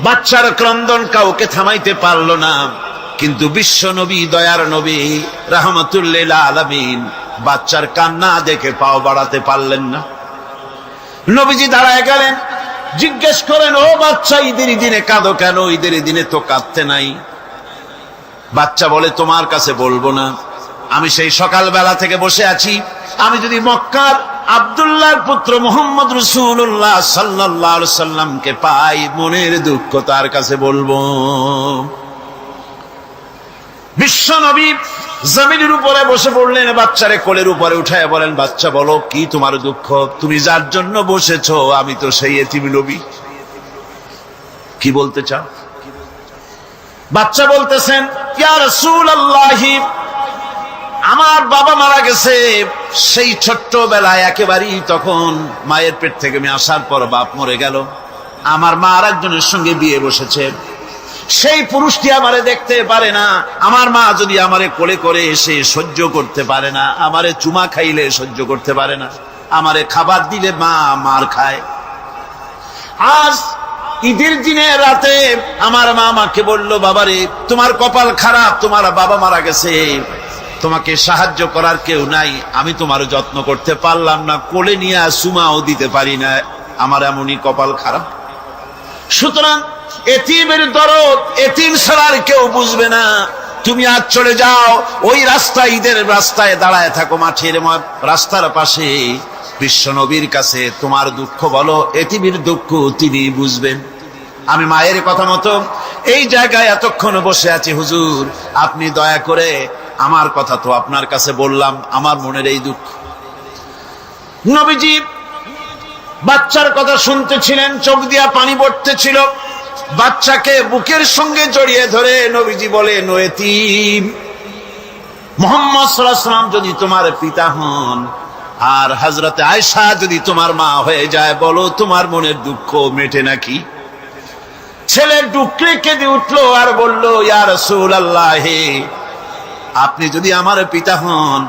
বাচ্চার ক্রন্দন কাউকে থামাইতে পারল না, কিন্তু বিশ্ব নবী, দয়ার নবী রাহমাতুল লিল আলামিন বাচ্চার কান্না দেখে পাও বাড়াতে পারলেন না। নবীজি দাঁড়ায় গেলেন, জিজ্ঞেস করেন, ও বাচ্চা, ঈদের দিনে কাঁদো কেন? ঈদের দিনে তো কাঁদতে নাই। বাচ্চা বলে, তোমার কাছে বলবো না, আমি সেই সকালবেলা থেকে বসে আছি, আমি যদি মক্কার আব্দুল্লাহর পুত্র মুহাম্মদ রাসূলুল্লাহ সাল্লাল্লাহু আলাইহি সাল্লামকে পাই, মনের দুঃখ তার কাছে বলবো। বিশ্ব নবী জমিনের উপরে বসে পড়লেন, বাচ্চারে কোলের উপরে উঠায় বলেন, বাচ্চা বলো, কি তোমার দুঃখ? তুমি যার জন্য বসেছো আমি তো সেই এতিম নবী, কি বলতে চাও? বাচ্চা বলতেছেন, ইয়া রাসূলুল্লাহ, আমার বাবা মারা গেছে সেই ছোট্টবেলায়, একেবারেই তখন মায়ের পেট থেকে আমি আসার পর বাপ মরে গেল, আমার মা আর একজনের সঙ্গে বিয়ে বসেছে, সেই পুরুষটি আমারে দেখতে পারে না, আমার মা যদি আমারে কোলে করে এসে সহ্য করতে পারে না, আমারে চুমা খাইলে সহ্য করতে পারে না, আমারে খাবার দিলে মা মার খায়। আজ ঈদের দিনে রাতে আমার মা আমাকে বলল, বাবারে তোমার কপাল খারাপ, তোমার বাবা মারা গেছে, তোমাকে সাহায্য করার কেউ নাই, আমি তোমার যত্ন করতে পারলাম না, কোলে নিয়ে চুমাও দিতে পারি না, আমার এমনই কপাল খারাপ। সুতরাং এতিমের দরদ এতিম ছাড়ার কেউ বুঝবে না, তুমি আজ চলে যাও, ওই রাস্তায়, ঈদের রাস্তায় দাঁড়ায় থাকো, মাঠের রাস্তার পাশে, বিশ্ব নবীর কাছে তোমার দুঃখ বলো, এতিমের দুঃখ তিনি বুঝবেন। আমি মায়ের কথা মতো এই জায়গায় এতক্ষণ বসে আছি, হুজুর আপনি দয়া করে আমার কথা তো আপনার কাছে বললাম, আমার মনের এই দুঃখ। নবীজি বাচ্চার কথা শুনতেছিলেন, চোখ দিয়া পানি পড়তেছিল, বাচ্চাকে বুকের সঙ্গে জড়িয়ে ধরে নবীজি বলেন, ও এতিম, মুহাম্মদ সাল্লাল্লাহু আলাইহি ওয়াসাল্লাম যদি তোমার পিতা হন আর হযরতে আয়েশা যদি তোমার মা হয়ে যায়, বলো তোমার মনের দুঃখ মেটে নাকি? ছেলে ডুকরে কেঁদে উঠলো আর বলল, ইয়া রাসূলুল্লাহ, আপনি যদি আমার পিতা হন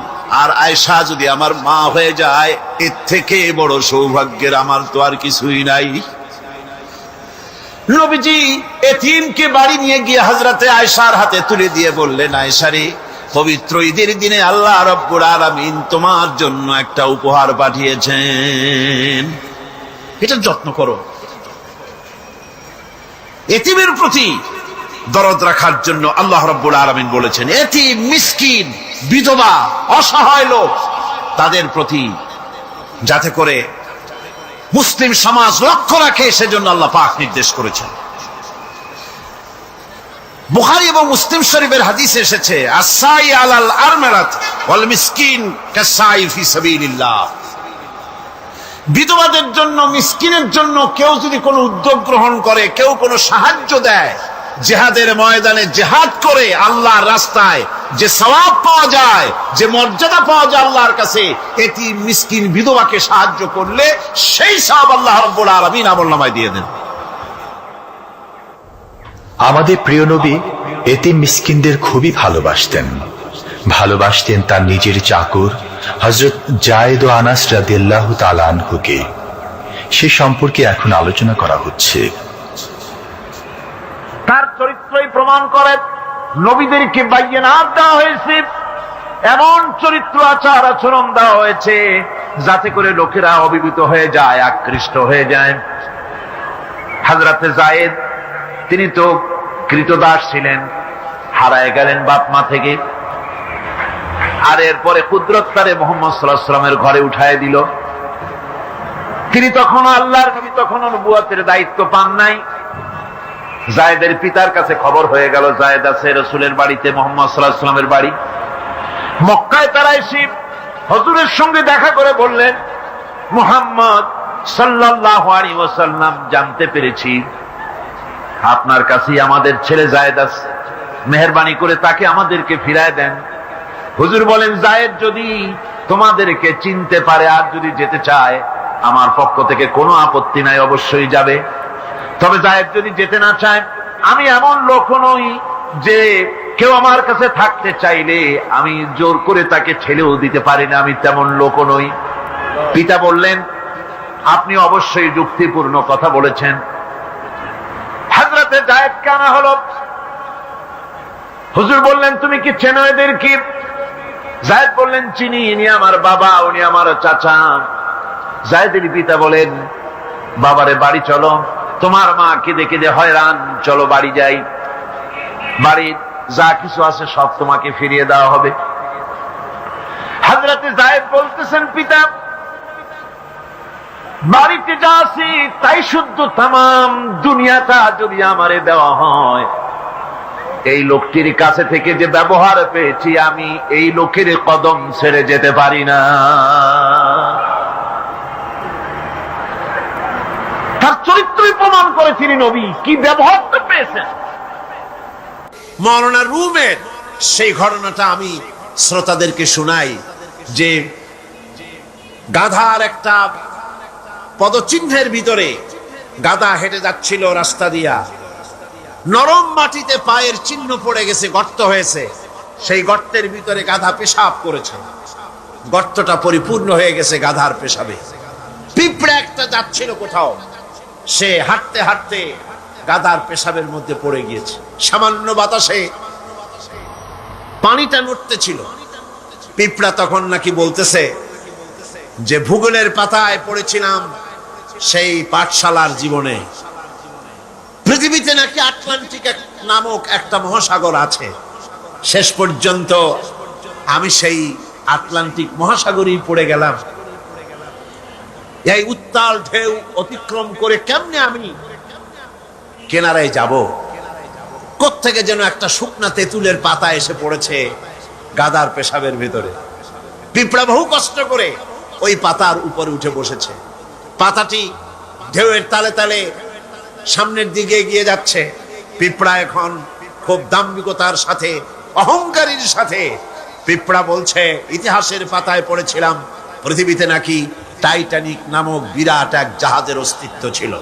আর আয়েশা যদি আমার মা হয়ে যায়, এর থেকে বড় সৌভাগ্যের আমার তো আর কিছুই নাই। নবীজি এতিমকে বাড়ি নিয়ে গিয়ে হযরতে আয়েশার হাতে তুলে দিয়ে বললেন, আয়েশা রে, পবিত্র ঈদের দিনে আল্লাহ রাব্বুল আলামিন তোমার জন্য একটা উপহার পাঠিয়েছেন, এটা যত্ন করো। এতিমের প্রতি দরদ রাখার জন্য আল্লাহ রাব্বুল আলামিন বলেছেন, এতিম, মিসকিন, বিধবা, অসহায় লোক, তাদের প্রতি যাতে করে মুসলিম সমাজ লক্ষ্য রাখে, সেজন্য আল্লাহ পাক নির্দেশ করেছেন। বুখারী এবং মুসলিম শরীফের হাদিসে এসেছে, আস-সাই আলাল আরমালাত ওয়াল মিসকিন কাস-সাই ফি সাবিলিল্লাহ। বিধবাদের জন্য, মিসকিনের জন্য কেউ যদি কোনো উদ্যোগ গ্রহণ করে, কেউ কোনো সাহায্য দেয়, জিহাদের ময়দানে জিহাদ করে আল্লাহর রাস্তায় যে সওয়াব পাওয়া যায়, যে মর্যাদা পাওয়া যায় আল্লাহর কাছে, এতিম, মিসকিন, বিধবাকে সাহায্য করলে সেই সওয়াব আল্লাহ রাব্বুল আলামিন আমলনামায় দিয়ে দেন। আমাদের প্রিয় নবী এতিম মিসকিনদের খুবই ভালোবাসতেন তার নিজের চাকর হযরত যায়েদ ও আনাস রাদিয়াল্লাহু তাআলা আনহুকে। সে সম্পর্কে এখন আলোচনা করা হচ্ছে। তার চরিত্রই প্রমাণ করে, নবীদেরকে বাইয়ানাত দেওয়া হয়েছে, এমন চরিত্র, আচার আচরণ দেওয়া হয়েছে যাতে করে লোকেরা অভিভূত হয়ে যায়, আকৃষ্ট হয়ে যায়। হযরতে যায়েদ, তিনি তো কৃতদাস ছিলেন, হারায় গেলেন বাপ মা থেকে, আর এরপরে কুদরত তারে মুহাম্মদ সাল্লাল্লাহু আলাইহি ওয়াসাল্লামের ঘরে উঠায় দিল। তিনি তখনও আল্লাহর নবী, তখনও নবুয়তের দায়িত্ব পান নাই। যায়েদের পিতার কাছে খবর হয়ে গেল, যায়েদ আছে রাসূলের বাড়িতে, মুহাম্মদ সাল্লাল্লাহু আলাইহি ওয়াসাল্লামের বাড়ি মক্কায়। তারা এসে হুজুরের সঙ্গে দেখা করে বললেন, মুহাম্মদ সাল্লাল্লাহু আলাইহি ওয়াসাল্লাম, জানতে পেরেছি আপনার কাছেই আমাদের ছেলে যায়েদ আছে, মেহেরবানি করে তাকে আমাদেরকে ফিরায় দেন। হুজুর বলেন, যায়েদ যদি তোমাদেরকে চিনতে পারে আর যদি যেতে চায়, আমার পক্ষ থেকে কোনো আপত্তি নাই, অবশ্যই যাবে। তবে যায়েদ যদি যেতে না চায়, আমি এমন লোক নই যে কেউ আমার কাছে থাকতে চাইলে আমি জোর করে তাকে ছেড়েও দিতে পারি না, আমি তেমন লোক নই। পিতা বললেন, আপনি অবশ্যই যুক্তিপূর্ণ কথা বলেছেন। হযরত হযরতে যায়েদকে আনা হলো। হুজুর বললেন, তুমি কি চেনো এদের? কি? যায়েদ বললেন, চিনি, ইনি আমার বাবা, উনি আমার চাচা। যায়েদের পিতা বলেন, বাবারে বাড়ি চলো, তোমার মা কেঁদে কেঁদে হয়রান, চলো বাড়ি যাই, বাড়ির যা কিছু আছে সব তোমাকে ফিরিয়ে দেওয়া হবে। হযরতে যায়েদ বলতেছেন, পিতা, বাড়িতে যা আছি তাই শুদ্ধ, তামাম দুনিয়াটা যদি আমারে দেওয়া হয়, এই লোকটির কাছে থেকে যে ব্যবহার পেয়েছি, আমি এই লোকের কদম ছেড়ে যেতে পারি না। তার চরিত্রই প্রমাণ করে তিনি নবী, কি ব্যবহারটা পেয়েছেন। মাওলানা রুমের সেই ঘটনাটা আমি শ্রোতাদেরকে শোনাই, যে গাধার একটা পদচিহ্নের ভিতরে গাধা হেঁটে যাচ্ছিল রাস্তা দিয়া, নরম মাটিতে পায়ের চিহ্ন পড়ে গেছে, গর্ত হয়েছে, সেই গর্তের ভিতরে গাধা পেশাব করেছে, গর্তটা পরিপূর্ণ হয়ে গেছে গাধার পেশাবে। পিঁপড়া একটা যাচ্ছিল কোথাও, সে হাঁটতে হাঁটতে গাধার পেশাবের মধ্যে পড়ে গিয়েছে, সামান্য বাতাসে পানিটা নড়তে ছিল। পিঁপড়া তখন নাকি বলতেছে যে ভূগোলের পাতায় পড়েছিলাম সেই পাঠশালার জীবনে, পৃথিবীতে নাকি আটলান্টিক নামক একটা মহাসাগর আছে, শেষ পর্যন্ত আমি সেই আটলান্টিক মহাসাগরেই পড়ে গেলাম। এই উত্তাল ঢেউ অতিক্রম করে কেমনে আমি কিনারায় যাব? কোত্থেকে যেন একটা শুকনা তেঁতুলের পাতা এসে পড়েছে গাধার পেশাবের ভিতরে। পিঁপড়া বহু কষ্ট করে ওই পাতার উপরে উঠে বসেছে, পাতাটি ঢেউয়ের তালে তালে সামনের দিকে এগিয়ে যাচ্ছে। পিঁপড়া এখন খুব দাম্ভিকতার সাথে, অহংকারীর সাথে পিঁপড়া বলছে, ইতিহাসের পাতায় পড়েছিলাম পৃথিবীতে নাকি টাইটানিক নামক বিরাট এক জাহাজের অস্তিত্ব ছিল,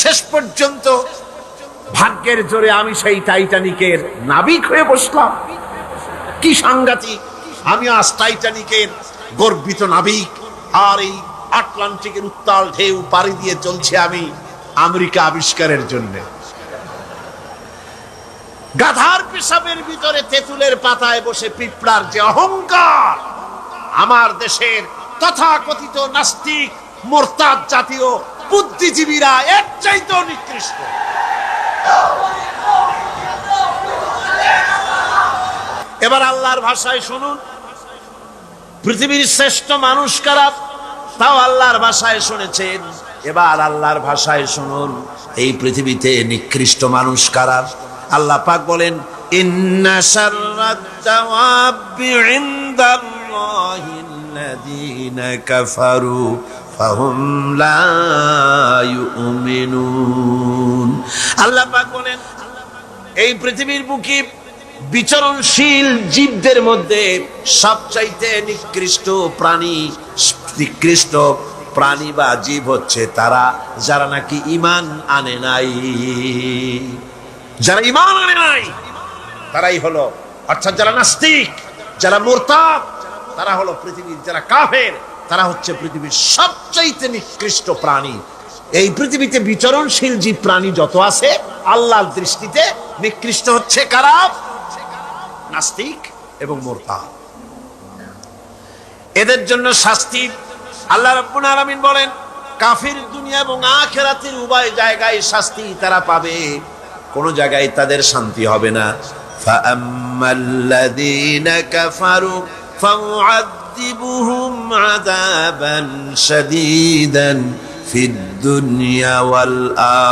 শেষ পর্যন্ত ভাগ্যের জোরে আমি সেই টাইটানিকের নাবিক হয়ে বসলাম। কি সাংঘাতিক! আমি আজ টাইটানিকের গর্বিত নাবিক, আর এই আটলান্টিকের উত্তাল ঢেউ পাড়ি দিয়ে চলছে আমি আমেরিকা আবিষ্কারের জন্য। গাধার পেশাবের ভিতরে তেঁতুলের পাতায় বসে পিঁপড়ার যে অহংকার, আমার দেশের তথাকথিত নাস্তিক মোরতাদ জাতীয় বুদ্ধিজীবীরা এর চাইতেও নিকৃষ্ট। এবার আল্লাহর ভাষায় শুনুন, পৃথিবীর শ্রেষ্ঠ মানুষ কারা, তাও আল্লাহর ভাষায় শুনেছেন। এবার আল্লাহর ভাষায় শুনুন, এই পৃথিবীতে নিকৃষ্ট মানুষ কারা। আল্লাহ পাক বলেন, ইন্না শাররাদ দাওয়াবি ইনদাল্লাহিল্লাযীনা কাফারু ফাহুম লা ইউমিনুন। আল্লাহ পাক বলেন, এই পৃথিবীর বুকে বিচরণশীল জীবদের মধ্যে সবচাইতে নিকৃষ্ট প্রাণী বা জীব হচ্ছে তারা যারা নাকি ঈমান আনে নাই। যারা ঈমান আনে নাই তারাই হলো, অর্থাৎ যারা নাস্তিক, যারা মুরতাদ, তারা হলো পৃথিবীর যারা কাফের, তারা হচ্ছে পৃথিবীর সবচাইতে নিকৃষ্ট প্রাণী। এই পৃথিবীতে বিচরণশীল জীব প্রাণী যত আছে, আল্লাহর দৃষ্টিতে নিকৃষ্ট হচ্ছে কারা? নাস্তিক এবং মুরতাদ। এদের জন্য শাস্তি আল্লাহ রাব্বুল আলামিন বলেন, কাফির দুনিয়া এবং আখিরাতের উভয় জায়গায় শাস্তি তারা পাবে, কোন জায়গায় তাদের শান্তি হবে না। ফাআম্মাল্লাযীনা কাফারু ফাউআযিবুহুম আযাবান শাদীদান ফিদ দুনিয়া ওয়াল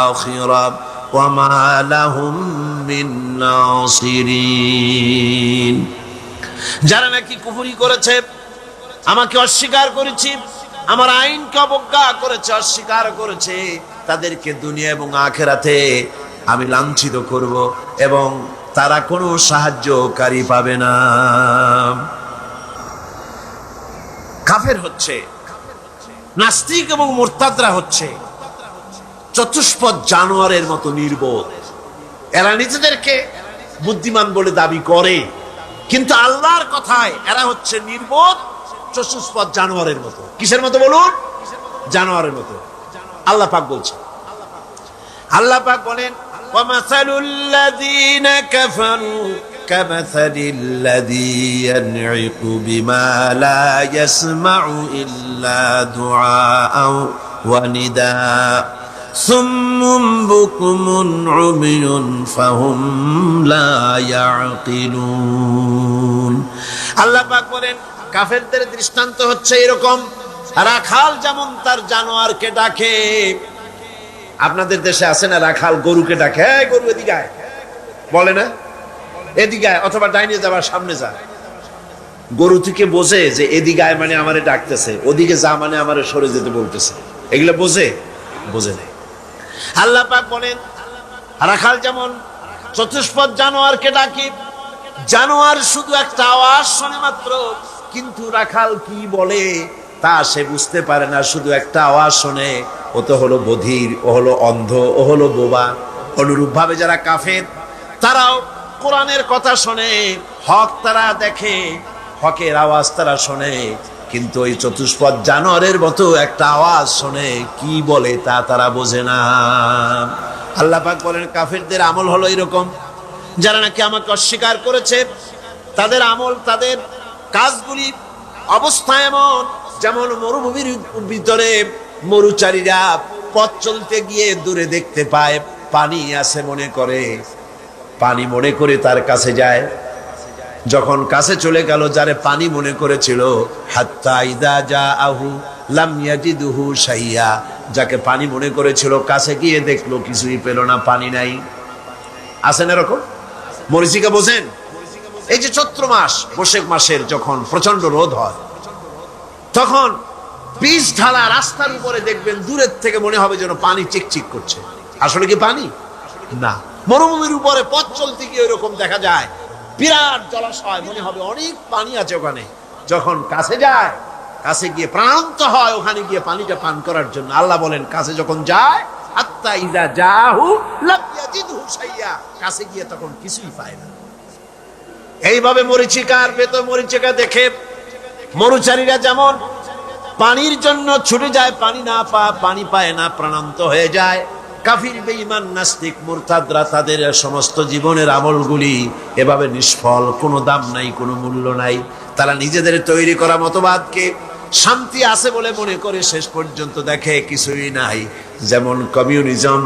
আখিরাহ ওয়া মা লাহুম মিন নাসিরিন। যারা নাকি কুফরি করেছে, আমাকে অস্বীকার করেছে, আমার আইনকে অবজ্ঞা করেছে, অস্বীকার করেছে, তাদেরকে দুনিয়া এবং আখিরাতে আমি লাঞ্ছিত করব এবং তারা কোনো সাহায্যকারী পাবে না। কাফের হচ্ছে, নাস্তিক এবং মুরতাদরা হচ্ছে চতুষ্পদ জানোয়ারের মতো নির্বোধ। এরা নিজেদেরকে বুদ্ধিমান বলে দাবি করে, কিন্তু আল্লাহর কথায় এরা হচ্ছে নির্বোধ চতুষ্পদ জানোয়ারের মতো। কিসের মতো বলুন? জানোয়ারের মতো। আল্লাহ পাক বলছেন, আল্লাহ পাক বলেন, ومثل الذين كفروا كمثل الذي ينعق بما لا يسمع إلا دعاء ونداء ثم بكم عمي فهم لا يعقلون আল্লাহ পাক বলেন কাফেরদের দৃষ্টান্ত হচ্ছে এরকম, রাখাল যেমন তার জানোয়ারকে ডাকে। আপনাদের দেশে আছে না রাখাল গরুকে ডাকে, এই গরু এদিকে আয়, বলে না এদিকে আয়, অথবা ডাইনে যাবার সামনে যা। গরু থেকে বোঝে যে এদিকে আয় মানে আমারে ডাকতেছে, ওদিকে যা মানে আমারে সরে যেতে বলতেছে। এগুলো বোঝে না। আল্লাহ পাক বলেন রাখাল যেমন চতুষ্পদ জানোয়ারকে ডাকে। জানোয়ার শুধু একটা আওয়াজ শোনে মাত্র, কিন্তু রাখাল কি বলে তা সে বুঝতে পারে না, শুধু একটা আওয়াজ শোনে। ও তো হলো বধির, ও হলো অন্ধ, ও হলো বোবা। অনুরূপ ভাবে যারা কাফের তারাও কোরআনের কথা শোনে, হক তারা দেখে, হকের আওয়াজ তারা শোনে, কিন্তু ওই চতুষ্পদ জানোয়ারের মতো একটা আওয়াজ শোনে, কি বলে তা তারা বোঝে না। আল্লাহ পাক বলেন কাফেরদের আমল হলো এরকম, যারা নাকি আমাকে অস্বীকার করেছে তাদের আমল, তাদের কাজগুলি অবস্থা এমন যেমন মরুভূমির ভিতরে মরুচারীরা পথ চলতে গিয়ে দূরে দেখতে পায় পানি আছে, পানি মনে করে তার কাছে যায়। যখন কাছে চলে গেল, যারে পানি মনে করেছিল, হাত্তা ইদা জাআহু লাম ইয়াজিদুহু শাইয়া, যাকে পানি মনে করেছিল কাছে গিয়ে দেখলো কিছুই পেল না, পানি নাই। আছেন এরকম? মরীচিকা বোঝেন? এই যে চৈত্র মাস, বৈশাখ মাসের যখন প্রচন্ড রোদ হয়, তখন বীজ ঢালা রাস্তার উপরে দেখবেন দূরের থেকে মনে হবে যেন পানি চিকচিক করছে। আসলে কি পানি? না। মরুভূমির উপরে পথ চলতে গিয়ে এরকম দেখা যায়, বিরাট জলাশয়, মনে হবে অনেক পানি আছে ওখানে। যখন কাছে যায়, কাছে গিয়ে প্রাণান্ত হয় ওখানে গিয়ে পানিটা পান করার জন্য। আল্লাহ বলেন কাছে যখন যায়, হাত্তা ইযা জাহু লাম ইয়াজিদহু শাইয়া, কাছে গিয়ে তখন কিছুই পায় না। এইভাবে মরীচিকার ভেতর মরীচিকা দেখে মরুচারীরা যেমন পানির জন্য ছুটে যায়, পানি পায় না, প্রাণান্ত হয়ে যায়। কাফির, বেঈমান, নাস্তিক, মুরতাদরা তাদের সমস্ত জীবনের আমলগুলি এভাবে নিষ্ফল, কোনো দাম নাই, কোনো মূল্য নাই। তারা নিজেদের তৈরি করা মতবাদকে শান্তি আছে বলে মনে করে শেষ পর্যন্ত দেখে কিছুই নাই। যেমন কমিউনিজম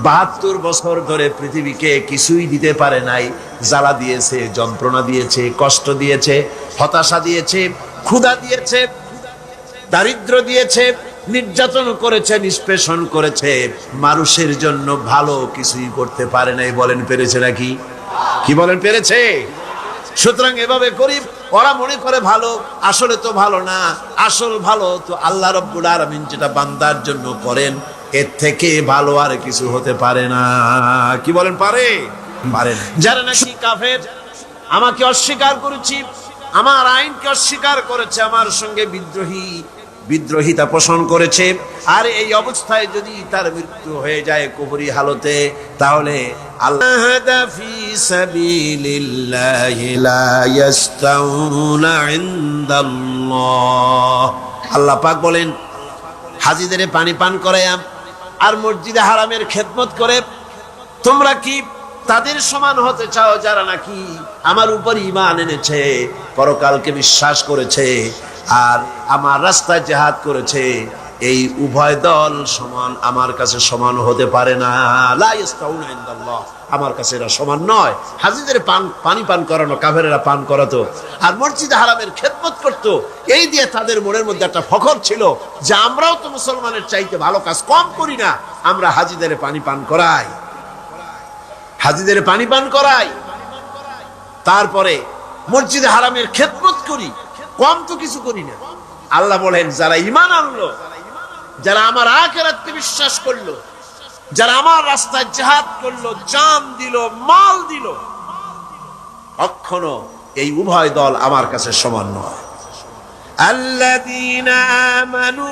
৭২ বছর ধরে পৃথিবীকে কিছুই দিতে পারে নাই, জ্বালা দিয়েছে, যন্ত্রণা দিয়েছে, কষ্ট দিয়েছে, হতাশা দিয়েছে, ক্ষুধা দিয়েছে, দারিদ্র দিয়েছে, নির্যাতন করেছে, নিষ্পেষণ করেছে, মানুষের জন্য ভালো কিছুই করতে পারে নাই। বলেন পেরেছে নাকি? কি বলেন পেরেছে? সুতরাং এভাবে গরিব ওরা মনে করে ভালো, আসলে তো ভালো না। আসল ভালো তো আল্লাহ রাব্বুল আলামিন যেটা বান্দার জন্য করেন, এর থেকে ভালো আর কিছু হতে পারে না। কি বলেন? পারে না। যারা নাকি কাফের, আমাকে অস্বীকার করেছি, আমার আইনকে অস্বীকার করেছে, আমার সঙ্গে বিদ্রোহিতা পোষণ করেছে, আর এই অবস্থায় যদি তার মৃত্যু হয়ে যায় কুফরি হালতে, তাহলে আল্লাহ ফি সাবিলিল্লাহি লা ইয়াস্তাউনা ইনদাল্লাহ। আল্লাহ পাক বলেন হাজীদের পানি পান করায়া আর মসজিদে হারামের খেদমত করে তোমরা কি তাদের সমান হতে চাও যারা নাকি আমার উপর ঈমান এনেছে, পরকালকে বিশ্বাস করেছে, আর আমার রাস্তায় জিহাদ করেছে? এই উভয় দল সমান আমার কাছে সমান হতে পারে না। লা ইয়াস্তাউনা ইনদাল্লাহ, আমার কাছে এরা সমান নয়। হাজীদের পানি পান করানো কাফেরেরা পান করাতো, আর মসজিদে হারামের খেদমত করত। এই দিয়ে তাদের মনের মধ্যে একটা ফখর ছিল যে আমরাও তো মুসলমানের চাইতে ভালো কাজ কম করি না, আমরা হাজীদের পানি পান করাই, হাজীদের পানি পান করাই, তারপরে মসজিদে হারামের খেদমত করি, কম তো কিছু করি না। আল্লাহ বলেন যারা ঈমান আনলো, যারা আমার আখিরাতকে বিশ্বাস করলো, যারা আমার রাস্তায় জিহাদ করলো, জান দিল, মাল দিল, কখনো এই উভয় দল আমার কাছে সমান নয়। আল্লাযীনা আমানু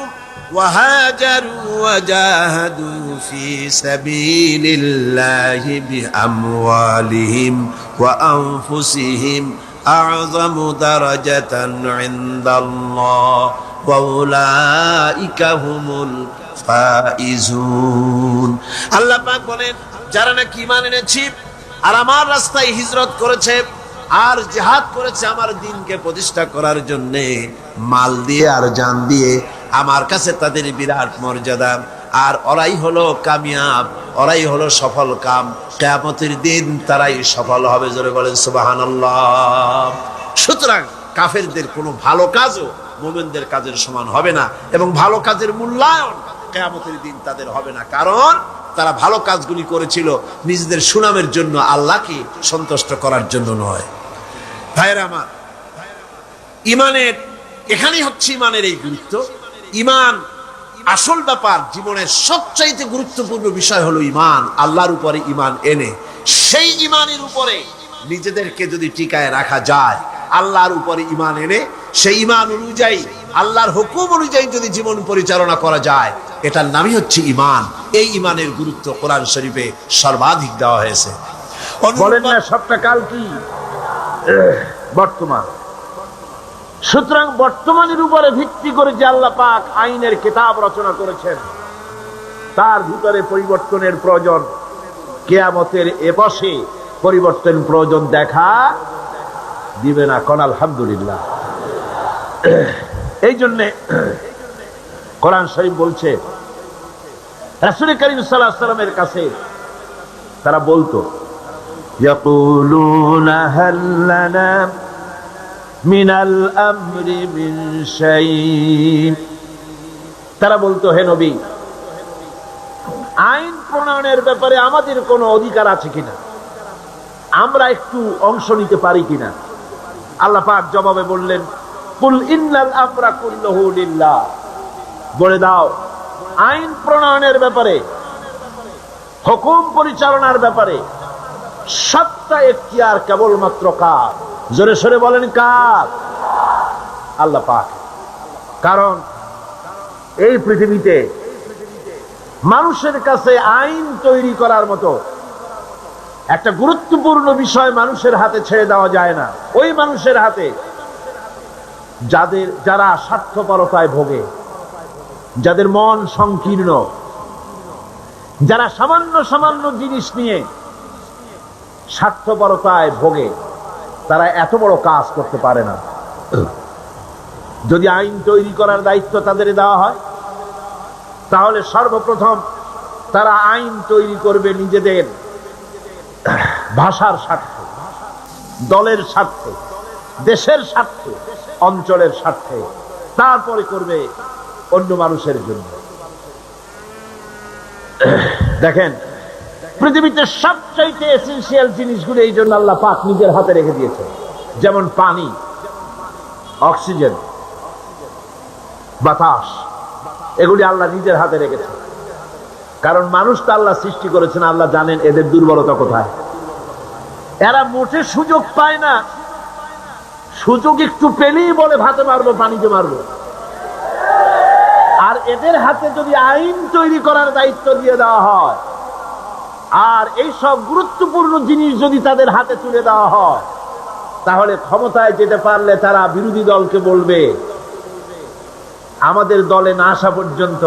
ওয়া হাজারু ওয়া জাহাদু ফি সাবিলিল্লাহি বিআমওয়ালিহিম ওয়া আনফুসিহিম আ'যামু দারাজাতান ইনদাল্লাহ ওয়া উলাইকা হুমুল ফাইজুন। আল্লাহ পাক বলেন যারা নাকি ঈমান এনেছি আর আমার রাস্তায় হিজরত করেছে আর জিহাদ করেছে আমার দ্বীনকে প্রতিষ্ঠা করার জন্য মাল দিয়ে আর জান দিয়ে, আমার কাছে তাদের বিরাট মর্যাদা। আর ওরাই হলো কামিয়াব, ওরাই হলো সফল কাম। কিয়ামতের দিন তারাই সফল হবে। জোরে বলেন সুবহানাল্লাহ। সুতরাং কাফেরদের কোনো ভালো কাজও মুমিনদের কাজের সমান হবে না, এবং ভালো কাজের মূল্যায়ন কিয়ামতের দিন তাদের হবে না, কারণ তারা ভালো কাজগুলি করেছিল নিজেদের সুনামের জন্য, আল্লাহকে সন্তুষ্ট করার জন্য নয়। ভাইয়েরা আমার, ইমানের এখানেই হচ্ছে ইমানের এই গুরুত্ব। ইমান আসল ব্যাপার, জীবনের সবচাইতে গুরুত্বপূর্ণ বিষয় হলো ইমান। আল্লাহর উপরে ইমান এনে সেই ইমানের উপরে নিজেদেরকে যদি টিকায় রাখা যায়, আল্লাহর উপরে ইমান এনে সেই ইমান অনুযায়ী আল্লাহর হুকুম অনুযায়ী যদি জীবন পরিচালনা করা যায়, এটার নামই হচ্ছে ইমান। এই ইমানের গুরুত্ব কোরআন শরীফে সর্বাধিক দেওয়া হয়েছে। বলেন না সবটা কাল কি বর্তমান। সুতরাং বর্তমানের উপরে ভিত্তি করে যে আল্লাহ পাক আইনের কিতাব রচনা করেছেন, তার ভিতরে পরিবর্তনের প্রয়োজন কিয়ামতের এপাশে পরিবর্তন প্রয়োজন দেখা দিবে না। কোন আলহামদুলিল্লাহ। এই জন্যে কোরআন শরীফ বলছে, রাসূল করিম সাল্লাল্লাহু আলাইহি ওয়াসাল্লামের কাছে তারা বলতো, ইয়াকুলুনা হাল লানা মিনাল আমরি মিন শাইইন। তারা বলতো, হে নবী, আইন প্রণয়নের ব্যাপারে আমাদের কোনো অধিকার আছে কিনা, আমরা একটু অংশ নিতে পারি কিনা। আল্লাহ পাক জবাবে বললেন, কুল ইন্নাল আমরা কুল্লুহু লিল্লাহ। বলে দাও, আইন প্রণয়নের ব্যাপারে, হুকুম পরিচালনার ব্যাপারে সত্তা এখতিয়ার কেবলমাত্র কার? জোরে সরে বলেন কার? আল্লাহ পাক। কারণ এই পৃথিবীতে মানুষের কাছে আইন তৈরি করার মতো একটা গুরুত্বপূর্ণ বিষয় মানুষের হাতে ছেড়ে দেওয়া যায় না। ওই মানুষের হাতে যারা স্বার্থপরতায় ভোগে, যাদের মন সংকীর্ণ, যারা সামান্য সামান্য জিনিস নিয়ে স্বার্থপরতায় ভোগে, তারা এত বড় কাজ করতে পারে না। যদি আইন তৈরি করার দায়িত্ব তাদের দেওয়া হয়, তাহলে সর্বপ্রথম তারা আইন তৈরি করবে নিজেদের ভাষার স্বার্থে, দলের স্বার্থে, দেশের স্বার্থে, অঞ্চলের স্বার্থে, তারপরে করবে অন্য মানুষের জন্য। দেখেন, পৃথিবীতে সবচাইতে এসেনশিয়াল জিনিসগুলো এই জন্য আল্লাহ পাক নিজের হাতে রেখে দিয়েছে, যেমন পানি, অক্সিজেন, বাতাস, এগুলি আল্লাহ নিজের হাতে রেখেছে। কারণ মানুষ তো আল্লাহ সৃষ্টি করেছেন, আল্লাহ জানেন এদের দুর্বলতা কোথায়। এরা মোটে সুযোগ পায় না, সুযোগ একটু পেলেই বলে ভাতে মারবো, পানিতে মারবো। আর এদের হাতে যদি আইন তৈরি করার দায়িত্ব দিয়ে দেওয়া হয়, আর এই সব গুরুত্বপূর্ণ জিনিস যদি তাদের হাতে তুলে দেওয়া হয়, তাহলে ক্ষমতায় যেতে পারলে তারা বিরোধী দলকে বলবে, আমাদের দলে না আসা পর্যন্ত,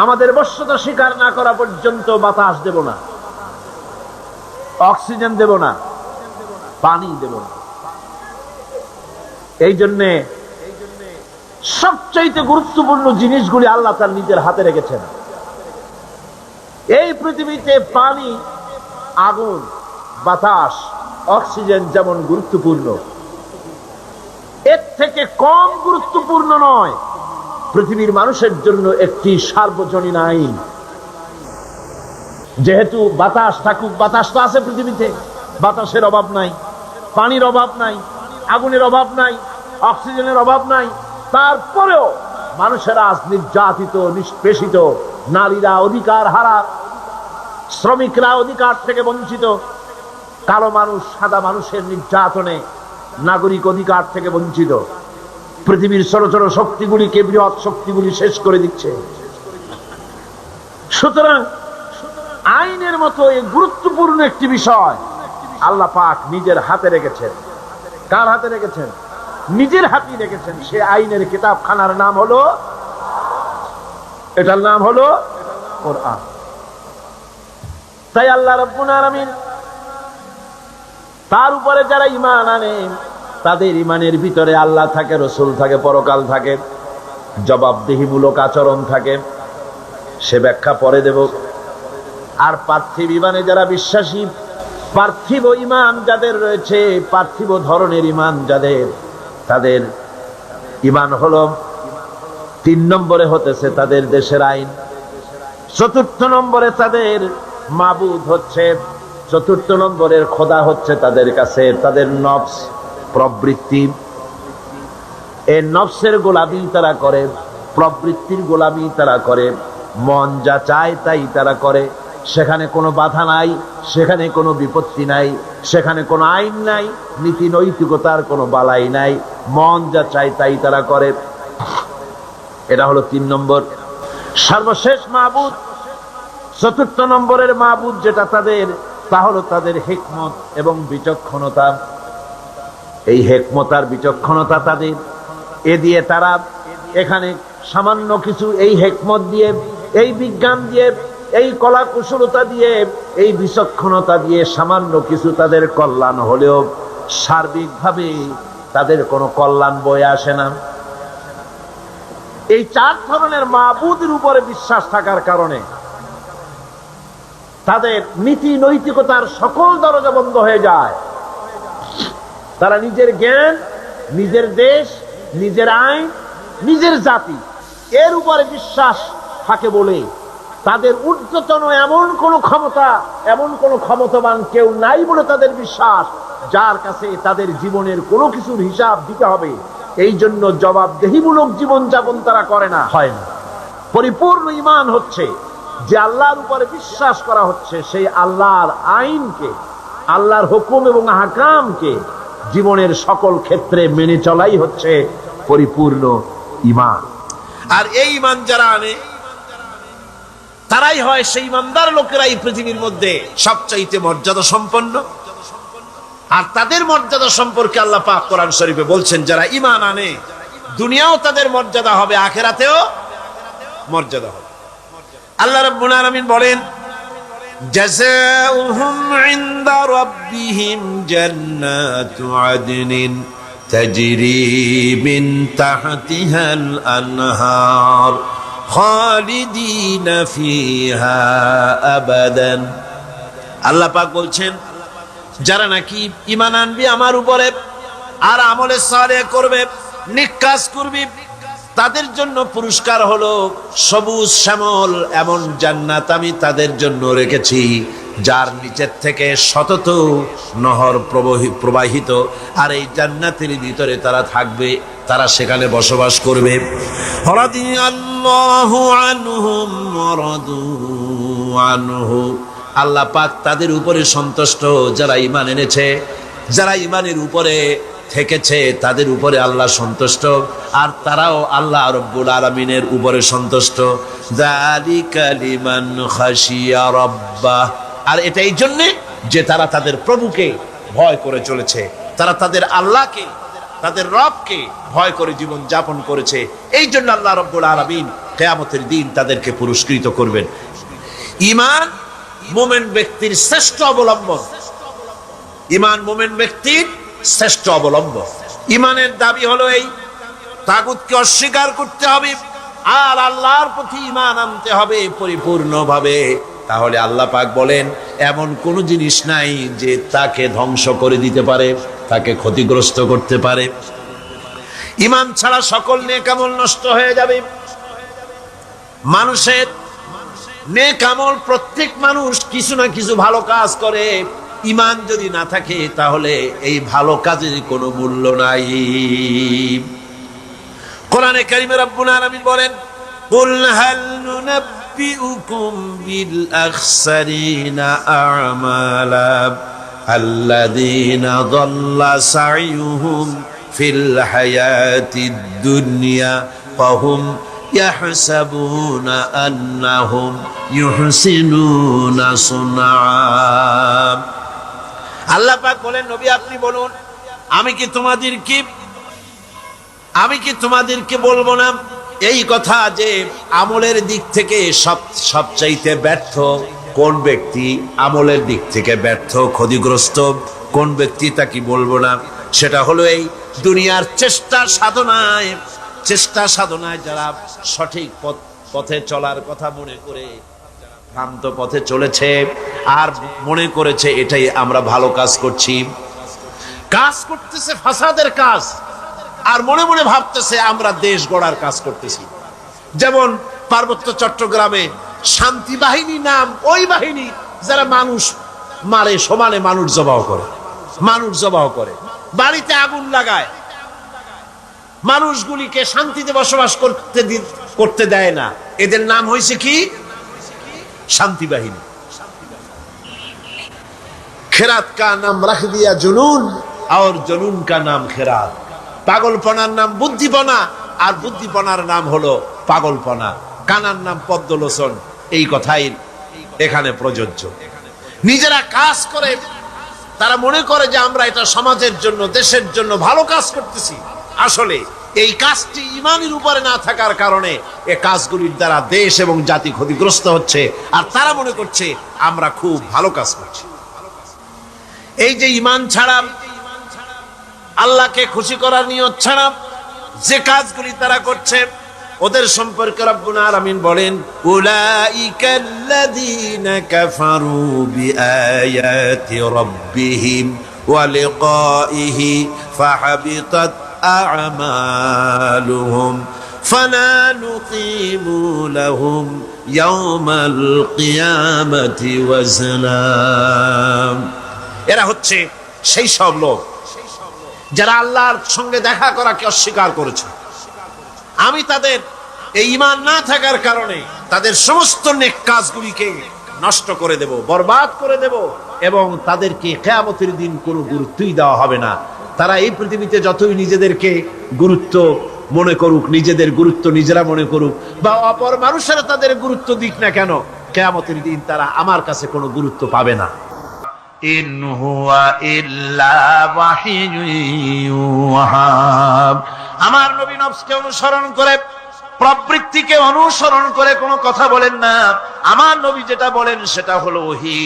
আমাদের বশ্যতা স্বীকার না করা পর্যন্ত বাতাস দেব না, অক্সিজেন দেব না, পানি দেব না। এই জন্যে সবচাইতে গুরুত্বপূর্ণ জিনিসগুলি আল্লাহ তার নিজের হাতে রেখেছেন। এই পৃথিবীতে পানি, আগুন, বাতাস, অক্সিজেন যেমন গুরুত্বপূর্ণ, এর থেকে কম গুরুত্বপূর্ণ নয় পৃথিবীর মানুষের জন্য একটি সার্বজনীন আইন। যেহেতু বাতাস থাকুক, বাতাস তো আছে পৃথিবীতে, বাতাসের অভাব নাই, পানির অভাব নাই, আগুনের অভাব নাই, অক্সিজেনের অভাব নাই, তারপরেও মানুষেরা আজ নির্যাতিত, নিষ্পেষিত, নারীরা অধিকার হারা, শ্রমিকরা অধিকার থেকে বঞ্চিত, কালো মানুষ সাদা মানুষের নির্যাতনে নাগরিক অধিকার থেকে বঞ্চিত। পৃথিবীর ছোট ছোট শক্তিগুলিকে, বৃহৎ শক্তিগুলি শেষ করে দিচ্ছে। সুতরাং আইনের মতো এই গুরুত্বপূর্ণ একটি বিষয় আল্লাহ পাক নিজের হাতে রেখেছেন। কার হাতে রেখেছেন? নিজের হাতে রেখেছেন। সে আইনের কিতাবখানার নাম হলো, এটার নাম হলো কোরআন। তাই আল্লাহ রাব্বুল আলামিন তার উপরে যারা ঈমান আনে তাদের ঈমানের ভিতরে আল্লাহ থাকে, রাসূল থাকে, পরকাল থাকে, জবাবদিহিমূলক আচরণ থাকে। সে ব্যাখ্যা পরে দেব। আর পার্থিব ঈমানে যারা বিশ্বাসী, পার্থিব ঈমান যাদের রয়েছে, পার্থিব ধরনের ঈমান যাদের, তাদের ঈমান হলো 3 নম্বরে হতেছে তাদের দেশের আইন, 4র্থ নম্বরে তাদের মাবুদ হচ্ছে, 4র্থ নম্বরের খোদা হচ্ছে তাদের কাছে তাদের নফস প্রবৃত্তি। এই নফসের গোলামি তারা করে, প্রবৃত্তির গোলামি তারা করে, মন যা চায় তাই তারা করে। সেখানে কোনো বাধা নাই, সেখানে কোনো বিপত্তি নাই, সেখানে কোনো আইন নাই, নীতি নৈতিকতার কোনো বালাই নাই, মন যা চায় তাই তারা করে। এটা হলো 3 নম্বর সর্বশেষ মাবুদ। 4র্থ নম্বরের মাবুদ যেটা তাদের, তা হলো তাদের হিকমত এবং বিচক্ষণতা। এই হিকমত আর বিচক্ষণতা তাদের, এ দিয়ে তারা এখানে সামান্য কিছু, এই হিকমত দিয়ে, এই বিজ্ঞান দিয়ে, এই কলা কুশলতা দিয়ে, এই বিচক্ষণতা দিয়ে সামান্য কিছু তাদের কল্যাণ হলেও সার্বিকভাবে তাদের কোনো কল্যাণ বয়ে আসে না। এই 4 ধরনের মাবুদের উপরে বিশ্বাস থাকার কারণে তাদের নীতি নৈতিকতার সকল দরজা বন্ধ হয়ে যায়। তারা নিজের জ্ঞান, নিজের দেশ, নিজের আইন, নিজের জাতি এর উপরে বিশ্বাস থাকে বলে তাদের ঊর্ধ্বতন এমন কোন ক্ষমতা, এমন কোন ক্ষমতাবান কেউ নাই বলে তাদের বিশ্বাস, যার কাছে তাদের জীবনের কোনো কিছুর হিসাব দিতে হবে। এই জন্য জবাবদেহিমূলক জীবন যাপন তারা করে না, হয় না। পরিপূর্ণ ঈমান হচ্ছে যে আল্লাহর উপরে বিশ্বাস করা হচ্ছে, সেই আল্লাহর আইনকে, আল্লাহর হুকুম এবং আহকামকে জীবনের সকল ক্ষেত্রে মেনে চলাই হচ্ছে পরিপূর্ণ ঈমান। আর এই ঈমান যারা আনে তারাই হয় সেই ঈমানদার লোকেরাই পৃথিবীর মধ্যে সবচাইতে মর্যাদা সম্পন্ন। আর তাদের মর্যাদা সম্পর্কে আল্লাহ পাক কোরআন শরীফে বলছেন, যারা ঈমান আনে দুনিয়াও তাদের মর্যাদা হবে, আখিরাতেও মর্যাদা হবে। আল্লাহ রাব্বুল আলামিন বলেন, জাযাউহুম ইনদা রাব্বিহিম জান্নাতু আদনিন তাজরি মিন তাহতিহাল আনহার খালিদিনা ফিহা আবাদান। আল্লাহ পাক বলছেন, যারা নাকি ঈমান আনবে আমার উপরে আর আমলে সালেহ করবে, নেক কাজ করবে, তাদের জন্য পুরস্কার হলো সবুজ শ্যামল এমন জান্নাত আমি তাদের জন্য রেখেছি, যার নিচের থেকে শতত নহর প্রবাহিত। আর এই জান্নাতের ভিতরে তারা থাকবে, তারা সেখানে বসবাস করবে। রাদিয়াল্লাহু আনহুম ওয়া রাদু আনহু। আল্লাহ পাক তাদের উপরে সন্তুষ্ট, যারা ঈমান এনেছে, যারা ঈমানের উপরে থেকেছে, তাদের উপরে আল্লাহ সন্তুষ্ট, আর তারাও আল্লাহ রাব্বুল আলামিনের উপরে সন্তুষ্ট। যালিকা লিমান খাশিয়া রাব্বাহ। আর এটা এই জন্য যে তারা তাদের প্রভুকে ভয় করে চলেছে, তারা তাদের আল্লাহকে, তাদের রবকে ভয় করে জীবন যাপন করেছে। এই জন্য আল্লাহ রাব্বুল আলামিন কিয়ামতের দিন তাদেরকে পুরস্কৃত করবেন। ঈমান মুমিন ব্যক্তির শ্রেষ্ঠ অবলম্বন, ঈমান মুমিন ব্যক্তির শ্রেষ্ঠ অবলম্বন। ঈমানের দাবি হলো এই, তাগুতকে অস্বীকার করতে হবে আর আল্লাহর প্রতি ঈমান আনতে হবে পরিপূর্ণভাবে। তাহলে আল্লাহ পাক বলেন, এমন কোন জিনিস নাই যে তাকে ধ্বংস করে দিতে পারে, তাকে ক্ষতিগ্রস্ত করতে পারে। ঈমান ছাড়া সকল নেক আমল নষ্ট হয়ে যাবে। মানুষের নেক আমল, প্রত্যেক মানুষ কিছু না কিছু ভালো কাজ করে, ঈমান যদি না থাকে তাহলে এই ভালো কাজের কোনো মূল্য নাই। কোরআনে কারীমে রব্বুল আলামিন বলেন, কুল হাল নুনাব্বিউকুম বিল আখসারিনা আমালা আল্লাযীনা যাল্লা সা'য়ুহুম ফিল হায়াতিদ দুনিয়া ওয়া হুম ইয়াহসাবুনা আন্নাহুম ইউহসিনুনা সুনআ। আল্লাহ পাক বলেন, নবী আপনি বলুন, আমি কি তোমাদেরকে বলবো না এই কথা যে আমলের দিক থেকে সবচাইতে ব্যর্থ কোন ব্যক্তি আমলের দিক থেকে ব্যর্থ ক্ষতিগ্রস্ত, কোন ব্যক্তি তা কি বলবো না, সেটা হলো এই দুনিয়ার চেষ্টা সাধনায় যারা সঠিক পথে চলার কথা মনে করে ভ্রান্ত পথে চলেছে আর মনে করেছে এটাই আমরা ভালো কাজ করতেছে ফাসাদের কাজ, আর মনে মনে ভাবতেছে আমরা দেশ গড়ার কাজ করতেছি। যেমন পার্বত্য চট্টগ্রামে শান্তি বাহিনী নাম ওই বাহিনী যারা মানুষ মারে, সমানে মানুষ জবাহ করে, বাড়িতে আগুন লাগায়, মানুষগুলিকে শান্তিতে বসবাস করতে দেয় না। এদের নাম হয়েছে কি? শান্তি বাহিনী। খেরাত কা নাম রাখ দিয়া জুনুন আর জুনুন কা নাম খেরাত। পাগলপনার নাম বুদ্ধিপনা, আর বুদ্ধিপনার নাম হলো পাগলপনা। কানার নাম পদ্মলোচন। এই কথাই এখানে প্রযোজ্য। নিজেরা কাজ করে তারা মনে করে যে আমরা এটা সমাজের জন্য, দেশের জন্য ভালো কাজ করতেছি। আসলে এই কাজটি ঈমানের উপরে না থাকার কারণে এই কাজগুলির দ্বারা দেশ এবং জাতি ক্ষতিগ্রস্ত হচ্ছে, আর তারা মনে করছে আমরা খুব ভালো কাজ করছি। এই যে ঈমান ছাড়া, আল্লাহকে খুশি করার নিয়ত ছাড়া যে কাজগুলি তারা করছে, ওদের সম্পর্কে রব্বুল আলামিন বলেন, উলাইকাল্লাযীনা কাফারু বিআয়াতি রাব্বিহিম ওয়া লিকাইহি ফাহাবিতাত আ'মালুহুম ফালা নুকিমু লাহুম ইয়াওমাল কিয়ামাতি ওয়াজনা। এরা হচ্ছে সেই সব লোক যারা আল্লাহর সঙ্গে দেখা করাকে অস্বীকার করেছে। আমি তাদের এই ঈমান না থাকার কারণে তাদের সমস্ত নেক কাজগুলিকে নষ্ট করে দেব, বরবাদ করে দেব, এবং তাদেরকে কিয়ামতের দিন কোনো গুরুত্বই দেওয়া হবে না। তারা এই পৃথিবীতে যতই নিজেদেরকে গুরুত্ব মনে করুক, নিজেদের গুরুত্ব নিজেরা মনে করুক, বা অপর মানুষেরা তাদের গুরুত্ব দিক না কেন, কিয়ামতের দিন তারা আমার কাছে কোনো গুরুত্ব পাবে না। ইন হুয়া ইল্লা ওয়াহিয়ুন ইউহা। আমার নবী নফসকে অনুসরণ করে, প্রবৃত্তিকে অনুসরণ করে কোনো কথা বলেন না। আমার নবী যেটা বলেন সেটা হলো ওহী।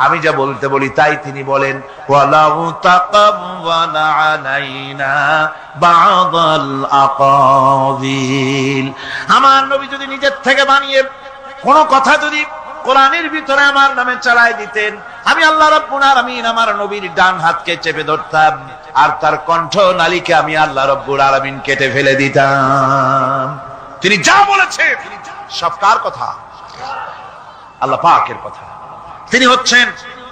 আমি যা বলতে বলি তাই তিনি বলেন। ওয়ালাউ তাকাওয়ালা আলাইনা বা'দাল আকাবিল। আমার নবী যদি নিজের থেকে বানিয়ে কোনো কথা যদি কোরআনের ভিতরে আমার নামে চালায় দিতেন, আমি আল্লাহ রাব্বুল আলামিন আমার নবীর ডান হাতকে চেপে ধরতাম, আর তার কণ্ঠ নালীকে আমি আল্লাহ রাব্বুল আলামিন কেটে ফেলে দিতাম। তিনি যা বলেছেন সব কার কথা? আল্লাহ পাকের কথা। তিনি হচ্ছেন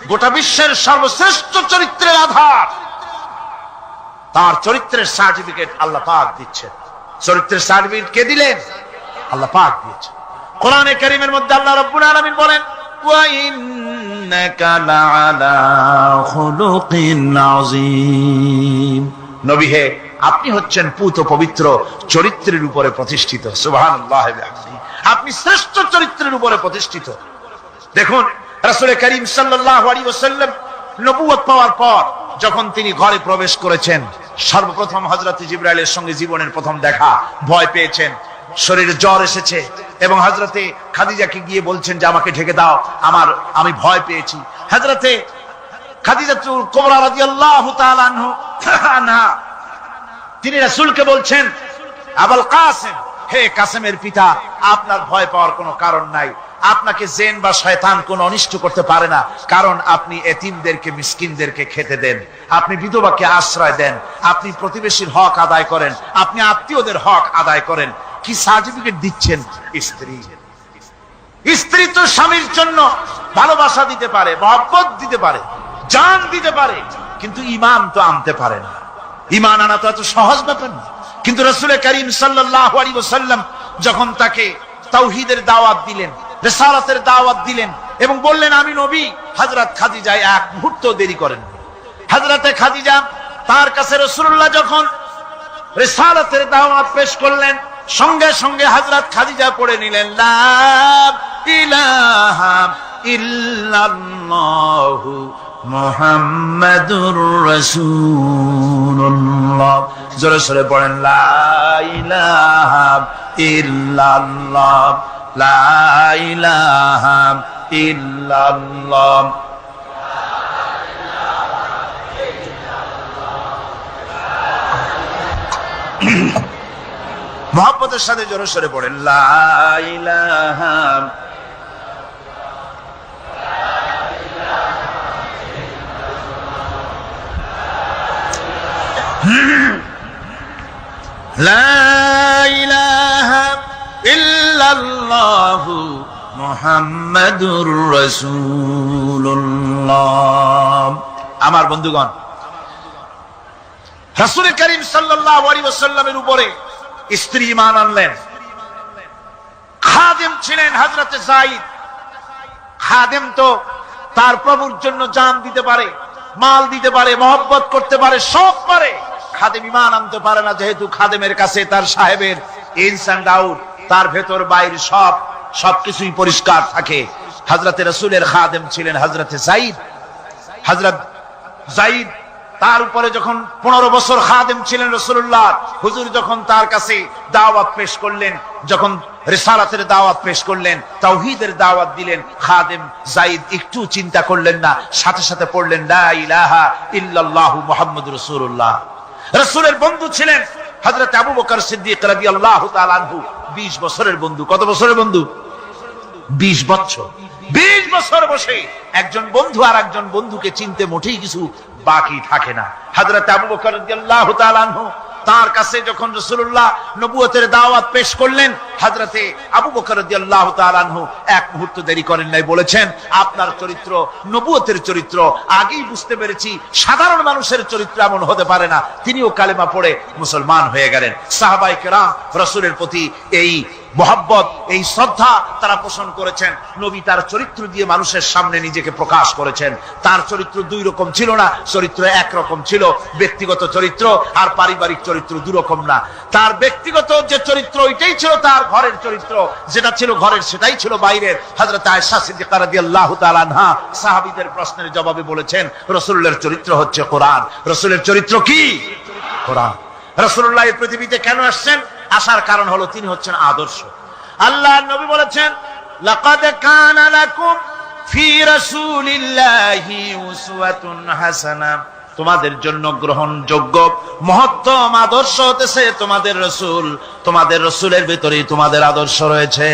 গোটা বিশ্বের সর্বশ্রেষ্ঠ চরিত্রের আধার। তার চরিত্রের সার্টিফিকেট আল্লাহ পাক দিচ্ছেন। চরিত্রের সার্টিফিকেট কে দিলেন? আল্লাহ পাক দিয়েছেন। কোরআনে কারীমের মধ্যে আল্লাহ রাব্বুল আলামিন বলেন, ওয়া ইন্নাকা লাআলা খুলুকিন আযীম। নবী হে, আপনি হচ্ছেন পুত পবিত্র চরিত্রের উপরে প্রতিষ্ঠিত। সুবহানাল্লাহ ওয়া বিহামদিহি। আপনি শ্রেষ্ঠ চরিত্রের উপরে প্রতিষ্ঠিত। দেখুন, রাসূল করিম সাল্লাল্লাহু আলাইহি ওয়াসাল্লাম নবুয়ত পাওয়ার পর যখন তিনি ঘরে প্রবেশ করেছেন, সর্বপ্রথম হযরত জিবরাইলের সঙ্গে জীবনের প্রথম দেখা, ভয় পেয়েছেন, শরীরে জ্বর এসেছে, এবং হযরতে খাদিজাকে গিয়ে বলছেন যে আমাকে ঢেকে দাও, আমি ভয় পেয়েছি। হযরতে খাদিজাতুল কুবরা রাদিয়াল্লাহু তাআলা আনহা তিনি রাসূলকে বলছেন, আবুল কাসেম, হে কাসেমের পিতা, আপনার ভয় পাওয়ার কোনো কারণ নাই। আপনাকে জিন বা শয়তান কোনো অনিষ্ট করতে পারে না, কারণ আপনি এতিমদেরকে, মিসকিনদেরকে খেতে দেন, আপনি বিধবাকে আশ্রয় দেন, আপনি প্রতিবেশীর হক আদায় করেন, আপনি আত্মীয়দের হক আদায় করেন। কি সার্টিফিকেট দিচ্ছেন? স্ত্রী তো স্বামীর জন্য ভালোবাসা দিতে পারে, মহব্বত দিতে পারে, জান দিতে পারে, কিন্তু ঈমান তো আনতে পারে না। ঈমান আনা তো এত সহজ ব্যাপার না। কিন্তু রাসূল করিম সাল্লাল্লাহু আলাইহি ওয়াসাল্লাম যখন তাকে তাওহীদের দাওয়াত দিলেন, রিসালাতের দাওয়াত দিলেন, এবং বললেন আমি নবী, হযরত খাদিজা এক মুহূর্ত দেরি করেন। হযরতে খাদিজা তার কাছে রাসূলুল্লাহ যখন রিসালাতের দাওয়াত পেশ করলেন, সঙ্গে সঙ্গে হযরত খাদিজা পড়ে নিলেন, লা ইলাহা ইল্লাল্লাহু মুহাম্মাদুর রাসূলুল্লাহ। জোরে জোরে পড়েন, লা ইলাহা ইল্লাল্লাহ লা ইলাহা ইল্লাল্লাহ। মোহাম্মদের সাথে জোরে সরে পড়েন, লা ইলাহা লা ইলাহা ইল্লাল্লাহু মুহাম্মাদুর রাসূলুল্লাহ। আমার বন্ধুগণ, রাসূল করিম সাল্লাল্লাহু আলাইহি ওয়াসাল্লামের উপরে স্ত্রী ঈমান আনলেন। খাদেম ছিলেন হযরতে যায়েদ। খাদেম তো তার প্রভুর জন্য জান দিতে পারে, মাল দিতে পারে, মহব্বত করতে পারে, সব পারে। খাদেম ঈমান আনতে পারে না, যেহেতু খাদেমের কাছে তার সাহেবের ইনস এন্ড আউট, তার ভেতর বাইরে সবকিছুই পরিষ্কার থাকে। হযরতে রাসূলের খাদেম ছিলেন হযরতে যায়েদ। হযরত যায়েদ তার উপরে যখন 15 বছর খাদেম ছিলেন রাসূলুল্লাহ, হুজুর যখন তার কাছে দাওয়াত পেশ করলেন, যখন রিসালাতের দাওয়াত পেশ করলেন, তাওহীদের দাওয়াত দিলেন, খাদেম যায়েদ একটু চিন্তা করলেন না, সাথে সাথে পড়লেন লা ইলাহা ইল্লাল্লাহু মুহাম্মাদুর রাসূলুল্লাহ। রাসূলের বন্ধু ছিলেন হযরত আবু বকর সিদ্দিক রাদিয়াল্লাহু তাআলা আনহু। 20 বছরের বন্ধু। কত বছরের বন্ধু? 20 বছর। 20 বছর বসে একজন বন্ধু আর একজন বন্ধুকে চিনতে মোটেই কিছু বাকি থাকে না। হযরত আবু বকর রাদিয়াল্লাহু তাআলা আনহু তার কাছে যখন রাসূলুল্লাহ নবুয়তের দাওয়াত পেশ করলেন, হযরতে আবু বকর রাদিয়াল্লাহু তাআলা আনহু এক মুহূর্ত দেরি করেন নাই, বলেছেন আপনার চরিত্র নবুয়তের চরিত্র আগেই বুঝতে পেরেছি, সাধারণ মানুষের চরিত্র এমন হতে পারে না। তিনিও কালেমা পড়ে মুসলমান হয়ে গেলেন। সাহাবায়ে কেরাম রাসূলের প্রতি এই মোহাব্বত, এই শ্রদ্ধা তারা পোষণ করেছেন। নবী তার চরিত্র দিয়ে মানুষের সামনে নিজেকে প্রকাশ করেছেন। তার চরিত্র দুই রকম ছিল না, চরিত্র একরকম ছিল। ব্যক্তিগত চরিত্র আর পারিবারিক চরিত্র দুই রকম না। তার ব্যক্তিগত যে চরিত্র ওইটাই ছিল তার ঘরের চরিত্র, যেটা ছিল ঘরের সেটাই ছিল বাইরের। হযরত আয়েশা সিদ্দিকা রাদিয়াল্লাহু তাআলা আনহা সাহাবীদের প্রশ্নের জবাবে বলেছেন, রাসূলের চরিত্র হচ্ছে কোরআন। রাসূলের চরিত্র কি? কোরআন। রাসূলুল্লাহ এই পৃথিবীতে কেন আসছেন? আসার কারণ হলো তিনি হচ্ছেন আদর্শ। আল্লাহর নবী বলেছেন, লাকাদ কানা লাকুম ফি রাসূলিল্লাহি উসওয়াতুন হাসানাহ, তোমাদের জন্য গ্রহণযোগ্য মহত্তম আদর্শ হতেছে তোমাদের রাসূল। তোমাদের রাসূলের ভিতরেই তোমাদের আদর্শ রয়েছে,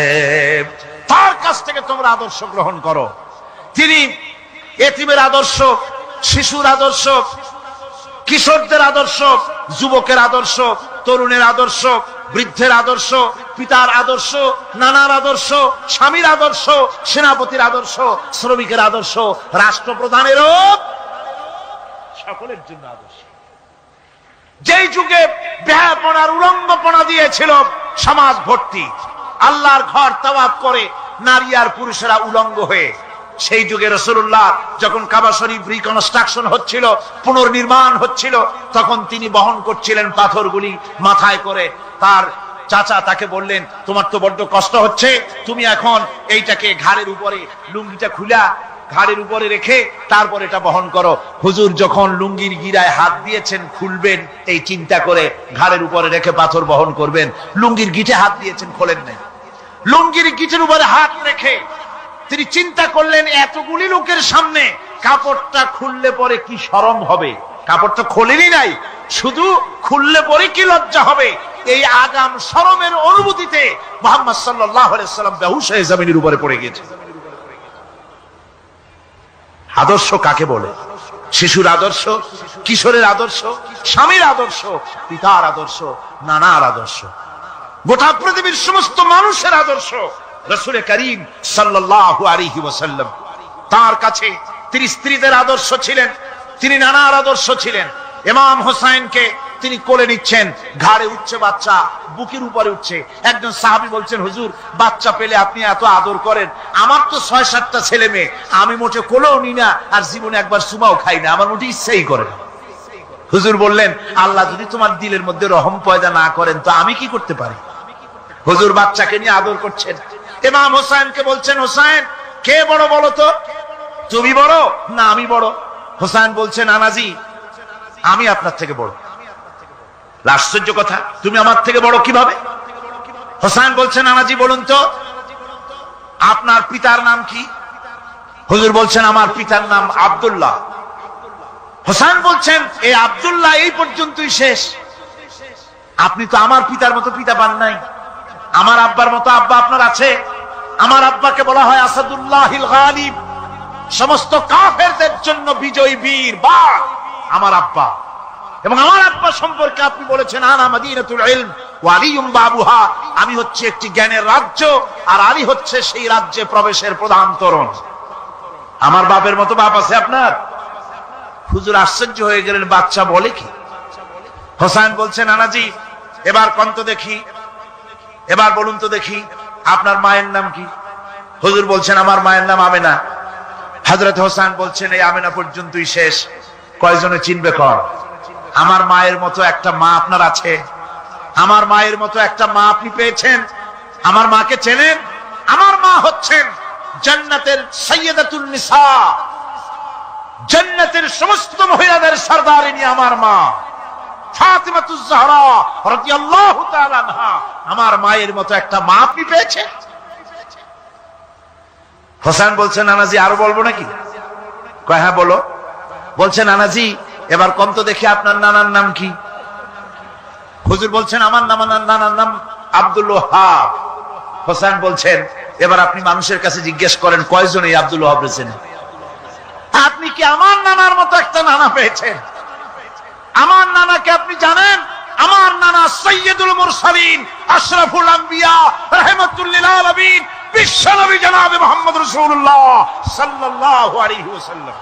তার কাছ থেকে তোমরা আদর্শ গ্রহণ করো। তিনি এতিমের আদর্শ, শিশুর আদর্শ, কিশোরদের আদর্শ, যুবকের আদর্শ, তরুণের আদর্শ, বৃদ্ধের আদর্শ, পিতার আদর্শ, নানার আদর্শ, স্বামীর আদর্শ, সেনাপতির আদর্শ, শ্রমিকের আদর্শ, রাষ্ট্রপ্রধানেরও সকলের জন্য আদর্শ। যেই যুগে বেহাপনার উলঙ্গপনা দিয়েছিল সমাজ ভর্তি, আল্লাহর ঘর তাওয়াফ করে নারী আর পুরুষেরা উলঙ্গ হয়ে, সেই যুগে রাসূলুল্লাহ যখন কাবা শরীফ রিকনস্ট্রাকশন হচ্ছিল, পুনর্নির্মাণ হচ্ছিল, তখন তিনি বহন করছিলেন পাথরগুলি মাথায় করে। তার চাচা তাকে বললেন, তোমার তো বড্ড কষ্ট হচ্ছে, তুমি এখন এইটাকে ঘাড়ের উপরে, লুঙ্গিটা খুলা ঘাড়ের উপরে রেখে তারপর এটা বহন করো। হুজুর যখন লুঙ্গির গিরায় হাত দিয়েছেন খুলবেন এই চিন্তা করে, ঘাড়ের উপরে রেখে পাথর বহন করবেন, লুঙ্গির গিটে হাত দিয়েছেন, খোলেন নাই। লুঙ্গির গিটের উপরে হাত রেখে তিনি চিন্তা করলেন, এতগুলি লোকের সামনে কাপড়টা খুললে পরে কি শরম হবে। কাপড়টা খোলেনি নাই, শুধু খুললে পরে কি লজ্জা হবে। এই আগাম শরমের অনুভূতিতে মুহাম্মদ সাল্লাল্লাহু আলাইহি ওয়াসাল্লাম বেহুশ হয়ে জমিনের উপরে পড়ে গেছে। আদর্শ কাকে বলে? শিশুর আদর্শ, কিশোরের আদর্শ, স্বামীর আদর্শ, পিতার আদর্শ, নানার আদর্শ, গোটা পৃথিবীর সমস্ত মানুষের আদর্শ রাসূল করিম সাল্লাল্লাহু আলাইহি ওয়াসাল্লাম। তার কাছে তিনি স্ত্রীদের আদর্শ ছিলেন, তিনি নানার আদর্শ ছিলেন। ইমাম হোসেনকে তিনি কোলে নিচ্ছেন, ঘাড়ে উঠছে বাচ্চা, বুকের উপরে উঠছে। একজন সাহাবী বলছেন, হুজুর বাচ্চা পেলে আপনি এত আদর করেন, আমার তো ৬-৭টা ছেলে মেয়ে, আমি মোটে কোলেও নি না, আর জীবনে একবার সুমাও খাই না, আমার মোটে ইচ্ছাই করে না। হুজুর বললেন, আল্লাহ যদি তোমার দিলের মধ্যে রহম পয়দা না করেন তো আমি কি করতে পারি? হুজুর বাচ্চাকে নিয়ে আদর করছেন। ইমাম হোসেনকে বলছেন, হোসেন কে বড় বলো তো, তুমি বড় না আমি বড়? হোসেন বলছেন, নানাজি আমি আপনার থেকে বড়। আশ্চর্য কথা, তুমি আমার থেকে বড় কিভাবে? হোসেন বলছেন, নানাজি বলুন তো আপনার পিতার নাম কি? হুজুর বলছেন আমার পিতার নাম আব্দুল্লাহ। হোসেন বলছেন এই আব্দুল্লাহ এই পর্যন্তই শেষ। আপনি তো আমার পিতার মতো পিতা পান নাই, আমার আব্বার মতো আব্বা আপনার আছে। আমার আব্বাকে বলা হয় আসাদুল্লাহিল গালিব, সমস্ত কাফেরদের জন্য বিজয়ী বীর বাঘ আমার আব্বা। এবং আমার আব্বা সম্পর্কে আপনি বলেছেন আনা মাদিনাতুল ইলম ওয়া আলিয়ুম বাবুহা, আমি হচ্ছে একটি জ্ঞানের রাজ্য আর আলী হচ্ছে সেই রাজ্যে প্রবেশের প্রধান তোরণ। আমার বাপের মতো বাপ আছে আপনার? হুজুর আশ্চর্য হয়ে গেলেন, বাচ্চা বলে কি? হোসেন বলছেন নানাজি এবার কোন তো দেখি, এবার বলুন তো দেখি আপনার মায়ের নাম কি? হুজুর বলছেন আমার মায়ের নাম আমেনা। হযরত হোসেন বলছেন এই আমেনা পর্যন্তই শেষ, কয়জনে চিনবে কর? আমার মায়ের মতো একটা মা আপনার আছে? আমার মায়ের মতো একটা মা আপনি পেয়েছেন? আমার মাকে চেনেন? আমার মা হচ্ছেন জান্নাতের সাইয়্যিদাতুন নিসা, জান্নাতের সমস্ত মহিলাদের সরদারিনী আমার মা ফাতিমাতুজ জাহরা রাদিয়াল্লাহু তাআলা আনহা। আমার মায়ের মতো একটা মা আপনি পেয়েছেন? হোসেন বলছেন নানাজি আরো বলবো নাকি? কয় হ্যাঁ বলো। বলছেন নানাজি এবার কোন তো দেখি আপনার নানার নাম কি? হুজুর বলছেন আমার নানার নাম আব্দুল ওয়াহাব। হোসেন বলছেন এবার আপনি মানুষের কাছে জিজ্ঞেস করেন কয়জন এই আব্দুল ওয়াহাব রয়েছেন? আপনি কি আমার নানার মতো একটা নানা পেয়েছেন? আমার নানাকে আপনি জানেন? আমার নানা সাইয়্যিদুল মুরসালিন আশরাফুল আম্বিয়া রাহমাতুল লিল আলামিন বিশ্বনবী জনাবে মুহাম্মদ রাসূলুল্লাহ সাল্লাল্লাহু আলাইহি ওয়াসাল্লাম।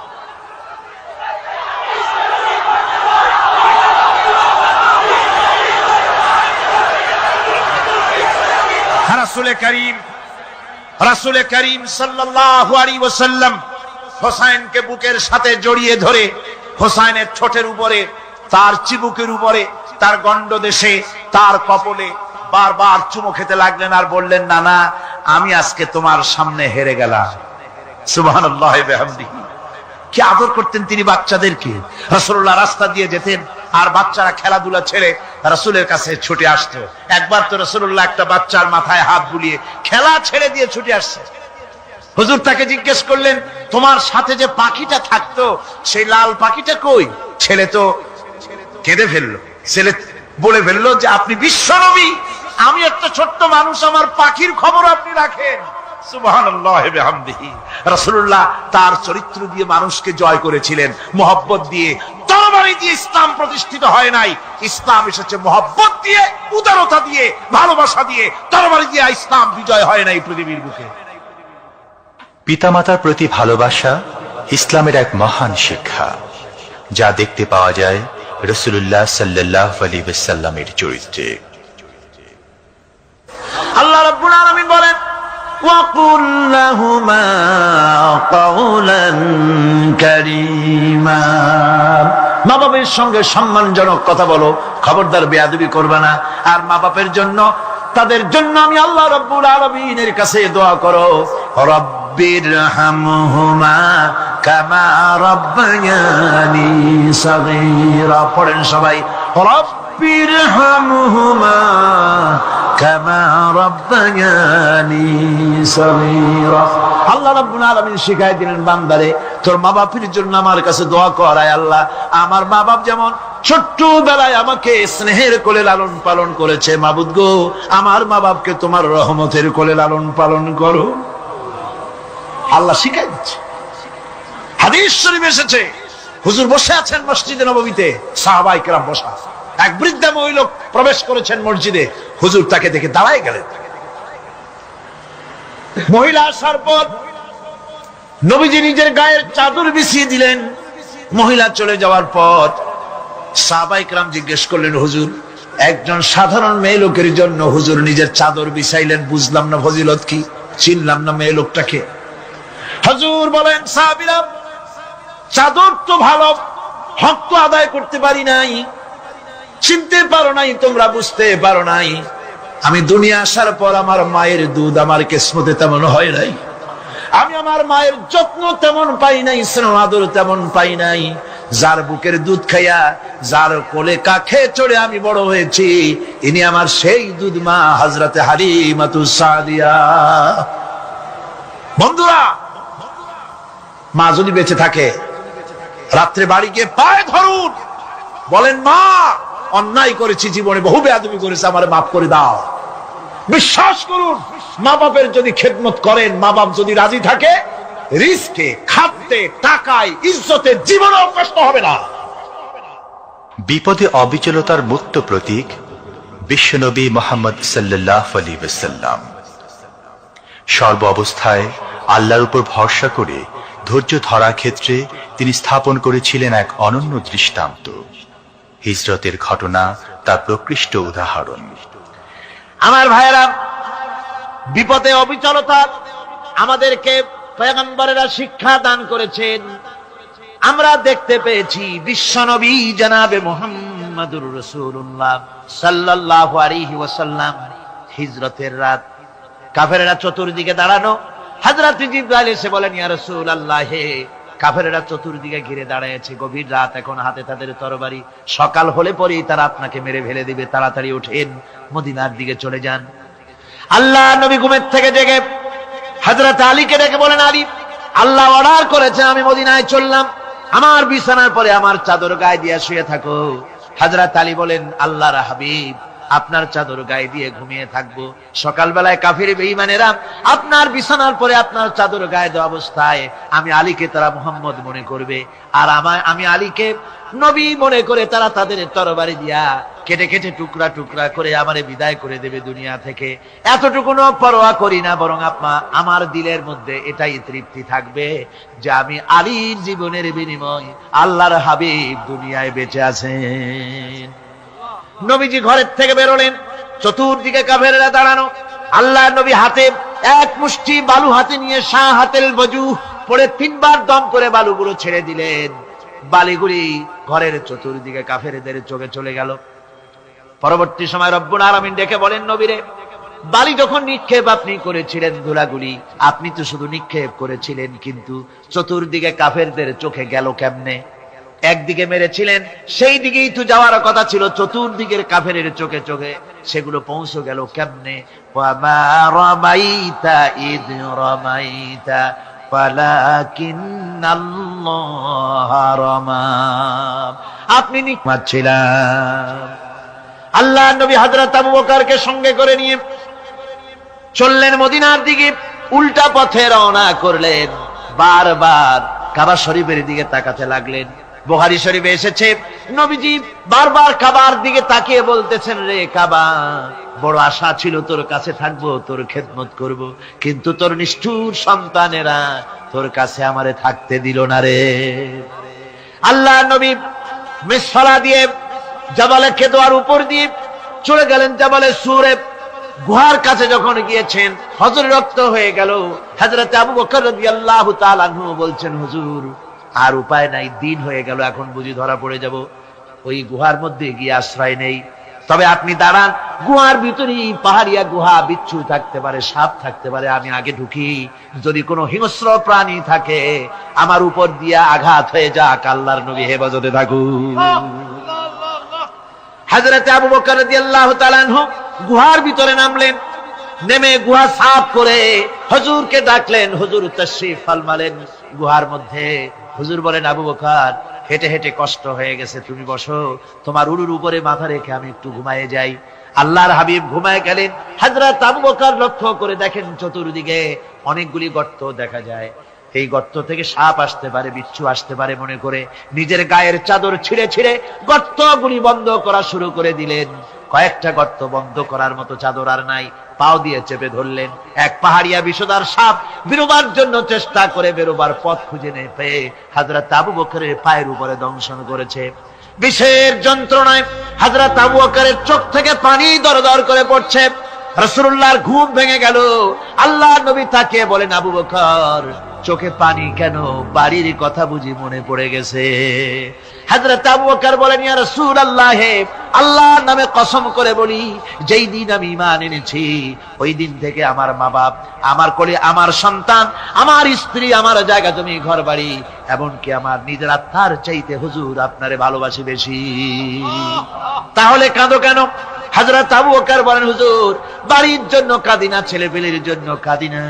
রাসূল করিম সাল্লাল্লাহু আলাইহি ওয়াসাল্লাম হোসেনকে বুকের সাথে জড়িয়ে ধরে হোসেনের ঠোঁটের উপরে, তার চিবুকের উপরে, তার গণ্ডদেশে, তার কপলে বারবার চুমো খেতে লাগলেন আর বললেন নানা আমি আজকে তোমার সামনে হেরে গেলাম। সুবহানাল্লাহি ওয়া বিহামদিহি। কি আদর করতেন তিনি বাচ্চাদেরকে। রাসূলুল্লাহ রাস্তা দিয়ে যেতেন আর বাচ্চারা খেলাধুলা ছেড়ে রাসূলের কাছে ছুটে আসতো। একবার তো রাসূলুল্লাহ একটা বাচ্চার মাথায় হাত বুলিয়ে খেলা ছেড়ে দিয়ে ছুটে আসছে। হুজুর তাকে জিজ্ঞেস করলেন তোমার সাথে যে পাখিটা থাকতো সেই লাল পাখিটা কই? ছেলে তো কেঁদে ফেললো। ছেলে বলে ফেললো যে আপনি বিশ্বনবী, আমি একটা ছোট্ট মানুষ, আমার পাখির খবর আপনি রাখেন। সুবহানাল্লাহি ওয়া বিহামদিহি। রাসূলুল্লাহ তার চরিত্র দিয়ে মানুষকে জয় করেছিলেন, মহব্বত দিয়ে। তরবারি দিয়ে ইসলাম প্রতিষ্ঠিত হয় নাই, ইসলাম এসেছে মহব্বত দিয়ে, উদারতা দিয়ে, ভালোবাসা দিয়ে। তরবারি দিয়ে ইসলাম বিজয় হয় নাই পৃথিবীর বুকে। পিতামাতার প্রতি ভালোবাসা ইসলামের এক মহান শিক্ষা, যা দেখতে পাওয়া যায় রাসূলুল্লাহ সাল্লাল্লাহু আলাইহি ওয়াসাল্লামের চরিত্রে। আল্লাহ রাব্বুল আলামিন বলেন وَقُلْ لَهُمَا قَوْلًا كَرِيمًا, মা বাবার সঙ্গে সম্মানজনক কথা বলো, খবরদার বেয়াদবি করবে না। আর মা বাবার জন্য, তাদের জন্য আমি আল্লাহ রাব্বুল আলামিনের কাছে দোয়া করো, রব্বিরহামহুমা কামা রাব্বায়ানি সাগীরা। পড়েন সবাই, রব্বিরহামহুমা কামা রাব্বায়ানি সাগীরা। আল্লাহ রাব্বুল আলামিন শিখাই দিলেন বান্দারে তোর মা বাপের জন্য আমার কাছে দোয়া কর, আয় আল্লাহ আমার মা বাপ যেমন ছোট্টবেলায় আমাকে স্নেহের কোলে লালন পালন করেছে, মাবুদ গো আমার মা বাপকে তোমার রহমতের কোলে লালন পালন করো। আল্লাহ শিখাই দিচ্ছে। হাদিস শরীফ এসেছে, হুজুর বসে আছেন মসজিদে নববীতে, সাহাবায়ে কেরাম বসা। এক বৃদ্ধা মহিলা প্রবেশ করেছেন মসজিদে, হুজুর তাকে দেখে দাঁড়ায় গেলেন। মহিলা আসার পর নবীজি নিজের গায়ের চাদর বিছিয়ে দিলেন। মহিলা চলে যাওয়ার পর সাহাবায়ে কেরাম জিজ্ঞেস করলেন, হুজুর একজন সাধারণ মেয়ে লোকের জন্য হুজুর নিজের চাদর বিছাইলেন, বুঝলাম না ফজিলত কি, চিনলাম না মেয়ে লোকটাকে। হুজুর বলেন, সাহাবীরা চাদর তো ভালো, হক তো আদায় করতে পারি নাই, চিনতে পারো নাই, তোমরা বুঝতে পারো নাই। আমি দুনিয়া আসার পর আমার মায়ের দুধ আমার কিসমতে তেমন হয় নাই, আমি আমার মায়ের যত্ন তেমন পাই নাই, স্নেহ আদর তেমন পাই নাই। যার বুকের দুধ খাইয়া, যার কোলে কাখে চড়ে আমি বড় হয়েছি, ইনি আমার সেই দুধ মা হযরতে হালিমাতুস সাদিয়া। বন্ধুরা, মা যদি বেঁচে থাকে রাত্রে বাড়ি গিয়ে পায়ে ধরুন, বলেন মা অন্যায় করেছি, জীবনে বহু বেয়াদবি করেছে, আমারে মাফ করে দাও। বিশ্বাস করুন, মা বাপের যদি খেদমত করেন, মা বাপ যদি রাজি থাকে, রিস্কে, খাদ্যে, টাকায়, ইজ্জতে জীবনেও কষ্ট হবে না। বিপদে অবিচলতার মুক্ত প্রতীক বিশ্বনবী মুহাম্মদ সাল্লাল্লাহু আলাইহি ওয়াসাল্লাম। সর্ব অবস্থায় আল্লাহর উপর ভরসা করে ধৈর্য ধরার ক্ষেত্রে তিনি স্থাপন করেছিলেন এক অনন্য দৃষ্টান্ত। হিজরতের ঘটনা তার প্রকৃষ্ট উদাহরণ। আমার ভাইয়েরা, বিপদে অবিচলতা আমাদেরকে পয়গম্বরেরা শিক্ষা দান করেছেন। আমরা দেখতে পেয়েছি বিশ্বনবী জনাবে মুহাম্মদুর রাসূলুল্লাহ সাল্লাল্লাহু আলাইহি ওয়াসাল্লাম হিজরতের রাত, কাফেরেরা চতুর্দিকে দাঁড়ানো, হযরত জিবরাইল এসে বলেন, ইয়া রাসূলুল্লাহ, হে কাফেরেরা চতুর্দিকে ঘিরে দাঁড়িয়েছে, গভীর রাত, এখন হাতে তাদের তরবারি, সকাল হলে পরেই তারা আপনাকে মেরে ফেলে দিবে, তাড়াতাড়ি ওঠেন, মদিনার দিকে চলে যান। আল্লাহ নবী ঘুমের থেকে জেগে হযরত আলীকে ডেকে বলেন, আলী, আল্লাহ অর্ডার করেছেন আমি মদিনায় চললাম, আমার বিছানার পরে আমার চাদর গায়ে দিয়ে শুয়ে থাকো। হযরত আলী বলেন, আল্লাহর হাবিব, আপনার চাদর গায়ে দিয়ে ঘুমিয়ে থাকবো, সকালবেলায় কাফির বেঈমানেরা আপনার বিছানার পরে আপনার চাদর গায়ে দেওয়া অবস্থায় আমি আলীকে তারা মুহাম্মদ মনে করবে, আর আমি আলীকে নবী মনে করে তারা তাদের তরবারি দিয়া কেটে কেটে টুকরা টুকরা করে আমারে বিদায় করে দেবে দুনিয়া থেকে। এতটুকুনো পরোয়া করি না, বরং আমার দিলের মধ্যে এটাই তৃপ্তি থাকবে যে আমি আলীর জীবনের বিনিময় আল্লাহর হাবিব দুনিয়ায় বেঁচে আছেন। নবীজি ঘরের থেকে বেরোলেন, চতুর্দিকে কাফেরেরা দাঁড়ানো। আল্লাহ নবী হাতে এক মুষ্টি বালু হাতে নিয়ে শাহ হাতেল বজু পড়ে 3 বার দম করে বালুগুলো ছেড়ে দিলেন। বালিগুলি ঘরের চতুর্দিকে কাফেরদের চোখে চলে গেল। পরবর্তী সময় রব্বুল আলামিন ডেকে বলেন, নবীরে, বালি যখন নিক্ষেপ আপনি করেছিলেন, ধুলাগুলি আপনি তো শুধু নিক্ষেপ করেছিলেন, কিন্তু চতুর্দিকে কাফেরদের চোখে গেল কেমনে? একদিকে মেরেছিলেন, সেই দিকেই তো যাওয়ার কথা ছিল, চতুর্দিকের কাফেরের চোখে চোখে সেগুলো পৌঁছে গেল কেমনে? ওয়ামা রামাইতা ইদ রামাইতা ওয়ালাকিন্নাল্লাহ রামা। আপনি মারছিলেন। আল্লাহ নবী হযরত আবু বকরকে সঙ্গে করে নিয়ে চললেন মদিনার দিকে, উল্টা পথে রওনা করলেন। বারবার কাবা শরীফের দিকে তাকাতে লাগলেন। বুখারী শরীফে এসেছে, নবীজি বারবার কাবার দিকে তাকিয়ে বলতেছেন, রে কাবা, বড় আশা ছিল তোর কাছে থাকবো, তোর খেদমত করব, কিন্তু তোর নিষ্ঠুর সন্তানেরা তোর কাছে আমারে থাকতে দিল না রে। আল্লাহ নবী মিসফালা দিয়ে জাবালে কেদোয়ার উপর দিয়ে চলে গেলেন জাবালে সুরে। গুহার কাছে যখন গিয়েছেন, হযর রক্ত হয়ে গেল। হযরত আবু বকর রাদিয়াল্লাহু তাআলা আনহু বলছেন, হুজুর আর উপায় নাই, দিন হয়ে গেল, এখন বুঝি ধরা পড়ে যাব, ওই গুহার মধ্যে গিয়ে আশ্রয় নেই। তবে আপনি দাঁড়ান, গুহার ভিতরেই পাহাড়িয়া গুহা, বিচ্ছু থাকতে পারে, সাপ থাকতে পারে, আমি আগে ঢুকি, যদি কোনো হিংস্র প্রাণী থাকে আমার উপর দিয়া আঘাত হয়ে যাক, আল্লাহর নবী হেফাজতে থাকুন। হযরত আবু বকর রাদিয়াল্লাহু তাআলা আনহু গুহার ভিতরে নামলেন। নেমে গুহা সাফ করে হুজুরকে ডাকলেন। হুজুর তাশরীফ ফরমালেন গুহার মধ্যে। হুজুর বলেন, আবু বকর, হেঁটে হেঁটে কষ্ট হয়ে গেছে, তুমি বসো, তোমার উরুর উপরে মাথা রেখে আমি একটু ঘুমায়ে যাই। আল্লাহর হাবিব ঘুমায় গেলেন। হযরত আবু বকর লক্ষ্য করে দেখেন চতুর্দিকে অনেকগুলি গর্ত দেখা যায়। এই গর্ত থেকে সাপ আসতে পারে, বিচ্ছু আসতে পারে মনে করে নিজের গায়ের চাদর ছিঁড়ে ছিঁড়ে গর্তগুলি বন্ধ করা শুরু করে দিলেন। কয়েকটা গর্ত বন্ধ করার মতো চাদর আর নাই, পাও দিয়ে চেপে ধরলেন। এক পাহাড়িয়া বিষধর সাপ বেরোবার জন্য চেষ্টা করে বেরোবার পথ খুঁজে না পেয়ে হযরত আবু বকরের পায়ের উপরে দংশন করেছে। বিষের যন্ত্রণায় হযরত আবু বকরের চোখ থেকে পানি দরদর করে পড়ছে। রাসূলুল্লাহর ঘুম ভেঙে গেল। আল্লাহর নবী তাকিয়ে বলেন, আবু বকর, চোখে পানি কেন? বাড়ির কথা বুঝি মনে পড়ে গেছে? হযরত আবু বকর বলেন, ইয়া রাসূলুল্লাহ, আল্লাহর নামে কসম করে বলি, যেই দিন আমি ঈমান এনেছি ওই দিন থেকে আমার মা বাপ, আমার কোলে আমার সন্তান, আমার স্ত্রী, আমার জায়গা জমি ঘর বাড়ি, এমনকি আমার নিজের আত্মার চাইতে হুজুর আপনারে ভালোবাসি বেশি। তাহলে কাঁদো কেন? হযরত আবু বকর বলেন, হুজুর, বাড়ির জন্য কাঁদি না, ছেলেপেলের জন্য কাঁদি না,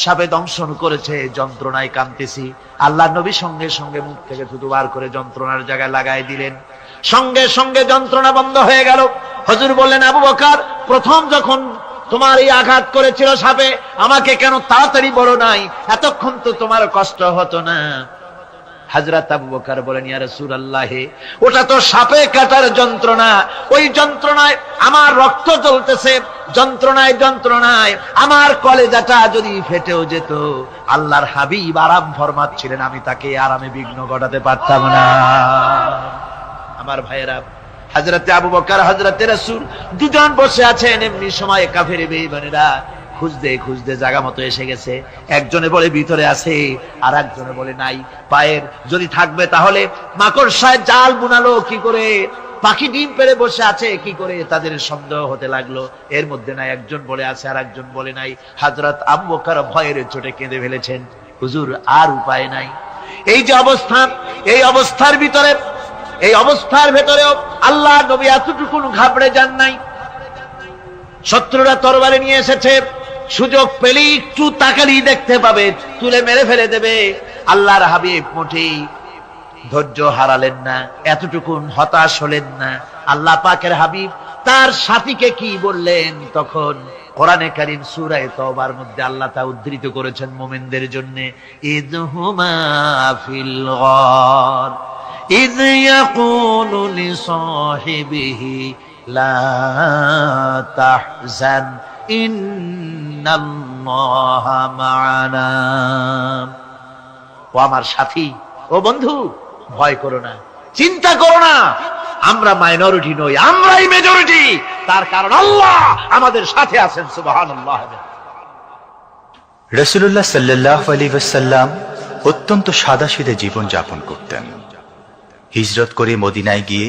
সাপে দংশন করেছে, যন্ত্রণায় কাঁদতেছি। আল্লাহ নবী সঙ্গে সঙ্গে মুখ থেকে থুতু বার করে যন্ত্রণার জায়গায় লাগাই দিলেন, সঙ্গে সঙ্গে যন্ত্রণা বন্ধ হয়ে গেল। হুজুর বললেন, আবু বকর, প্রথম যখন তোমার এই আঘাত করেছিল সাপে, আমাকে কেন তাড়াতাড়ি বলো নাই? এতক্ষণ তো তোমার কষ্ট হতো না। হযরত আবু বকর বলেন, ইয়া রাসূলুল্লাহ, ওটা তো সাপে কাটার যন্ত্রণা, ওই যন্ত্রণায় আমার রক্ত জ্বলতেছে, যন্ত্রণায় যন্ত্রণায় আমার কলেজাটা যদি ফেটেও যেত। আল্লাহর হাবিব আরাম ফরমাচ্ছিলেন, আমি তাকে আরামে বিঘ্ন ঘটাতে পারতাম না। আমার ভাইয়েরা, হযরতে আবু বকর, হযরতে রাসূল দুজন বসে আছেন। এমনি সময় কাফের বেঈমানেরা খুঁজতে খুঁজতে জায়গা মতো এসে গেছে। একজনে বলে ভিতরে আছে, আর একজনে বলে নাই। পায়ের যদি থাকবে তাহলে মাকড়সায় জাল বুনালো কি করে, পাখি ডিম পেড়ে বসে আছে কি করে, তাদের সন্দেহ হতে লাগলো। এর মধ্যে নাই একজন বলে আছে, আর একজন বলে নাই। হযরত আবু বকর ভয়ের চোটে কেঁদে ফেলেছেন, হুজুর আর উপায় নাই। এই যে অবস্থা, এই অবস্থার ভিতরে, এই অবস্থার ভেতরেও আল্লাহ নবী এতটুকু ঘাবড়ে যান নাই। শত্রুরা তরবারি নিয়ে এসেছে, সুযোগ পেলে একটু তাকালেই দেখতে পাবে, তুলে মেরে ফেলে দেবে। আল্লাহর হাবিব মোটেই ধৈর্য হারালেন না, এতটুকু হতাশ হলেন না। আল্লাহ পাকের হাবিব তার সাথীকে কি বললেন? তখন কোরআনে কারীম সূরা তাওবার মধ্যে আল্লাহ তা উদ্ধৃত করেছেন মুমিনদের জন্য, ইযহুমা ফিল গার ইয ইয়াকুলু লিসাহিবিহি লা তাহজান ইন্নাল্লাহা মা'ানা। ও আমার সাথী, ও বন্ধু, ভয় করো না, চিন্তা করো না, আমরা মাইনরিটি নই, আমরাই মেজরিটি। তার কারণ আল্লাহ আমাদের সাথে আছেন। সুবহানাল্লাহ। রাসূলুল্লাহ সাল্লাল্লাহু আলাইহি ওয়াসাল্লাম অত্যন্ত সাদাসিধে জীবন যাপন করতেন। হিজরত করে মদিনায় গিয়ে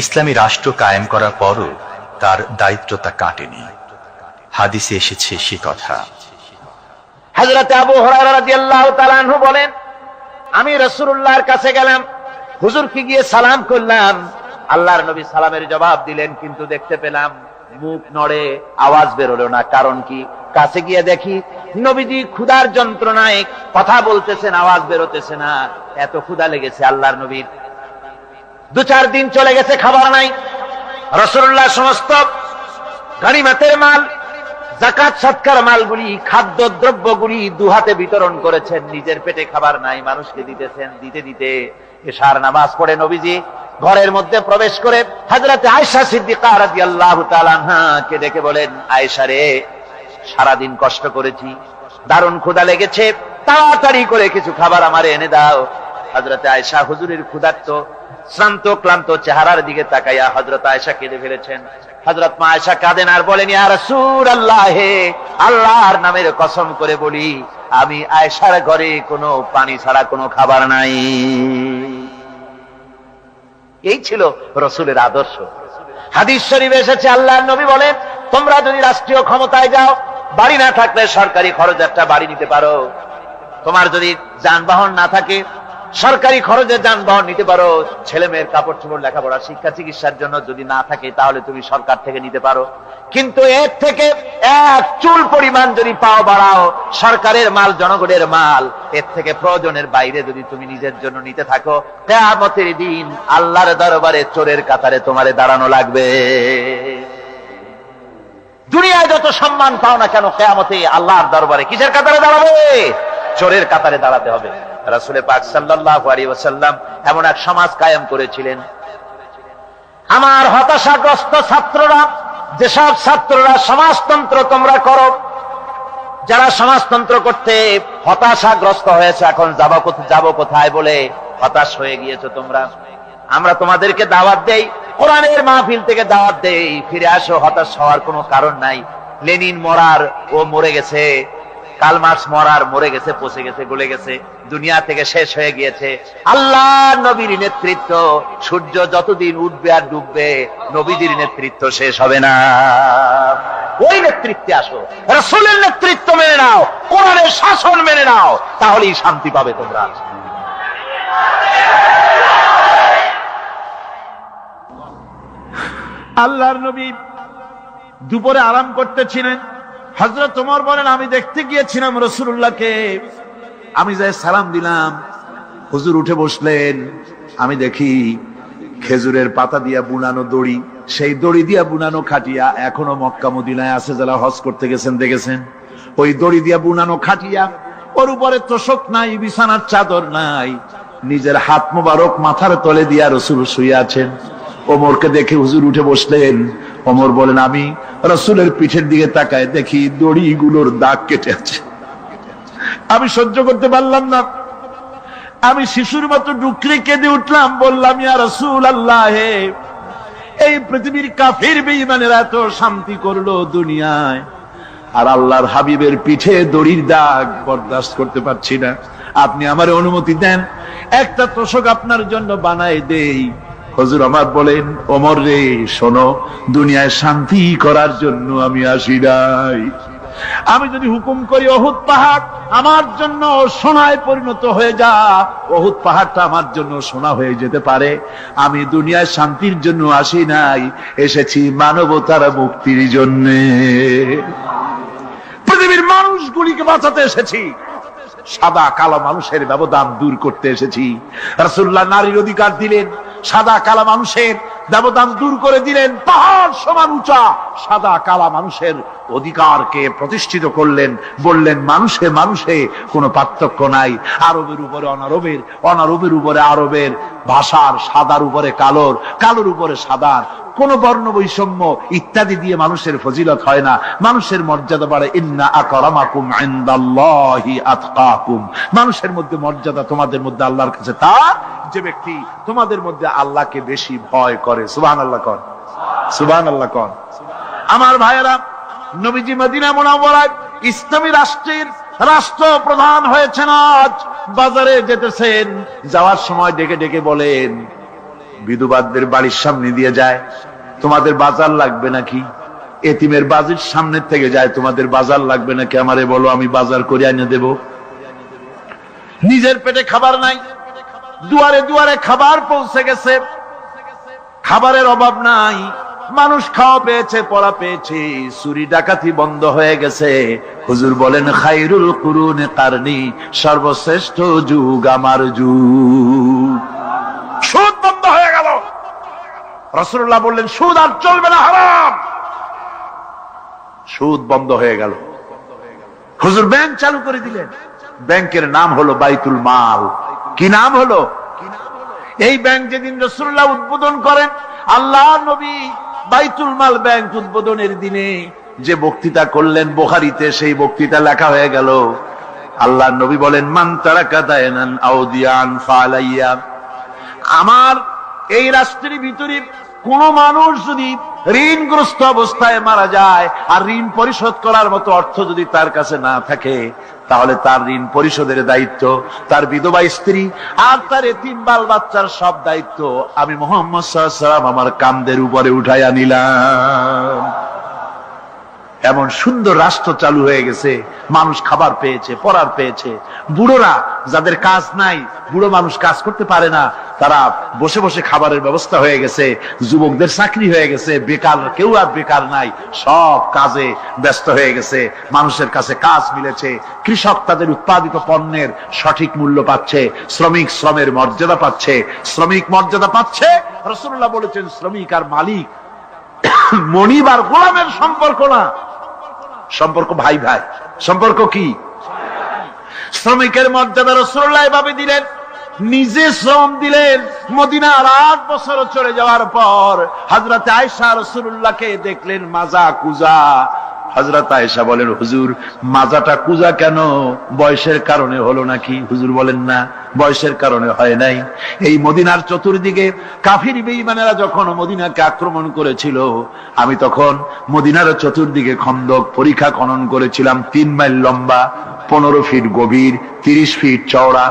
ইসলামী রাষ্ট্র কায়েম করার পরও তার দায়িত্বটা কাটেনি। হাদিসে এসেছে সে কথা। হযরত আবু হুরায়রা রাদিয়াল্লাহু তাআলা আনহু বলেন, আমি রাসূলুল্লাহর কাছে গেলাম, হুজুরকে গিয়ে সালাম করলাম। আল্লাহর নবী সালামের জবাব দিলেন, কিন্তু দেখতে পেলাম মুখ নড়ে, আওয়াজ বের হলো না। কারণ কি? কাছে গিয়ে দেখি নবীজি ক্ষুধার যন্ত্রণায় কথা বলতেছেন, আওয়াজ বেরোতেছে না। এত ক্ষুধা লেগেছে আল্লাহর নবীর। 2-4 দিন চলে গেছে, খাবার নাই। রাসূলুল্লাহ সমস্ত গনিমতের মাল, যাকাত সদকার মালগুলি, খাদ্য দ্রব্যগুলি দুহাতে বিতরণ করেছেন। নিজের পেটে খাবার নাই, মানুষকে দিতেছেন। দিতে দিতে এশার নামাজ পড়ে নবীজি ঘরের মধ্যে প্রবেশ করে হযরত আয়েশা সিদ্দিকা রাদিয়াল্লাহু তাআলা আনহাকে ডেকে বলেন, আয়েশা রে, সারাদিন কষ্ট করেছি, দারুণ ক্ষুধা লেগেছে, তাড়াতাড়ি করে কিছু খাবার আমারে এনে দাও। হযরত আয়েশা হুজুরের ক্ষুধার্ত শ্রান্ত ক্লান্ত চেহারার দিকে তাকাইয়া হযরত আয়েশা কেঁদে ফেলেছেন। হযরত মা আয়েশা কাঁদেন আর বলেন, ইয়া রাসূলুল্লাহ, হে আল্লাহর নামের কসম করে বলি, আমি আয়েশার ঘরে কোনো পানি ছাড়া কোনো খাবার নাই। এই ছিল রাসূলের আদর্শ। হাদিস শরীফে এসেছে, আল্লাহর নবী বলেন, তোমরা যদি রাষ্ট্রীয় ক্ষমতায় যাও, বাড়ি না থাকলে সরকারি খরচ একটা বাড়ি নিতে পারো। তোমার যদি যানবাহন না থাকে, সরকারি খরচে যানবাহন নিতে পারো। ছেলে মেয়ের কাপড় চোপড়, লেখাপড়া, শিক্ষা চিকিৎসার জন্য যদি না থাকে, তাহলে তুমি সরকার থেকে নিতে পারো। কিন্তু এর থেকে এক চুল পরিমাণ যদি পাও বাড়াও, সরকারের মাল জনগণের মাল, এর থেকে প্রয়োজনের বাইরে যদি তুমি নিজের জন্য নিতে থাকো, কিয়ামতের দিন আল্লাহর দরবারে চোরের কাতারে তোমারে দাঁড়ানো লাগবে। দুনিয়ায় যত সম্মান পাও না কেন, কিয়ামতে আল্লাহর দরবারে কিসের কাতারে দাঁড়াবে? চোরের কাতারে দাঁড়াতে হবে। রাসূল পাক সাল্লাল্লাহু আলাইহি ওয়াসাল্লাম এমন এক সমাজ কায়েম করেছিলেন। আমার হতাশাগ্রস্ত ছাত্ররা, যেসব ছাত্ররা সমাজতন্ত্র তোমরা করো, যারা সমাজতন্ত্র করতে হতাশাগ্রস্ত হয়েছে, এখন যাব কোথায় বলে হতাশ হয়ে গিয়েছো তোমরা, আমরা তোমাদেরকে দাওয়াত দেই, কোরআনের মাহফিল থেকে দাওয়াত দেই, ফিরে আসো। হতাশ হওয়ার কোনো কারণ নাই। লেনিন মরার, ও মরে গেছে। কার্ল মার্কস মরার, মরে গেছে, পচে গেছে, গলে গেছে, দুনিয়া থেকে শেষ হয়ে গিয়েছে। আল্লাহ নবীর নেতৃত্ব, সূর্য যতদিন উঠবে আর ডুববে, নবীজির নেতৃত্ব শেষ হবে না। ওই নেতৃত্বে আসো, রাসূলের নেতৃত্ব মেনে নাও, কোরআনের শাসন মেনে নাও, তাহলেই শান্তি পাবে তোমরা। আল্লাহর নবী দুপুরে আরাম করতেছিলেন। হযরত ওমর বলেন, আমি দেখতে গিয়েছিলাম রাসূলুল্লাহকে, আমি যাই সালাম দিলাম, হুজুর উঠে বসলেন। আমি দেখি খেজুরের পাতা দিয়া বুনানো দড়ি, সেই দড়ি দিয়া বুনানো খাটিয়া এখনো মক্কা মদিনায় আছে, যারা হজ করতে গেছেন দেখেছেন। ওই দড়ি দিয়া বুনানো খাটিয়া, ওর উপরে তোশক নাই, বিছানার চাদর নাই, নিজের হাত মোবারক মাথার তলে দিয়া রাসূল শুয়ে আছেন। ওমরকে দেখে হুজুর উঠে বসলেন। ওমর বলেন, আমি রাসূলের পিঠের দিকে তাকায় দেখি দড়িগুলোর দাগ কেটে আছে। আমি সহ্য করতে পারলাম না, আমি শিশুর মতো ডুকরে কেঁদে উঠলাম, বললাম, ইয়া রাসূলুল্লাহ, এই পৃথিবীর কাফির বেঈমানেরা এত শান্তি করলো দুনিয়ায়, আর আল্লাহর হাবিবের পিঠে দড়ির দাগ বরদাস্ত করতে পারছি না। আপনি আমার অনুমতি দেন, একটা তোশক আপনার জন্য বানাই দেই। হুজুর আমার বলেন, ওমর রে শোনো, দুনিয়ায় শান্তি করার জন্য আমি আসি নাই। আমি যদি হুকুম করি উহুদ পাহাড় আমার জন্য সোনায় পরিণত হয়ে যা, উহুদ পাহাড়টা আমার জন্য সোনা হয়ে যেতে পারে। আমি দুনিয়ায় শান্তির জন্য আসি নাই, এসেছি মানবতার মুক্তির জন্য, পৃথিবীর মানুষগুলিকে বাঁচাতে এসেছি, সাদা কালো মানুষের ব্যবধান দূর করতে এসেছি। রাসূলুল্লাহ নারীর অধিকার দিলেন, সাদা কালা মানুষের ব্যবধান দূর করে দিলেন। পাহাড় সমান উঁচা সাদা কালা মানুষের অধিকারকে প্রতিষ্ঠিত করলেন, বললেন মানুষে মানুষে কোনো পার্থক্য নাই, আরবের উপরে অনারবের, অনারবের উপরে আরবের, ভাষার সাদার উপরে কালোর, কালোর উপরে সাদার, কোন বর্ণ বৈষম্য ইত্যাদি দিয়ে মানুষের ফজিলত হয় না, মানুষের মর্যাদা বাড়ে। ইন্না আকরামাকুম ইনদাল্লাহি আতকাকুম, মানুষের মধ্যে মর্যাদা তোমাদের মধ্যে আল্লাহর কাছে তার যে ব্যক্তি তোমাদের মধ্যে আল্লাহকে বেশি ভয় করে। সুবহানাল্লাহ কোন, সুবহানাল্লাহ কোন। আমার ভাইয়েরা, নবীজি মদিনা মুনাওয়ারায় ইসলামী রাষ্ট্রের রাষ্ট্রপ্রধান হয়েছেন। আজ বাজারে যেতেছেন, যাওয়ার সময় ডেকে ডেকে বলেন, বিধবাদের বাড়ির সামনে দিয়ে যায়, তোমাদের বাজার লাগবে নাকি? এতিমের বাড়ির সামনে থেকে যায়, তোমাদের বাজার লাগবে নাকি? আমারে বলো, আমি বাজার করে এনে দেব। নিজের পেটে খাবার নাই, দুয়ারে দুয়ারে খাবার পৌঁছে গেছে, খাবারের অভাব নাই, মানুষ খাওয়া পেয়েছে, পড়া পেয়েছে, চুরি ডাকাতি বন্ধ হয়ে গেছে। হুজুর বলেন, খায়রুল কুরুনে কারনি, সর্বশ্রেষ্ঠ যুগ আমার যুগ। সুদ বন্ধ হয়ে গেল। রাসূলুল্লাহ বললেন, সুদ আর চলবে না, হারাম। সুদ বন্ধ হয়ে গেল। হুজুর ব্যাংক চালু করে দিলেন। ব্যাংকের নাম হলো বাইতুল মাল। কি নাম হলো? এই ব্যাংক যেদিন রাসূলুল্লাহ উদ্বোধন করেন, আল্লাহ নবী বাইতুল মাল ব্যাংক উদ্বোধনের দিনে যে বক্তৃতা করলেন, বুখারীতে সেই বক্তৃতা লেখা হয়ে গেল। আল্লাহ নবী বলেন, মান তারাকা দায়নান আও দিয়ান ফালাইয়া, আমার এই রাষ্ট্রের ভিতরে কোন মানুষ যদি ঋণগ্রস্ত অবস্থায় মারা যায়, আর ঋণ পরিশোধ করার মতো অর্থ যদি তার কাছে না থাকে, তাহলে তার ঋণ পরিশোধের দায়িত্ব তার বিধবা স্ত্রী আর তার এতিম বাল বাচ্চার সব দায়িত্ব আমি মুহাম্মদ সাল্লাল্লাহু আলাইহি ওয়াসাল্লাম আমার কাঁধের উপরে উঠাইয়া নিলাম। এমন সুন্দর রাষ্ট্র চালু হয়ে গেছে, মানুষ খাবার পেয়েছে, পড়ার পেয়েছে। বুড়োরা যাদের কাজ নাই, বুড়ো মানুষ কাজ করতে পারে না, তারা বসে বসে খাবারের ব্যবস্থা হয়ে গেছে। যুবকদের চাকরি হয়ে গেছে, বেকার কেউ আর বেকার নাই, সব কাজে ব্যস্ত হয়ে গেছে, মানুষের কাছে কাজ মিলেছে। কৃষক তাদের উৎপাদিত পণ্যের সঠিক মূল্য পাচ্ছে, শ্রমিক শ্রমের মর্যাদা পাচ্ছে, শ্রমিক মর্যাদা পাচ্ছে। রাসূলুল্লাহ বলেছেন, শ্রমিক আর মালিক মনিব আর গোলামের সম্পর্ক না, সম্পর্ক ভাই ভাই। সম্পর্ক কি? শ্রমিকের মর্যাদা রাসূলুল্লাহ এভাবে দিলেন, নিজে শ্রম দিলেন। মদিনার 8 বছর চলে যাওয়ার পর হযরত আয়েশা রাসূলুল্লাহকে দেখলেন মাজা কুজা। হযরত আয়েশা বলেন, হুজুর মাজাটা কুজা কেন? বয়সের কারণে হলো নাকি? হুজুর বলেন, না, বয়সের কারণে হয় নাই। এই মদিনার চতুর্দিকে কাফির বেঈমানেরা যখন মদিনাকে আক্রমণ করেছিল, আমি তখন মদিনার চতুর্দিকে খন্দক পরিখা খনন করেছিলাম, 3 মাইল লম্বা, 15 ফিট গভীর, 30 ফিট চওড়া।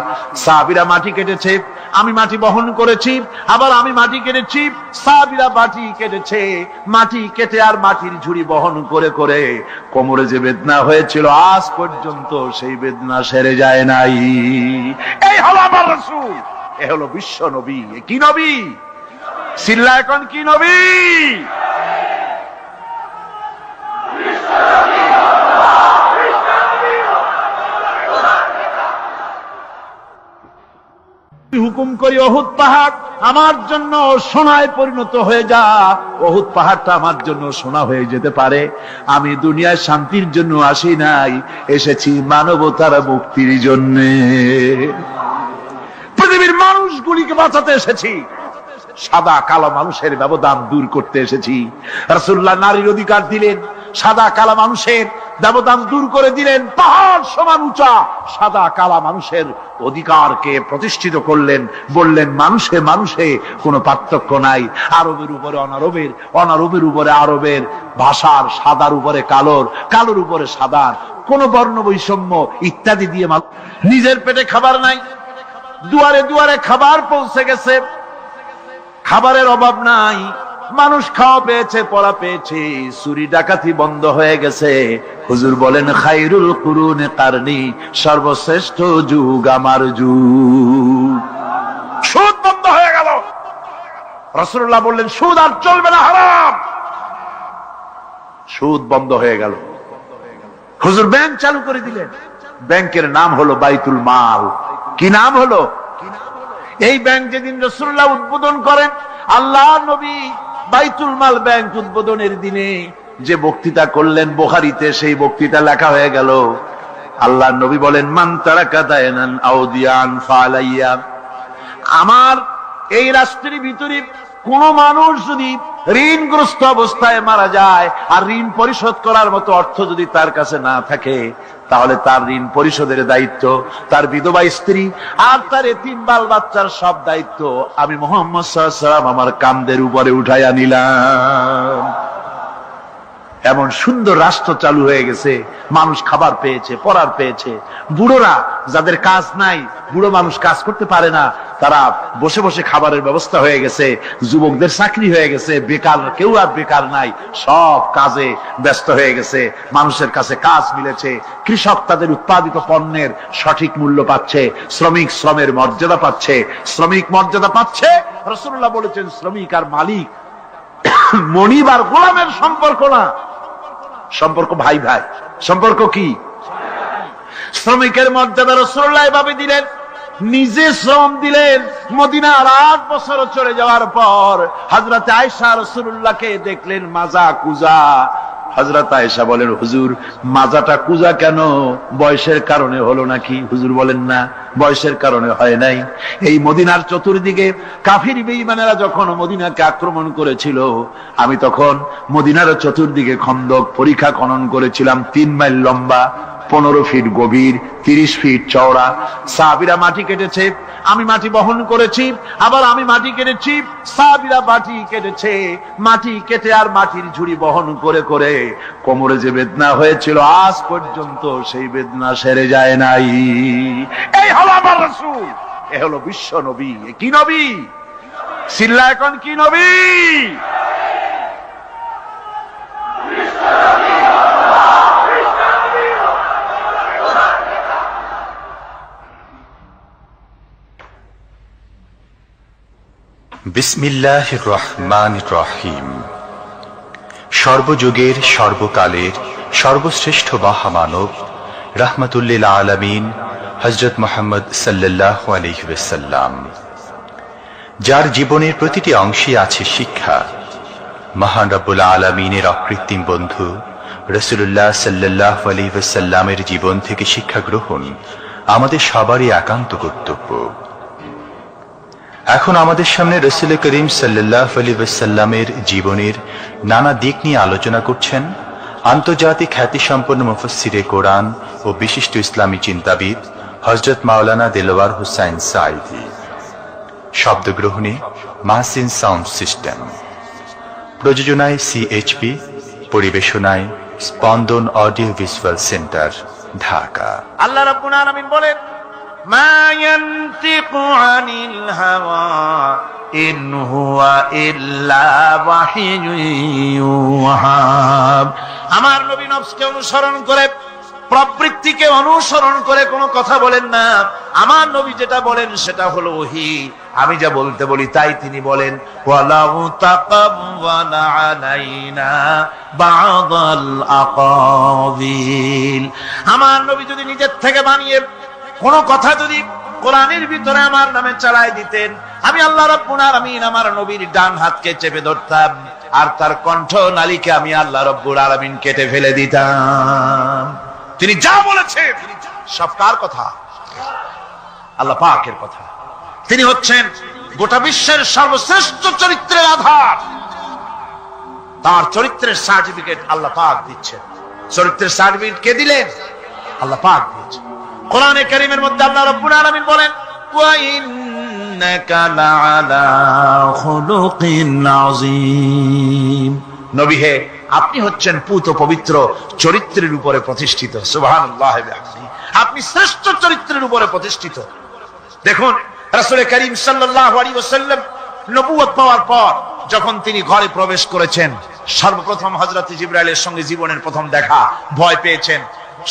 সাহাবীরা মাটি কেটেছে, আমি মাটি বহন করেছি, আবার আমি মাটি কেটেছি, সাহাবীরা মাটি কেটেছে। মাটি কেটে আর মাটির ঝুড়ি বহন করে করে কোমরে যে বেদনা হয়েছিল, আজ পর্যন্ত সেই বেদনা সেরে যায় নাই। এই হলো আমার রাসূল, এ হলো বিশ্ব নবী। কি নবী? সিল্লা এখন কি নবী? হুকুম করি উহুদ পাহাড় আমার জন্য সোনায় পরিণত হয়ে যা, উহুদ পাহাড়টা আমার জন্য সোনা হয়ে যেতে পারে। আমি দুনিয়ায় শান্তির জন্য আসি নাই, এসেছি মানবতার মুক্তির জন্য। পৃথিবীর মানুষগুলিকে বাঁচাতে এসেছি, সাদা কালো মানুষের ব্যবধান দূর করতে এসেছি। রাসূলুল্লাহ নারীর অধিকার দিলেন, সাদা কালা মানুষের ব্যবধান দূর করে দিলেন। পাহাড় সমান উঁচা সাদা কালা মানুষের অধিকারকে প্রতিষ্ঠিত করলেন, বললেন মানুষে মানুষে কোনো পার্থক্য নাই। আরবের উপরে অনারবের, অনারবের উপরে আরবের, ভাষার সাদার উপরে কালোর, কালোর উপরে সাদার, কোন বর্ণ বৈষম্য ইত্যাদি দিয়ে নিজের পেটে খাবার নাই, দুয়ারে দুয়ারে খাবার পৌঁছে গেছে, খাবারের অভাব নাই, মানুষ খাওয়া পেয়েছে, পড়া পেয়েছে, চুরি ডাকাতি বন্ধ হয়ে গেছে। হুজুর বলেন খায়রুল কুরুনে কারনি, সর্বশ্রেষ্ঠ যুগ আমার যুগ। সুদ বন্ধ হয়ে গেল। রাসূলুল্লাহ বললেন সুদ আর চলবে না, হারাম। সুদ বন্ধ হয়ে গেল। হুজুর ব্যাংক চালু করে দিলেন। ব্যাংকের নাম হলো বাইতুল মাল। কি নাম হলো? এই ব্যাংক যেদিন রাসূলুল্লাহ উদ্বোধন করেন, আল্লাহর নবী বাইতুল মাল ব্যাংক উদ্বোধনের দিনে যে বক্তৃতা করলেন, বুখারীতে সেই বক্তৃতা লেখা হয়ে গেল। আল্লাহর নবী বলেন মান তারাকা দায়নান আও দিয়ান ফালাইয়া, আমার এই রাষ্ট্রের ভিতরে কোন মানুষ যদি ঋণগ্রস্ত অবস্থায় মারা যায় আর ঋণ পরিশোধ করার মতো অর্থ যদি তার কাছে না থাকে, তাহলে তার ঋণ পরিশোধের দায়িত্ব তার বিধবা স্ত্রী আর তার এতিম বাল বাচ্চার সব দায়িত্ব আমি মুহাম্মদ সাল্লাল্লাহু আলাইহি ওয়াসাল্লাম আমার কাঁধের উপরে উঠাইয়া নিলাম। এমন সুন্দর রাষ্ট্র চালু হয়ে গেছে, মানুষ খাবার পেয়েছে, পড়ার পেয়েছে। বুড়োরা যাদের কাজ নাই, বুড়ো মানুষ কাজ করতে পারে না, তারা বসে বসে খাবারের ব্যবস্থা হয়ে গেছে। যুবকদের চাকরি হয়ে গেছে, বেকার কেউ আর বেকার নাই, সব কাজে ব্যস্ত হয়ে গেছে, মানুষের কাছে কাজ মিলেছে। কৃষক তাদের উৎপাদিত পণ্যের সঠিক মূল্য পাচ্ছে, শ্রমিক শ্রমের মর্যাদা পাচ্ছে, শ্রমিক মর্যাদা পাচ্ছে। রাসূলুল্লাহ বলেছেন শ্রমিক আর মালিক মনিব আর গোলামের সম্পর্ক না, সম্পর্ক ভাই ভাই। সম্পর্ক কি? শ্রমিকের মর্যাদা রাসূলুল্লাহ এভাবে দিলেন, নিজে শ্রম দিলেন। মদিনার 8 বছর চলে যাওয়ার পর হযরত আয়েশা রাসূলুল্লাহকে দেখলেন মাজা কুজা। হযরত আয়েশা বলেন হুজুর মাজাটা কুজা কেন? বয়সের কারণে হলো নাকি? হুজুর বলেন না, বয়সের কারণে হয় নাই। এই মদিনার চতুর্দিকে কাফির বেঈমানেরা যখন মদিনাকে আক্রমণ করেছিল, আমি তখন মদিনার চতুর্দিকে খন্দক পরিখা খনন করেছিলাম, 3 মাইল লম্বা, 15 ফিট গভীর, 30 ফিট চওড়া। সাহাবীরা মাটি কেটেছে, আমি মাটি বহন করেছি, আবার আমি মাটি কেটেছি, সাহাবীরা মাটি কেটেছে। মাটি কেটে আর মাটির ঝুড়ি বহন করে করে কোমরে যে বেদনা হয়েছিল আজ পর্যন্ত সেই বেদনা সেরে যায় নাই। এই হলো আমার রাসূল, এ হলো বিশ্ব নবী। কি নবী? সিল্লা এখন কি নবী? বিসমিল্লাহির রহমানির রহিম। সর্বযুগের সর্বকালের সর্বশ্রেষ্ঠ মহামানব রাহমাতুল্লিল আলামিন হযরত মুহাম্মদ সাল্লাল্লাহু আলাইহি ওয়াসাল্লাম, যার জীবনের প্রতিটি অংশে আছে শিক্ষা, মহান রব্বুল আলামিনের অকৃত্রিম বন্ধু রাসূলুল্লাহ সাল্লাল্লাহু আলাইহি ওয়াসাল্লামের জীবন থেকে শিক্ষা গ্রহণ আমাদের সবারই একান্ত কর্তব্য। এখন আমাদের সামনে রাসূল করিম সাল্লাল্লাহু আলাইহি ওয়াসাল্লামের জীবনের নানা দিক নিয়ে আলোচনা করছেন আন্তর্জাতিক খ্যাতিসম্পন্ন মুফাসসিরে কোরআন ও বিশিষ্ট ইসলামী চিন্তাবিদ হযরত মাওলানা দেলওয়ার হোসাইন সাঈদী। শব্দগ্রহণে মাহসিন সাউন্ড সিস্টেম, প্রযোজনায় সিএইচপি, পরিবেশনায় স্পন্দন অডিও ভিজুয়াল সেন্টার, ঢাকা। আল্লাহ রাব্বুল আলামিন বলেন মা ইয়ানতিকু আনিল হাওয়া ইন হুয়া ইল্লা ওয়াহিয়ুন ইউহা। আমার নবী নফসকে অনুসরণ করে, প্রবৃত্তিকে অনুসরণ করে কোনো কথা বলেন না। আমার নবী যেটা বলেন সেটা হলো ওহী। আমি যা বলতে বলি তাই তিনি বলেন। ওয়ালাউ তাকাওয়ালা আলাইনা বা'দাল আকাবিল। আমার নবী যদি নিজের থেকে বানিয়ে কোনো কথা যদি কোরআনের ভিতরে আমার নামে চালায় দিতেন, আমি আল্লাহ রাব্বুল আলামিন আমার নবীর ডান হাতকে চেপে ধরতাম, আর তার কণ্ঠ নালীকে আমি আল্লাহ রাব্বুল আলামিন কেটে ফেলে দিতাম। তিনি যা বলেছেন সব কার কথা? আল্লাহ পাকের কথা। তিনি হচ্ছেন গোটা বিশ্বের সর্বশ্রেষ্ঠ চরিত্রের আধার। তার চরিত্রের সার্টিফিকেট আল্লাহ পাক দিচ্ছেন। চরিত্রের সার্টিফিকেট কে দিলেন? আল্লাহ পাক দিচ্ছেন। কোরআনে কারীমের মধ্যে আল্লাহ রাব্বুল আলামিন বলেন, ওয়া ইন্নাকা লাআলা খুলুকিন আযীম। নবী হে, আপনি হচ্ছেন পুত পবিত্র চরিত্রের উপরে প্রতিষ্ঠিত। সুবহানাল্লাহ ওয়া বিহামদিহি। আপনি শ্রেষ্ঠ চরিত্রের উপরে প্রতিষ্ঠিত। দেখুন, রাসূল করিম সাল্লাল্লাহু আলাইহি ওয়াসাল্লাম নবুয়ত পাওয়ার পর যখন তিনি ঘরে প্রবেশ করেছেন, সর্বপ্রথম হযরত জিবরাইলের সঙ্গে জীবনের প্রথম দেখা, ভয় পেয়েছেন,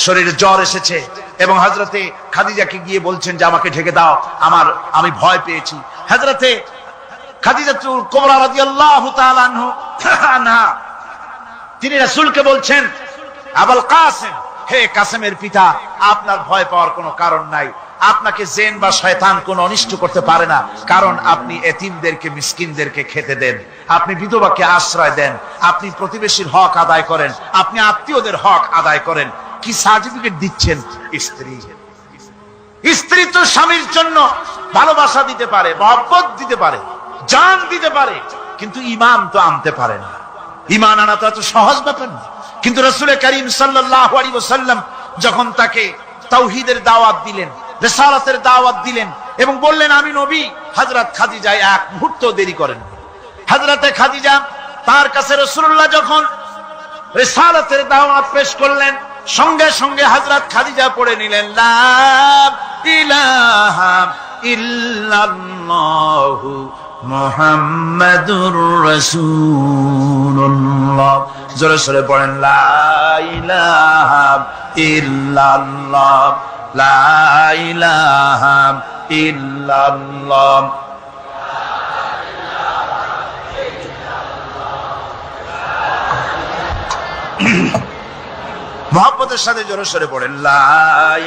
শরীরে জ্বর এসেছে, এবং হযরতে খাদিজাকে গিয়ে বলছেন যে আমাকে ঢেকে দাও, আমি ভয় পেয়েছি। হযরতে খাদিজাতুল কুবরা রাদিয়াল্লাহু তাআলা আনহা তিনি রাসূলকে বলছেন, আবুল কাসেম, হে কাসেমের পিতা, আপনার ভয় পাওয়ার কোনো কারণ নাই। আপনাকে জিন বা শয়তান কোনো অনিষ্ট করতে পারে না, কারণ আপনি এতিমদেরকে, মিসকিনদেরকে খেতে দেন, আপনি বিধবাকে আশ্রয় দেন, আপনি প্রতিবেশীর হক আদায় করেন, আপনি আত্মীয়দের হক আদায় করেন। কি সার্টিফিকেট দিচ্ছেন? স্ত্রী তো স্বামীর জন্য ভালোবাসা দিতে পারে, মহব্বত দিতে পারে, জান দিতে পারে, কিন্তু ঈমান তো আনতে পারে না। ঈমান আনা তো এত সহজ ব্যাপার না। কিন্তু রাসূল করিম সাল্লাল্লাহু আলাইহি ওয়াসাল্লাম যখন তাকে তাওহীদের দাওয়াত দিলেন, রিসালাতের দাওয়াত দিলেন এবং বললেন আমি নবী, হযরত খাদিজা এক মুহূর্ত দেরি করেন। হযরতে খাদিজা তার কাছে রাসূলুল্লাহ যখন রিসালাতের দাওয়াত পেশ করলেন, সঙ্গে সঙ্গে হযরত খাদিজা পড়ে নিলেন, লা ইলাহা ইল্লাল্লাহু মুহাম্মাদুর রাসূলুল্লাহ। জোরে জোরে পড়েন, লা ইলাহা ইল্লাল্লাহ, লা ইলাহা ইল্লাল্লাহ। মুহাব্বতের সাথে জোরে জোরে পড়েন, লা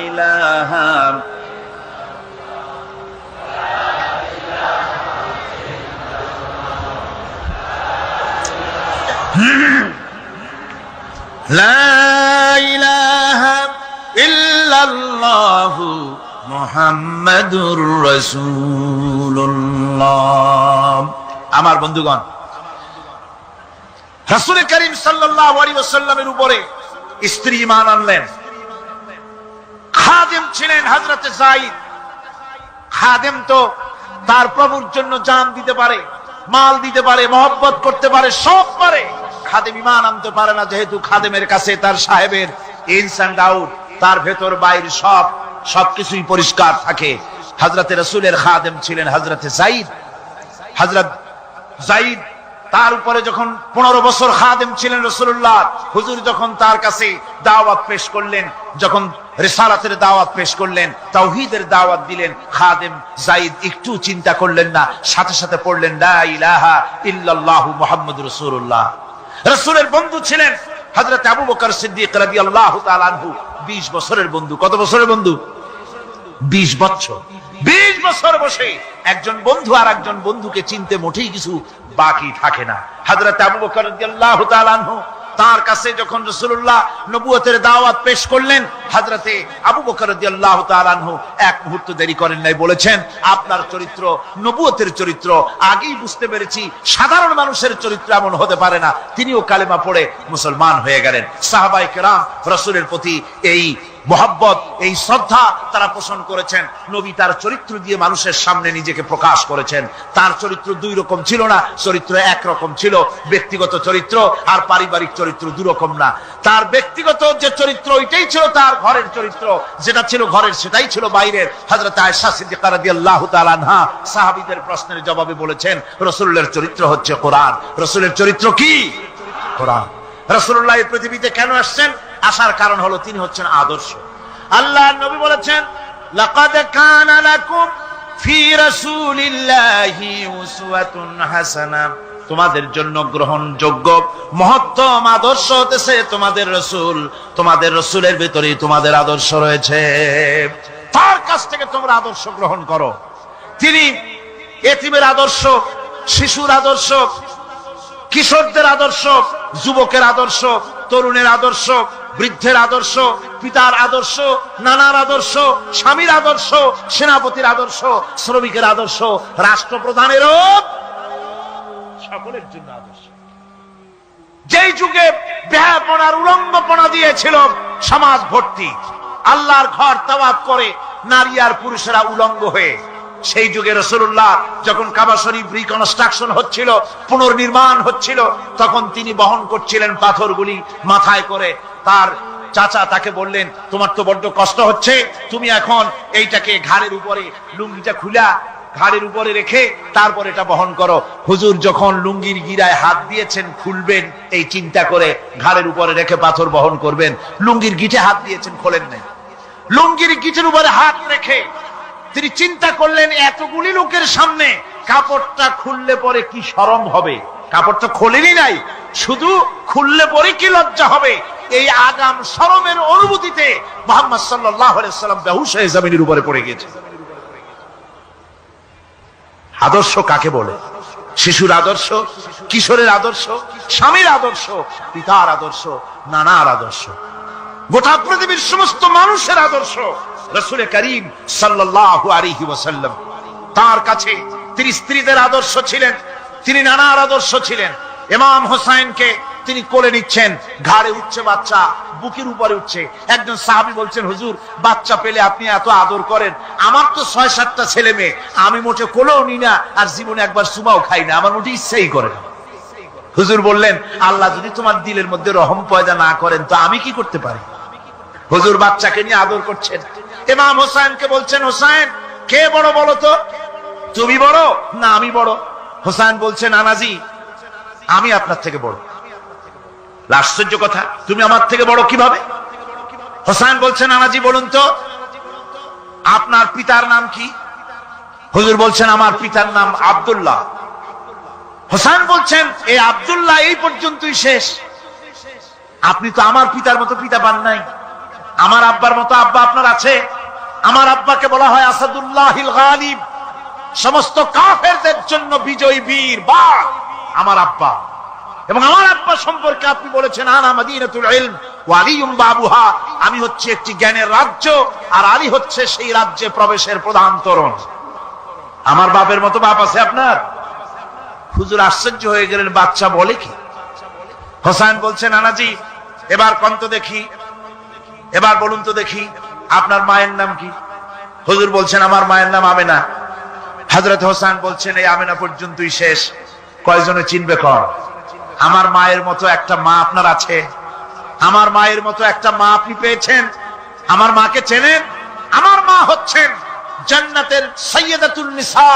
ইলাহা লা ইলাহা ইল্লাল্লাহু মুহাম্মাদুর রাসূলুল্লাহ। আমার বন্ধুগণ, রাসূল করিম সাল্লাল্লাহু আলাইহি ওয়াসাল্লামের উপরে স্ত্রী ঈমান আনলেন। খাদেম ছিলেন হযরত যায়েদ। খাদেম তো তার প্রভুর জন্য জান দিতে পারে, মাল দিতে পারে, মহব্বত করতে পারে, সব পারে। খাদেম ঈমান আনতে পারে না, যেহেতু খাদেমের কাছে তার সাহেবের ইনস এন্ড আউট, তার ভেতর বাইরে সবকিছুই পরিষ্কার থাকে। হযরতে রাসূলের খাদেম ছিলেন হযরতে যায়েদ। হযরত যায়েদ তার উপরে যখন 15 বছর খাদেম ছিলেন রাসূলুল্লাহ, হুজুর যখন তার কাছে দাওয়াত পেশ করলেন, যখন রিসালাতের দাওয়াত পেশ করলেন, তাওহীদের দাওয়াত দিলেন, খাদেম যায়েদ একটু চিন্তা করলেন না, সাথে সাথে পড়লেন লা ইলাহা ইল্লাল্লাহু মুহাম্মাদুর রাসূলুল্লাহ। রাসূলের বন্ধু ছিলেন হযরত আবু বকর সিদ্দিক রাদিয়াল্লাহু তাআলা আনহু। 20 বছরের বন্ধু। কত বছরের বন্ধু? 20 বছর। 20 বছর বসে একজন বন্ধু আর একজন বন্ধুকে চিনতে মোটেই কিছু বাকি থাকে না। হযরত আবু বকর রাদিয়াল্লাহু তাআলা আনহু তার কাছে যখন রাসূলুল্লাহ নবুয়তের দাওয়াত পেশ করলেন, হযরতে আবু বকর রাদিয়াল্লাহু তাআলা আনহু এক মুহূর্ত দেরি করেন নাই, বলেছেন আপনার চরিত্র নবুয়তের চরিত্র। আগেই বুঝতে পেরেছি সাধারণ মানুষের চরিত্র এমন হতে পারে না। তিনিও কালেমা পড়ে মুসলমান হয়ে গেলেন। সাহাবায়ে কেরাম রাসূলের প্রতি এই মোহাব্বত, এই শ্রদ্ধা তারা পোষণ করেছেন। নবী তার চরিত্র দিয়ে মানুষের সামনে নিজেকে প্রকাশ করেছেন। তার চরিত্র দুই রকম ছিল না, চরিত্র একরকম ছিল। ব্যক্তিগত চরিত্র আর পারিবারিক চরিত্র দুই রকম না। তার ব্যক্তিগত যে চরিত্র ওইটাই ছিল তার ঘরের চরিত্র, যেটা ছিল ঘরের সেটাই ছিল বাইরের। হযরত আয়েশা সিদ্দিকা রাদিয়াল্লাহু তাআলা আনহা সাহাবীদের প্রশ্নের জবাবে বলেছেন রাসূলের চরিত্র হচ্ছে কোরআন। রাসূলের চরিত্র কি? কোরআন। রাসূলুল্লাহ এই পৃথিবীতে কেন আসছেন? আসার কারণ হলো তিনি হচ্ছেন আদর্শ। আল্লাহর নবী বলেছেন লাকাদ কানা লাকুম ফি রাসূলিল্লাহি উসওয়াতুন হাসানাহ, তোমাদের জন্য গ্রহণযোগ্য মহত্তম আদর্শ হতেছে তোমাদের রাসূল। তোমাদের রাসূলের ভিতরেই তোমাদের আদর্শ রয়েছে। তার কাছ থেকে তোমরা আদর্শ গ্রহণ করো। তিনি এতিমের আদর্শ, শিশুর আদর্শ, কিশোরদের আদর্শ, যুবকের আদর্শ, তরুণের আদর্শ, বৃদ্ধের আদর্শ, পিতার আদর্শ, নানার আদর্শ, স্বামীর আদর্শ, সেনাপতির আদর্শ, শ্রমিকের আদর্শ, রাষ্ট্রপ্রধানেরও সকলের জন্য আদর্শ। যেই যুগে বেহাপনার উলঙ্গপনা দিয়েছিল সমাজ ভর্তি, আল্লাহর ঘর তাওয়াফ করে নারী আর পুরুষেরা উলঙ্গ হয়ে, সেই যুগে রাসূলুল্লাহ যখন কাবা শরীফ রিকনস্ট্রাকশন হচ্ছিল, পুনর্নির্মাণ হচ্ছিল, তখন তিনি বহন করছিলেন পাথরগুলি মাথায় করে। তার চাচা তাকে বললেন, তোমার তো বড্ড কষ্ট হচ্ছে, তুমি এখন এইটাকে ঘাড়ের উপরে, লুঙ্গিটা খুলা ঘাড়ের উপরে রেখে তারপর এটা বহন করো। হুজুর যখন লুঙ্গির গিরায় হাত দিয়েছেন খুলবেন এই চিন্তা করে ঘাড়ের উপরে রেখে পাথর বহন করবেন, লুঙ্গির গিটে হাত দিয়েছেন, খোলেন নাই। লুঙ্গির গিটের উপরে হাত রেখে তিনি চিন্তা করলেন, এতগুলি লোকের সামনে কাপড়টা খুললে পরে কি শরম হবে। কাপড়টা খোলেনি নাই, শুধু খুললে পরে কি লজ্জা হবে। এই আগাম শরমের অনুভূতিতে মুহাম্মদ সাল্লাল্লাহু আলাইহি ওয়াসাল্লাম বেহুশ হয়ে জমিনের উপরে পড়ে গেছে। আদর্শ কাকে বলে? শিশুর আদর্শ, কিশোরের আদর্শ, স্বামীর আদর্শ, পিতার আদর্শ, নানার আদর্শ, গোটা পৃথিবীর সমস্ত মানুষের আদর্শ রাসূল করিম সাল্লাল্লাহু আলাইহি ওয়াসাল্লাম। তার কাছে তিনি স্ত্রীদের আদর্শ ছিলেন, তিনি নানার আদর্শ ছিলেন। ইমাম হোসাইনকে তিনি কোলে নিচ্ছেন, ঘাড়ে উঠছে বাচ্চা, বুকের উপরে উঠছে। একজন সাহাবী বলছেন, হুজুর বাচ্চা পেলে আপনি এত আদর করেন, আমার তো ৬-৭টা ছেলে মেয়ে, আমি মোটে কোলেও নি না, আর জীবনে একবার সুমাও খাই না, আমার মোটে ইচ্ছাই করে না। হুজুর বললেন, আল্লাহ যদি তোমার দিলের মধ্যে রহম পয়দা না করেন তো আমি কি করতে পারি। হুজুর বাচ্চাকে নিয়ে আদর করছেন। ইমাম হোসাইনকে বলছেন, হোসাইন কে বড় বলো তো, তুমি বড় না আমি বড়? হোসাইন বলছেন, নানাজি আমি আপনার থেকে বড়। আশ্চর্য কথা, তুমি আমার থেকে বড় কিভাবে? হোসাইন বলছেন, নানাজি বলুন তো আপনার পিতার নাম কি? হুজুর বলছেন, আমার পিতার নাম আব্দুল্লাহ। হোসাইন বলছেন, এই আব্দুল্লাহ এই পর্যন্তই শেষ, আপনি তো আমার পিতার মতো পিতা পান নাই, আমার আব্বার মতো আব্বা আপনার আছে। আমার আব্বাকে বলা হয় আসাদুল্লাহিল গালিব, সমস্ত কাফেরদের জন্য বিজয়ী বীর বাঘ আমার আব্বা। এবং আমার আব্বা সম্পর্কে আপনি বলেছেন, আনা মাদিনাতুল ইলম ওয়া আলিয়ুম বাবুহা, আমি হচ্ছে একটি জ্ঞানের রাজ্য আর আলী হচ্ছে সেই রাজ্যে প্রবেশের প্রধান তোরণ। আমার বাপের মতো বাপ আছে আপনার? হুজুর আশ্চর্য হয়ে গেলেন, বাচ্চা বলে কি? হোসেন বলছেন, নানাজি এবার কোন তো দেখি, এবার বলুন তো দেখি আপনার মায়ের নাম কি? হুজুর বলছেন, আমার মায়ের নাম আমেনা। হযরত হোসেন বলছেন, এই আমেনা পর্যন্তই শেষ, কয়জনে চিনবে কর? আমার মায়ের মতো একটা মা আপনার আছে? আমার মায়ের মতো একটা মা আপনি পেয়েছেন? আমার মাকে চেনেন? আমার মা হচ্ছেন জান্নাতের সাইয়্যিদাতুন নিসা,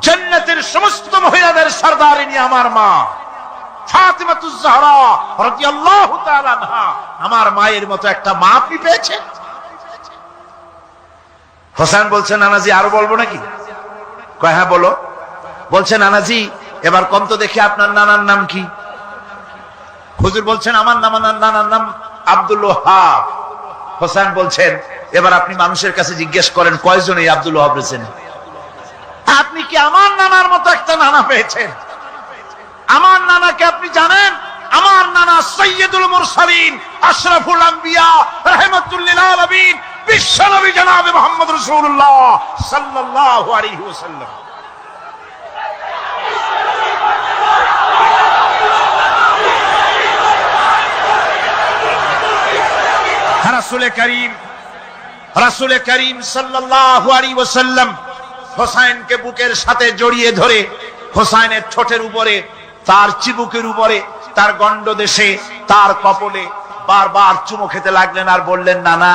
জান্নাতের সমস্ত মহিলাদের সরদারিনী আমার মা ফাতিমাতুজ জাহরা রাদিয়াল্লাহু তাআলা আনহা। আমার মায়ের মতো একটা মা আপনি পেয়েছেন? হোসেন বলছেন, নানাজি আরো বলবো নাকি? কয় হ্যাঁ বলো। বলছেন, নানাজি এবার কোন তো দেখি আপনার নানার নাম কি? হুজুর বলছেন, আমার নানার নাম আব্দুল ওয়াহাব। হোসেন বলছেন, এবার আপনি মানুষের কাছে জিজ্ঞেস করেন কয়জন এই আব্দুল ওয়াহাব রয়েছেন? আপনি কি আমার নানার মতো একটা নানা পেয়েছেন? আমার নানাকে আপনি জানেন? আমার নানা সাইয়্যিদুল মুরসালিন, আশরাফুল আম্বিয়া, রাহমাতুল লিল আলামিন, বিশ্বনবী জনাবে মুহাম্মদ রাসূলুল্লাহ সাল্লাল্লাহু আলাইহি ওয়াসাল্লাম। রাসূল করিম সাল্লাল্লাহু আলাইহি ওয়াসাল্লাম হোসাইনকে বুকের সাথে জড়িয়ে ধরে হোসাইনের ঠোঁটের উপরে, তার চিবুকের উপরে, তার গণ্ডদেশে, তার কপলে বারবার চুমো খেতে লাগলেন আর বললেন, নানা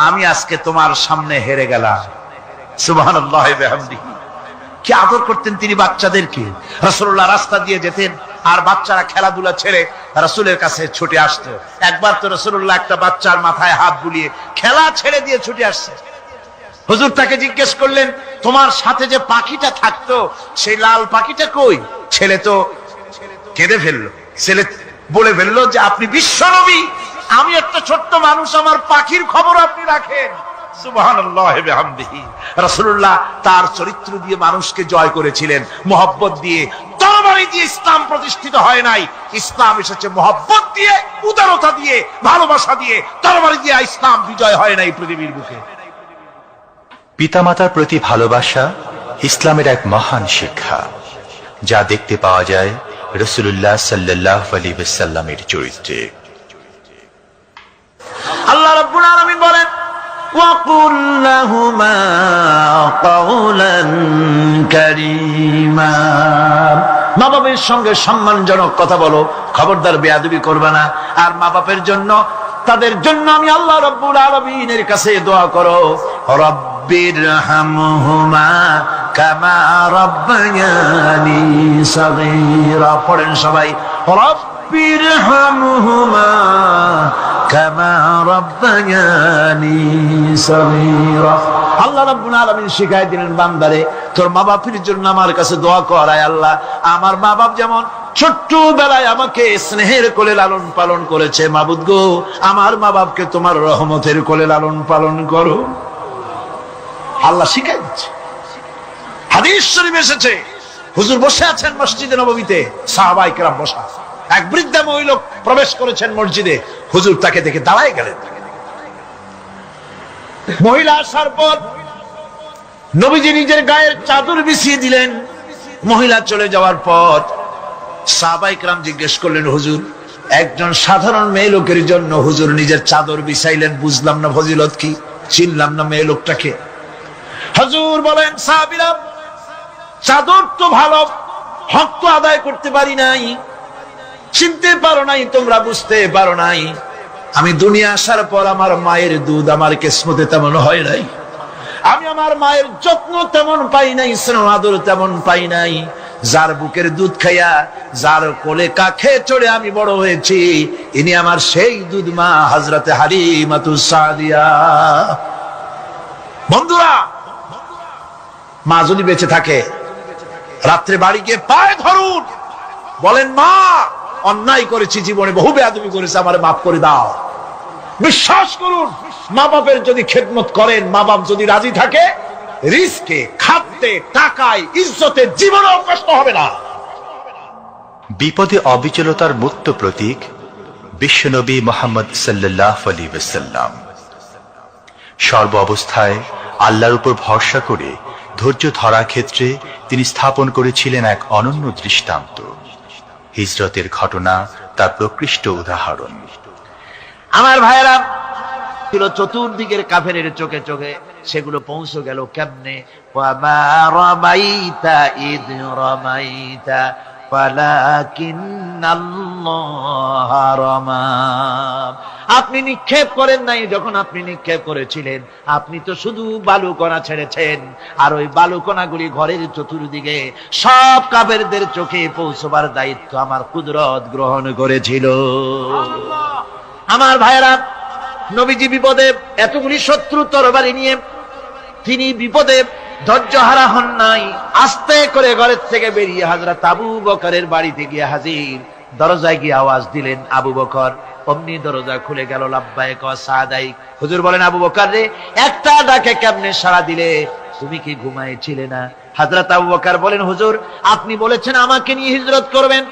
আমি আজকে তোমার সামনে হেরে গেলাম। সুবহানাল্লাহি ওয়া বিহামদিহি। কি আদর করতেন তিনি বাচ্চাদেরকে। রাসূলুল্লাহ রাস্তা দিয়ে যেতেন আর বাচ্চারা খেলাধুলা ছেড়ে রাসূলের কাছে ছুটে আসতো। একবার তো রাসূলুল্লাহ একটা বাচ্চার মাথায় হাত বুলিয়ে খেলা ছেড়ে দিয়ে ছুটে আসছে। হুজুর তাকে জিজ্ঞেস করলেন, তোমার সাথে যে পাখিটা থাকতো সেই লাল পাখিটা কই? ছেলে তো কেঁদে ফেললো। ছেলে বলে ফেললো যে আপনি বিশ্বনবী, আমি একটা ছোট্ট মানুষ, আমার পাখির খবর আপনি রাখেন। সুবহানাল্লাহি বিহামদিহি। রাসূলুল্লাহ তার চরিত্র দিয়ে মানুষকে জয় করেছিলেন, মহব্বত দিয়ে। তরবারি দিয়ে ইসলাম প্রতিষ্ঠিত হয় নাই, ইসলাম এসেছে মহব্বত দিয়ে, উদারতা দিয়ে, ভালোবাসা দিয়ে। তরবারি দিয়ে ইসলাম বিজয় হয় নাই পৃথিবীর বুকে। পিতামাতার প্রতি ভালোবাসা ইসলামের এক মহান শিক্ষা, যা দেখতে পাওয়া যায় রাসূলুল্লাহ সাল্লাল্লাহু আলাইহি ওয়াসাল্লামের চরিত্রে। আল্লাহ রাব্বুল আলামিন বলেন, ওয়াকুল লাহুমা কাওলান কারীমা। মা বাবার সঙ্গে সম্মানজনক কথা বলো, খবরদার বেয়াদবি করবে না। আর মা বাপের জন্য, তাদের জন্য আমি আল্লাহ রাব্বুল আলামিনের কাছে দোয়া করো, রব্বিরহামহুমা কামা রাব্বায়ানি সাগীরা। পড়েন সবাই, রব্বিরহামহুমা কামা রাব্বায়ানি সাগীরা। আল্লাহ রাব্বুল আলামিন শিখাই দিলেন বান্দারে, তোর মা বাপের জন্য আমার কাছে দোয়া কর, আয় আল্লাহ আমার মা বাপ যেমন ছোট্টবেলায় আমাকে স্নেহের কোলে লালন পালন করেছে, মাবুদ গো আমার মা বাপকে তোমার রহমতের কোলে লালন পালন করো। আল্লাহ শিখাই দিচ্ছে। হাদিস শরীফ এসেছে, হুজুর বসে আছেন মসজিদে নববীতে, সাহাবায়ে কেরাম বসা। এক বৃদ্ধা মহিলা প্রবেশ করেছেন মসজিদে, হুজুর তাকে দেখে দাঁড়ায় গেলেন। মহিলা আসার পর নবীজি নিজের গায়ের চাদর বিছিয়ে দিলেন। মহিলা চলে যাওয়ার পর সাহাবায়ে কেরাম জিজ্ঞেস করলেন, হুজুর একজন সাধারণ মেয়ে লোকের জন্য হুজুর নিজের চাদর বিছাইলেন, বুঝলাম না ফজিলত কি, চিনলাম না মেয়ে লোকটাকে। হুজুর বলেন, সাহাবীরা চাদর তো ভালো, হক তো আদায় করতে পারি নাই, চিনতে পারো নাই, তোমরা বুঝতে পারো নাই। আমি দুনিয়া আসার পর আমার মায়ের দুধ আমার কিসমতে তেমন হয় নাই, আমি আমার মায়ের যত্ন তেমন পাই নাই, স্নেহ আদর তেমন পাই নাই। যার বুকের দুধ খাইয়া, যার কোলে কাখে চড়ে আমি বড় হয়েছি, ইনি আমার সেই দুধ মা হযরতে হালিমাতুস সাদিয়া। বন্ধুরা, মা যদি বেঁচে থাকে, রাত্রে বাড়ি গিয়ে পায়ে ধরুন, বলেন মা অন্যায় করেছি, জীবনে বহু বেয়াদবি করেছি, আমারে মাফ করে দাও। বিশ্বাস করুন, মা বাপের যদি খেদমত করেন, মা বাপ যদি রাজি থাকে, রিস্কে, খাদ্যে, টাকায়, ইজ্জতে জীবনেও কষ্ট হবে না। বিপদে অবিচলতার মুক্ত প্রতীক বিশ্বনবী মুহাম্মদ সাল্লাল্লাহু আলাইহি ওয়াসাল্লাম। সর্ব অবস্থায় আল্লাহর উপর ভরসা করে ধৈর্য ধরার ক্ষেত্রে তিনি স্থাপন করেছিলেন এক অনন্য দৃষ্টান্ত। হিজরতের ঘটনা তার প্রকৃষ্ট উদাহরণ। আমার ভাইয়েরা, ছিল চতুর্দিকের কাফেরের চোখে চোখে, সেগুলো পৌঁছে গেল কেমনে? ওয়ামা রামাইতা ইদ রামাইতা ওয়ালাকিন্নাল্লাহ রামা। আপনি নিক্ষেপ করেন নাই, যখন আপনি নিক্ষেপ করেছিলেন আপনি তো শুধু বালুকণা ছেড়েছেন, আর ওই বালুকণাগুলি ঘরের চতুর্দিকে সব কাফেরদের চোখে পৌঁছবার দায়িত্ব আমার কুদরত গ্রহণ করেছিল। আমার ভাইয়েরা, নবীজি বিপদে, এতগুলি শত্রু তরবারি নিয়ে তিনি বিপদে ধৈর্যহারা হন নাই। আস্তে করে ঘরের থেকে বেরিয়ে হযরত আবু বকরের বাড়িতে গিয়ে হাজির। দরজায় গিয়ে আওয়াজ দিলেন, আবু বকর। অমনি দরজা খুলে গেল, লাব্বাইক ওয়া সাদাইক। হুজুর বলেন, আবু বকর রে, একটা ডাকে কেমনে সাড়া দিলে? তুমি কি ঘুমাইছিলে না? হযরত আবু বকর বলেন, হুজুর আপনি বলেছেন আমাকে নিয়ে হিজরত করবেন,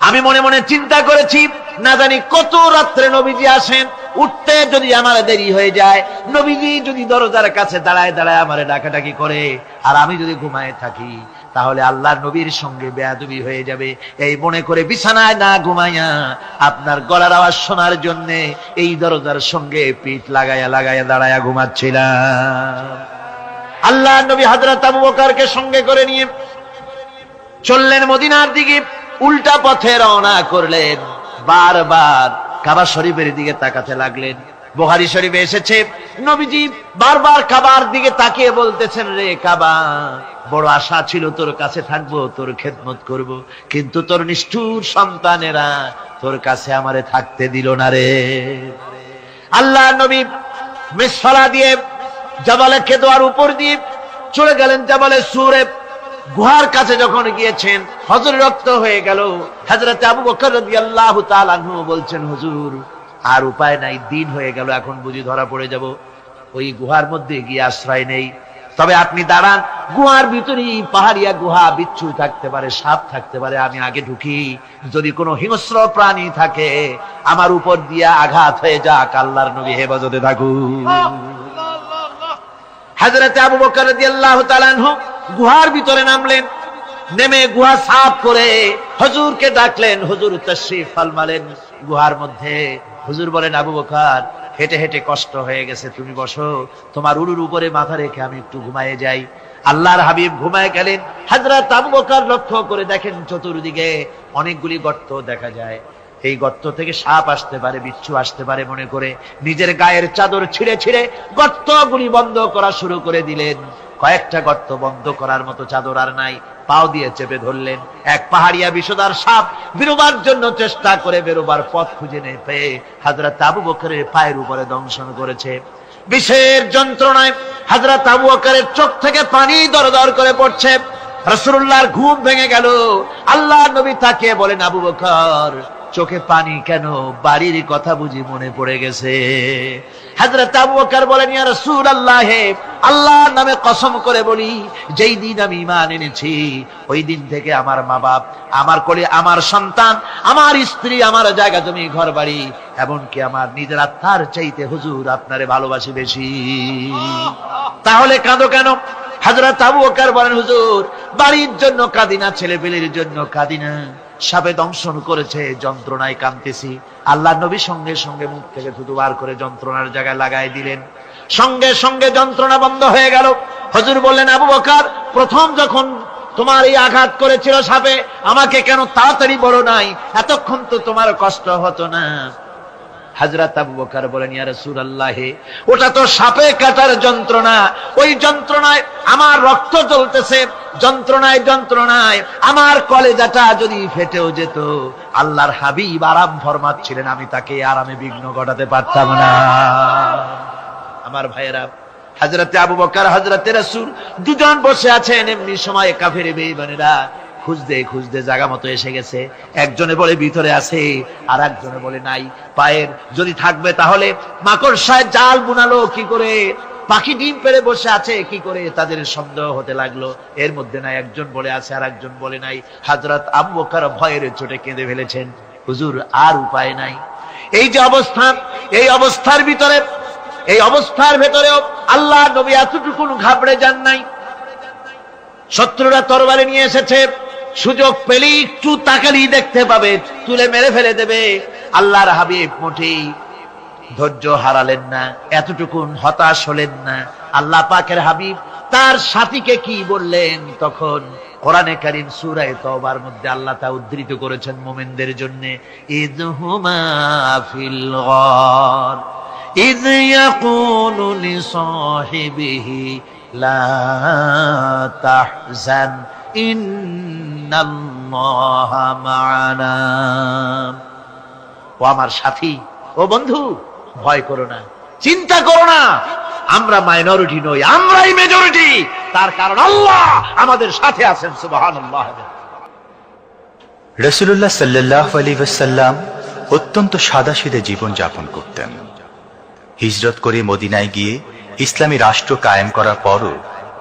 আমি মনে মনে চিন্তা করেছি, না জানি কত রাত্রে নবীজি আসেন, উঠতে যদি আমার দেরি হয়ে যায়, নবীজি যদি দরজার কাছে দাঁড়ায় দাঁড়ায় আমারে ডাকাডাকি করে, আর আমি যদি ঘুমায় থাকি, তাহলে আল্লাহর নবীর সঙ্গে বেয়াদবি হয়ে যাবে। এই মনে করে বিছানায় না ঘুমাইয়া আপনার গলার আওয়াজ শোনার জন্য এই দরজার সঙ্গে পিঠ লাগাইয়া লাগাইয়া দাঁড়াইয়া ঘুমাচ্ছিলাম। আল্লাহর নবী হযরত আবু বকরকে সঙ্গে করে নিয়ে চললেন মদিনার দিকে। উল্টা পথে রওনা করলেন, বারবার কাবা শরীফের দিকে তাকাতে লাগলেন। বুখারী শরীফে এসেছে, নবীজি বারবার কাবার দিকে তাকিয়ে বলতেছেন, রে কাবা, বড় আশা ছিল তোর কাছে থাকবো, তোর খেদমত করব, কিন্তু তোর নিষ্ঠুর সন্তানেরা তোর কাছে আমারে থাকতে দিল না রে। আল্লাহ নবী মিসফালা দিয়ে জাবালে কেদোয়ার উপর দিয়ে চলে গেলেন জাবালে সুরে। গুহার কাছে যখন গিয়েছেন, হযরত রক্ত হয়ে গেল। হযরত আবু বকর রাদিয়াল্লাহু তাআলা আনহু বলছেন, হুজুর আর উপায় নাই, দিন হয়ে গেল, এখন বুঝি ধরা পড়ে যাব। ওই গুহার মধ্যে গিয়ে আশ্রয় নেই। তবে আপনি দাঁড়ান, গুহার ভিতরেই পাহাড়িয়া গুহা, বিচ্ছু থাকতে পারে, সাপ থাকতে পারে, আমি আগে ঢুকি। যদি কোনো হিংস্র প্রাণী থাকে আমার উপর দিয়া আঘাত হয়ে যাক, আল্লাহর নবী হেফাজতে থাকুন। হযরত আবু বকর রাদিয়াল্লাহু তাআলা আনহু গুহার ভিতরে নামলেন। নেমে গুহা সাফ করে হুজুরকে ডাকলেন। হুজুর তাশরীফ ফরমালেন গুহার মধ্যে। হুজুর বলেন, আবু বকর, হেঁটে হেঁটে কষ্ট হয়ে গেছে, তুমি বসো, তোমার উরুর উপরে মাথা রেখে আমি একটু ঘুমায়ে যাই। আল্লাহর হাবিব ঘুমায় গেলেন। হযরত আবু বকর লক্ষ্য করে দেখেন চতুর্দিকে অনেকগুলি গর্ত দেখা যায়। এই গর্ত থেকে সাপ আসতে পারে, বিচ্ছু আসতে পারে মনে করে নিজের গায়ের চাদর ছিঁড়ে ছিঁড়ে গর্তগুলি বন্ধ করা শুরু করে দিলেন। কয়েকটা গর্ত বন্ধ করার মতো চাদর আর নাই, পাও দিয়ে চেপে ধরলেন। এক পাহাড়িয়া বিষধর সাপ বেরোবার জন্য চেষ্টা করে বেরোবার পথ খুঁজে না পেয়ে হযরত আবু বকরের পায়ের উপরে দংশন করেছে। বিষের যন্ত্রণায় হযরত আবু বকরের চোখ থেকে পানি দরদর করে পড়ছে। রাসূলুল্লাহর ঘুম ভেঙে গেল। আল্লাহর নবী তাকিয়ে বলেন, আবু বকর, চোখে পানি কেন? বাড়ির কথা বুঝি মনে পড়ে গেছে? হযরত আবু বকর বলেন, ইয়া রাসূলুল্লাহ, আল্লাহর নামে কসম করে বলি, যেই দিন আমি ঈমান এনেছি ওই দিন থেকে আমার মা বাপ, আমার কোলে আমার সন্তান, আমার স্ত্রী, আমার জায়গা জমি ঘর বাড়ি, এমনকি আমার নিজের আত্মার চাইতে হুজুর আপনারে ভালোবাসি বেশি। তাহলে কাঁদো কেন? হযরত আবু বকর বলেন, হুজুর, বাড়ির জন্য কাঁদি না, ছেলে পেলের জন্য কাঁদি না, সাপে দংশন করেছে, যন্ত্রণায় কাঁদতেছি। আল্লাহর নবী সঙ্গে সঙ্গে মুখ থেকে থুতু বার করে যন্ত্রণার জায়গায় লাগাই দিলেন। সঙ্গে সঙ্গে যন্ত্রণা বন্ধ হয়ে গেল। হুজুর বললেন, আবু বকর, প্রথম যখন তোমার এই আঘাত করেছিল সাপে, আমাকে কেন তাড়াতাড়ি বলো নাই? এতক্ষণ তো তোমার কষ্ট হতো না। হযরত আবু বকর বলেন, ইয়া রাসূলুল্লাহ, ওটা তো সাপে কাটার যন্ত্রণা, ওই যন্ত্রণায় আমার রক্ত জ্বলতেছে, যন্ত্রণায় যন্ত্রণায় আমার কলেজাটা যদি ফেটেও যেত, আল্লাহর হাবিব আরাম ফরমাচ্ছিলেন, আমি তাকে আরামে বিঘ্ন ঘটাতে পারতাম না। আমার ভাইয়েরা, হযরতে আবু বকর, হযরতে রাসূল দুজন বসে আছেন। এমনি সময় কাফের বেঈমানেরা খুঁজতে খুঁজতে জায়গা মতো এসে গেছে। একজনে বলে ভিতরে আছে, আর একজনে বলে নাই। পায়ের যদি থাকবে তাহলে মাকড়সায় জাল বুনালো কি করে, পাখি ডিম পেড়ে বসে আছে কি করে, তাদের সন্দেহ হতে লাগলো। এর মধ্যে নাই, একজন বলে আছে আর একজন বলে নাই। হযরত আবু বকর ভয়ের চোটে কেঁদে ফেলেছেন, হুজুর আর উপায় নাই। এই যে অবস্থান, এই অবস্থার ভিতরে, এই অবস্থার ভেতরেও আল্লাহ নবী এতটুকু ঘাবড়ে যান নাই। শত্রুরা তরবারি নিয়ে এসেছে, সুযোগ পেলেই একটু তাকালেই দেখতে পাবে, তুলে মেরে ফেলে দেবে। আল্লাহর হাবিব মোটেই ধৈর্য হারালেন না, এতটুকু হতাশ হলেন না। আল্লাহ পাকের হাবিব তার সাথীকে কি বললেন? তখন কোরআনে কারীম সূরা তাওবার মধ্যে আল্লাহ তা উদ্ধৃত করেছেন মুমিনদের জন্য, ইযহুমা ফিল গার ইয ইয়াকুলু লিসাহিবিহি লা তাহজান ইন্নাল্লাহা মা'ানা। ও আমার সাথী, ও বন্ধু, ভয় করো না, চিন্তা করো না, আমরা মাইনরিটি নই, আমরাই মেজরিটি। তার কারণ আল্লাহ আমাদের সাথে আছেন। সুবহানাল্লাহ। রাসূলুল্লাহ সাল্লাল্লাহু আলাইহি ওয়াসাল্লাম অত্যন্ত সাদাসিধে জীবন যাপন করতেন। হিজরত করে মদিনায় গিয়ে ইসলামী রাষ্ট্র কায়েম করার পরও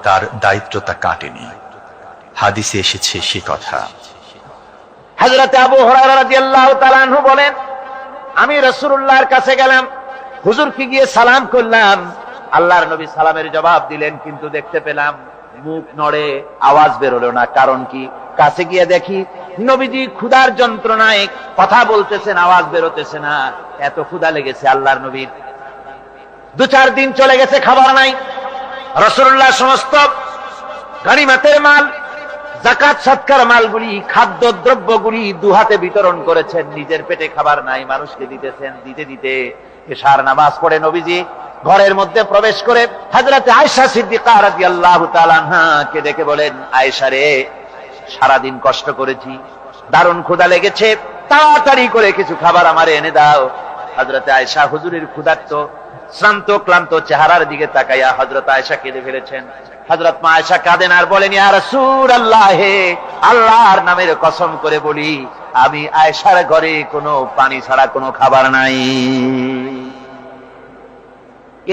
তার দায়িত্বটা কাটেনি। হাদিসে এসেছে সে কথা। হযরত আবু হুরায়রা রাদিয়াল্লাহু তাআলা আনহু বলেন, আমি রাসূলুল্লাহর কাছে গেলাম, হুজুরকে গিয়ে সালাম করলাম। আল্লাহর নবী সালামের জবাব দিলেন, কিন্তু দেখতে পেলাম মুখ নড়ে, আওয়াজ বেরোলো না। কারণ কি? কাছে গিয়ে দেখি নবীজি ক্ষুধার যন্ত্রণায় কথা বলতেছেন, আওয়াজ বেরোতেছে না। এত ক্ষুধা লেগেছে আল্লাহর নবীর। 2-4 দিন চলে গেছে, খাবার নাই। রাসূলুল্লাহ সমস্ত গনিমতের মাল, যাকাত সদকার মালগুলি, খাদ্য দ্রব্যগুলি দুহাতে বিতরণ করেছেন। নিজের পেটে খাবার নাই, মানুষকে দিতেছেন। দিতে দিতে এশার নামাজ পড়ে নবীজি ঘরের মধ্যে প্রবেশ করে হযরত আয়েশা সিদ্দিকা রাদিয়াল্লাহু তাআলা আনহাকে ডেকে বলেন, আয়েশা রে, সারাদিন কষ্ট করেছি, দারুণ ক্ষুধা লেগেছে, তাড়াতাড়ি করে কিছু খাবার আমারে এনে দাও। হযরত আয়েশা হুজুরের ক্ষুধার্ত শ্রান্ত ক্লান্ত চেহারার দিকে তাকাইয়া হযরত আয়েশা কেঁদে ফেলেছেন। হযরত মা আয়েশা কাঁদেন আর বলেন, ইয়া রাসূলুল্লাহ, আল্লাহর নামের কসম করে বলি, আমি আয়েশার ঘরে কোনো পানি ছাড়া কোনো খাবার নাই।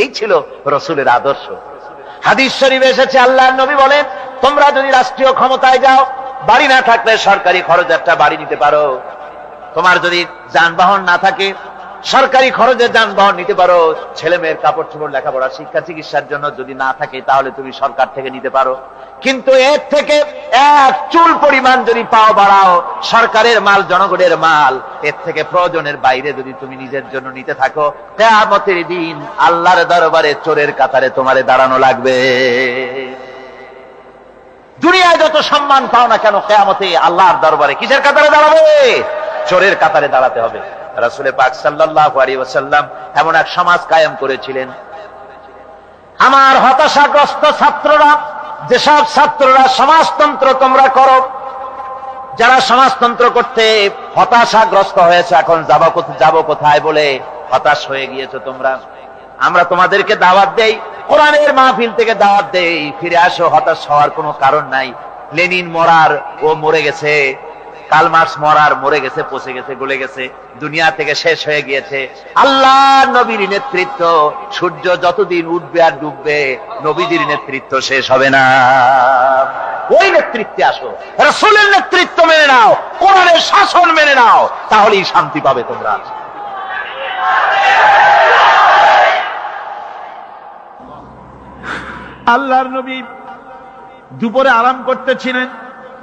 এই ছিল রসুলের আদর্শ। হাদিস শরীফে এসেছে, আল্লাহর নবী বলেন, তোমরা যদি রাষ্ট্রীয় ক্ষমতায় যাও, বাড়ি না থাকলে সরকারি খরচে একটা বাড়ি নিতে পারো। তোমার যদি যানবাহন না থাকে, সরকারি খরচে যানবাহন নিতে পারো। ছেলে মেয়ের কাপড় চোপড়, লেখাপড়া, শিক্ষা, চিকিৎসার জন্য যদি না থাকে, তাহলে তুমি সরকার থেকে নিতে পারো। কিন্তু এর থেকে এক চুল পরিমাণ যদি পাও বাড়াও, সরকারের মাল জনগণের মাল, এর থেকে প্রয়োজনের বাইরে যদি তুমি নিজের জন্য নিতে থাকো, কিয়ামতের দিন আল্লাহর দরবারে চোরের কাতারে তোমারে দাঁড়ানো লাগবে। দুনিয়ায় যত সম্মান পাও না কেন, কিয়ামতে আল্লাহর দরবারে কিসের কাতারে দাঁড়াবে? চোরের কাতারে দাঁড়াতে হবে। রাসূল পাক সাল্লাল্লাহু আলাইহি ওয়াসাল্লাম এমন এক সমাজ কায়েম করেছিলেন। আমার হতাশাগ্রস্ত ছাত্ররা, যেসব ছাত্ররা সমাজতন্ত্র তোমরা করো, যারা সমাজতন্ত্র করতে হতাশাগ্রস্ত হয়েছে, এখন যাব কোথায় বলে হতাশ হয়ে গিয়েছো তোমরা, আমরা তোমাদেরকে দাওয়াত দেই, কোরআনের মাহফিল থেকে দাওয়াত দেই, ফিরে আসো। হতাশ হওয়ার কোনো কারণ নাই। লেনিন মরার, ও মরে গেছে। কার্ল মার্কস মরার, মরে গেছে, পচে গেছে, গলে গেছে, দুনিয়া থেকে শেষ হয়ে গিয়েছে। আল্লাহ নবীর নেতৃত্ব, সূর্য যতদিন উঠবে আর ডুববে, নবীদের নেতৃত্ব শেষ হবে না। ওই নেতৃত্বে আসো, রাসূলের নেতৃত্ব মেনে নাও, কোরআনের শাসন মেনে নাও, তাহলেই শান্তি পাবে তোমরা। আল্লাহর নবী দুপুরে আরাম করতেছিলেন।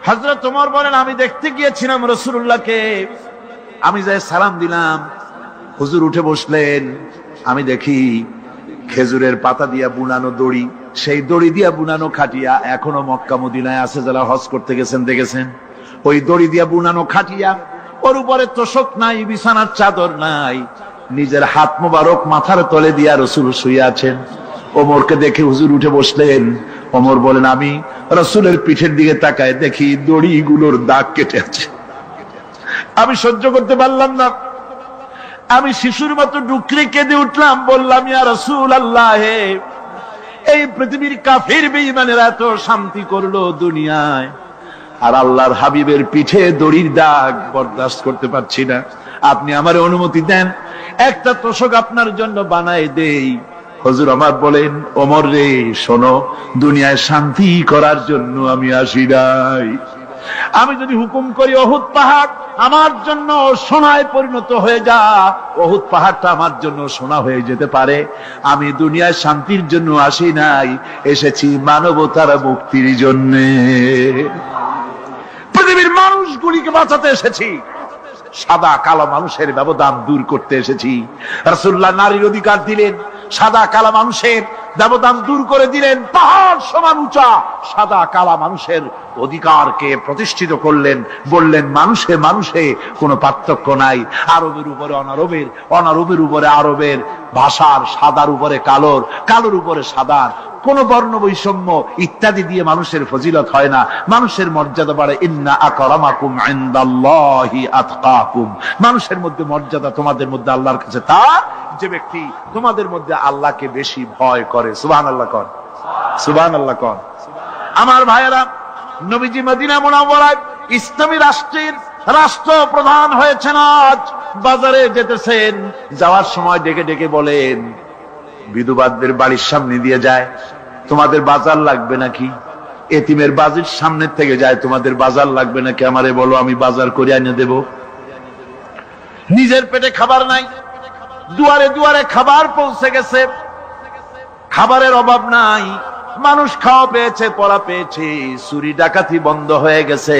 হযরত ওমর বলেন, আমি দেখতে গিয়েছিলাম রাসূলুল্লাহকে, আমি যাই সালাম দিলাম, হুজুর উঠে বসলেন। আমি দেখি খেজুরের পাতা দিয়া বুনানো দড়ি, সেই দড়ি দিয়া বুনানো খাটিয়া এখনো মক্কা মদিনায় আছে, যারা হজ করতে গেছেন দেখেছেন। ওই দড়ি দিয়া বুনানো খাটিয়া, ওর উপরে তোশক নাই, বিছানার চাদর নাই, নিজের হাত মোবারক মাথার তলে দিয়া রাসূল শুয়ে আছেন। ওমরকে দেখে হুজুর উঠে বসলেন। ওমর বলেন, আমি রাসূলের পিঠের দিকে তাকায় দেখি দড়িগুলোর দাগ কেটে আছে। আমি সহ্য করতে পারলাম না, আমি শিশুর মতো ডুকরে কেঁদে উঠলাম, বললাম, ইয়া রাসূলুল্লাহ, এই পৃথিবীর কাফির বেঈমানেরা এত শান্তি করলো দুনিয়ায়, আর আল্লাহর হাবিবের পিঠে দড়ির দাগ বরদাস্ত করতে পারছি না। আপনি আমার অনুমতি দেন, একটা তোশক আপনার জন্য বানায় দেই। হুজুর আমার বলেন, ওমর রে, শোনো, দুনিয়ায় শান্তি করার জন্য আমি আসি নাই। আমি যদি হুকুম করি উহুদ পাহাড় আমার জন্য সোনায় পরিণত হয়ে যা, উহুদ পাহাড়টা আমার জন্য সোনা হয়ে যেতে পারে। আমি দুনিয়ায় শান্তির জন্য আসি নাই, এসেছি মানবতার মুক্তির জন্য। পৃথিবীর মানুষগুলিকে বাঁচাতে এসেছি, সাদা কালো মানুষের ব্যবধান দূর করতে এসেছি। রাসূলুল্লাহ নারীর অধিকার দিলেন, সাদা কালা মানুষের ব্যবধান দূর করে দিলেন। পাহাড় সমান উঁচা সাদা কালা মানুষের অধিকারকে প্রতিষ্ঠিত করলেন, বললেন মানুষে মানুষে কোনো পার্থক্য নাই। আরবের উপরে অনারবের, অনারবের উপরে আরবের, ভাষার, সাদার উপরে কালোর, কালোর উপরে সাদার, কোন বর্ণ বৈষম্য ইত্যাদি দিয়ে মানুষের ফজিলত হয় না। মানুষের মর্যাদা বাড়ে, ইন্না আকরামাকুম ইনদাল্লাহি আতকাকুম। মানুষের মধ্যে মর্যাদা তোমাদের মধ্যে আল্লাহর কাছে তার, যে ব্যক্তি তোমাদের মধ্যে আল্লাহকে বেশি ভয় করে। সুবহানাল্লাহ কোন, সুবহানাল্লাহ কোন। আমার ভাইয়েরা, নবীজি মদিনা মুনাওয়ারায় ইসলামী রাষ্ট্রের রাষ্ট্রপ্রধান হয়েছেন। আজ বাজারে যেতেছেন, যাওয়ার সময় ডেকে ডেকে বলেন, বিধবাদের বাড়ির সামনে দিয়ে যায়, তোমাদের বাজার লাগবে নাকি? এতিমের বাড়ির সামনে থেকে যায়, তোমাদের বাজার লাগবে নাকি? আমারে বলো, আমি বাজার করে এনে দেব। নিজের পেটে খাবার নাই, দুয়ারে দুয়ারে খাবার পৌঁছে গেছে, খাবারের অভাব নাই, মানুষ খাওয়া পেয়েছে, পড়া পেয়েছে, চুরি ডাকাতি বন্ধ হয়ে গেছে।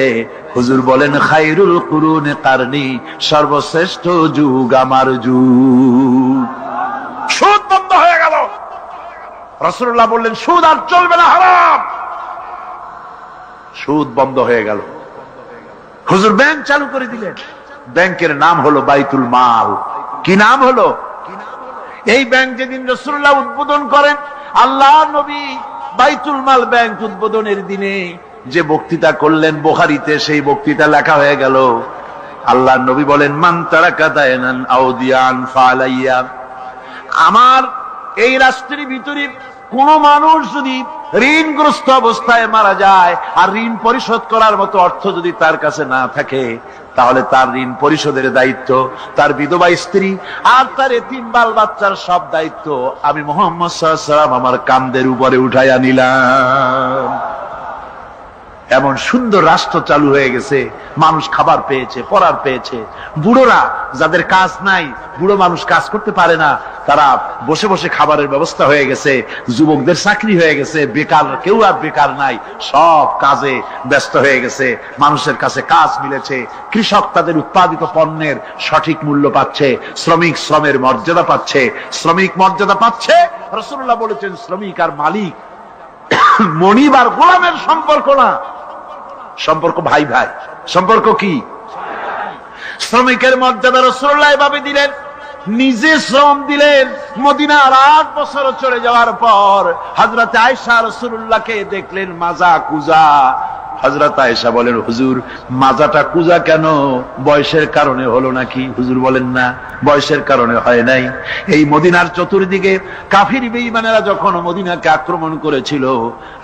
হুজুর বলেন, খায়রুল কুরুনে কারনি, সর্বশ্রেষ্ঠ যুগ আমার যুগ। সুদ বন্ধ হয়ে গেল। রাসূলুল্লাহ বললেন, সুদ আর চলবে না, হারাম। সুদ বন্ধ হয়ে গেল। হুজুর ব্যাংক চালু করে দিলেন। ব্যাংকের নাম হলো বাইতুল মাল। কি নাম হলো? এই ব্যাংক যেদিন রাসূলুল্লাহ উদ্বোধন করেন, আল্লাহ নবী বাইতুল মাল ব্যাংক উদ্বোধনের দিনে যে বক্তৃতা করলেন, বুখারীতে সেই বক্তৃতা লেখা হয়ে গেল। আল্লাহ নবী বলেন, মান তারাকা দায়নান আও দিয়ান ফালাইয়া। আমার এই রাষ্ট্রের ভিতরে কোন মানুষ যদি ঋণগ্রস্ত অবস্থায় মারা যায়, আর ঋণ পরিশোধ করার মতো অর্থ যদি তার কাছে না থাকে, তাহলে তার ঋণ পরিশোধের দায়িত্ব তার বিধবা স্ত্রী আর তার এতিম বাল বাচ্চার সব দায়িত্ব আমি মুহাম্মদ সাল্লাল্লাহু আলাইহি ওয়াসাল্লাম আমার কাঁধের উপরে উঠাইয়া নিলাম। এমন সুন্দর রাষ্ট্র চালু হয়ে গেছে, মানুষ খাবার পেয়েছে, পড়ার পেয়েছে। বুড়োরা যাদের কাজ নাই, বুড়ো মানুষ কাজ করতে পারে না, তারা বসে বসে খাবারের ব্যবস্থা হয়ে গেছে। যুবকদের চাকরি হয়ে গেছে, বেকার কেউ আর বেকার নাই, সব কাজে ব্যস্ত হয়ে গেছে, মানুষের কাছে কাজ মিলেছে। কৃষক তাদের উৎপাদিত পণ্যের সঠিক মূল্য পাচ্ছে, শ্রমিক শ্রমের মর্যাদা পাচ্ছে, শ্রমিক মর্যাদা পাচ্ছে। রাসূলুল্লাহ বলেছেন, শ্রমিক আর মালিক মনিব আর গোলামের সম্পর্ক না, সম্পর্ক ভাই ভাই। সম্পর্ক কি? শ্রমিকের মর্যাদা রাসূলুল্লাহ এভাবে দিলেন, নিজে শ্রম দিলেন। মদিনার 8 বছর চলে যাওয়ার পর হযরত আয়েশা রাসূলুল্লাহকে দেখলেন মাজা কুজা। হযরত আয়েশা বলেন, হুজুর মাজাটা কুজা কেন? বয়সের কারণে হলো নাকি? হুজুর বলেন, না, বয়সের কারণে হয় নাই। এই মদিনার চতুর্দিকে কাফির বেঈমানেরা যখন মদিনাকে আক্রমণ করেছিল,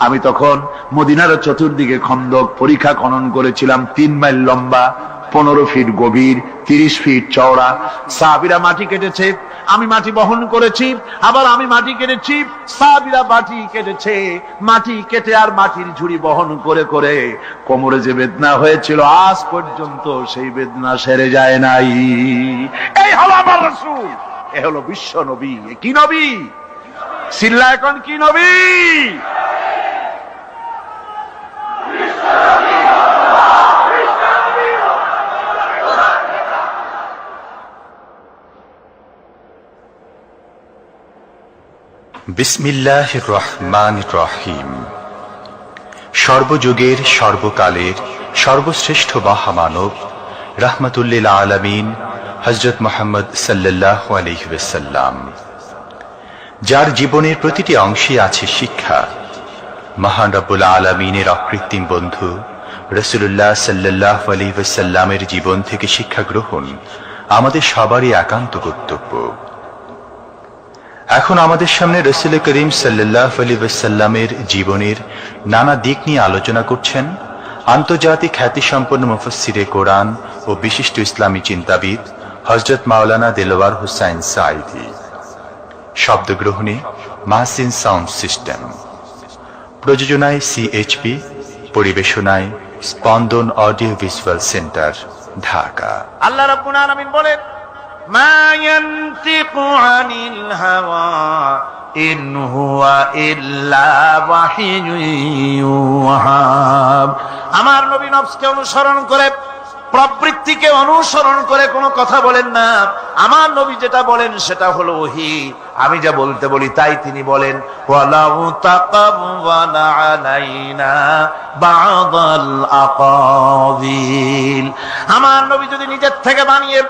আমি তখন মদিনার চতুর্দিকে খন্দক পরিখা খনন করেছিলাম, 3 মাইল লম্বা, 15 ফিট গভীর, 30 ফিট চওড়া। সাহাবীরা মাটি কেটেছে, আমি মাটি বহন করেছি, আবার আমি মাটি কেটেছি, সাহাবীরা মাটি কেটেছে। মাটি কেটে আর মাটির ঝুড়ি বহন করে করে কোমরে যে বেদনা হয়েছিল, আজ পর্যন্ত সেই বেদনা সেরে যায় নাই। এই হলো আমার রাসূল, এ হলো বিশ্ব নবী। কি নবী? সিল্লা এখন কি নবী? বিসমিল্লাহির রহমানির রহিম। সর্বযুগের সর্বকালের সর্বশ্রেষ্ঠ মহামানব রাহমাতুল্লিল আলামিন হযরত মুহাম্মদ সাল্লাল্লাহু আলাইহি ওয়াসাল্লাম, যার জীবনের প্রতিটি অংশে আছে শিক্ষা, মহান রব্বুল আলামিনের অকৃত্রিম বন্ধু রাসূলুল্লাহ সাল্লাল্লাহু আলাইহি ওয়াসাল্লামের জীবন থেকে শিক্ষা গ্রহণ আমাদের সবারই একান্ত কর্তব্য। এখন আমাদের সামনে রাসূল করিম সাল্লাল্লাহু আলাইহি ওয়াসাল্লামের জীবনের নানা দিক নিয়ে আলোচনা করছেন আন্তর্জাতিক খ্যাতিসম্পন্ন মুফাসসিরে কোরআন ও বিশিষ্ট ইসলামী চিন্তাবিদ হযরত মাওলানা দেলওয়ার হোসাইন সাঈদী। শব্দগ্রহণে মাহসিন সাউন্ড সিস্টেম, প্রযোজনায় সিএইচপি, পরিবেশনায় স্পন্দন অডিও ভিজুয়াল সেন্টার, ঢাকা। আল্লাহ রাব্বুল আলামিন বলেন, মা ইয়ানতিকু আনিল হাওয়া ইন হুয়া ইল্লা ওয়াহিয়ুন ইউহা। আমার নবী নফসকে অনুসরণ করে, প্রবৃত্তিকে অনুসরণ করে কোনো কথা বলেন না। আমার নবী যেটা বলেন সেটা হলো ওহী। আমি যা বলতে বলি তাই তিনি বলেন। ওয়ালাউ তাকাওয়ালা আলাইনা বা'দাল আকাবিল। আমার নবী যদি নিজের থেকে বানিয়ে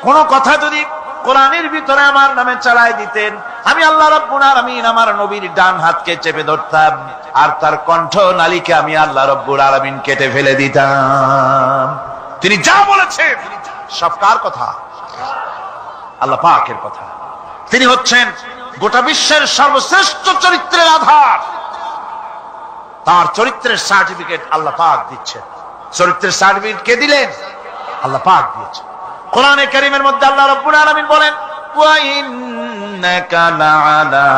কোন কথা যদি কোরআনের ভিতরে আমার নামে চালায় দিতেন, আমি আল্লাহ রাব্বুল আলামিন আমার নবীর ডান হাতকে চেপে ধরতাম, আর তার কণ্ঠ নালীকে আমি আল্লাহ রাব্বুল আলামিন কেটে ফেলে দিতাম। তিনি যা বলেছেন সব কার কথা? আল্লাহ পাকের কথা। তিনি হচ্ছেন গোটা বিশ্বের সর্বশ্রেষ্ঠ চরিত্রের আধার। তার চরিত্রের সার্টিফিকেট আল্লাহ পাক দিচ্ছেন। চরিত্রের সার্টিফিকেট কে দিলেন? আল্লাহ পাক দিয়েছেন। কোরআনে কারীমের মধ্যে আল্লাহ রাব্বুল আলামিন বলেন, ওয়া ইন্নাকা লাআলা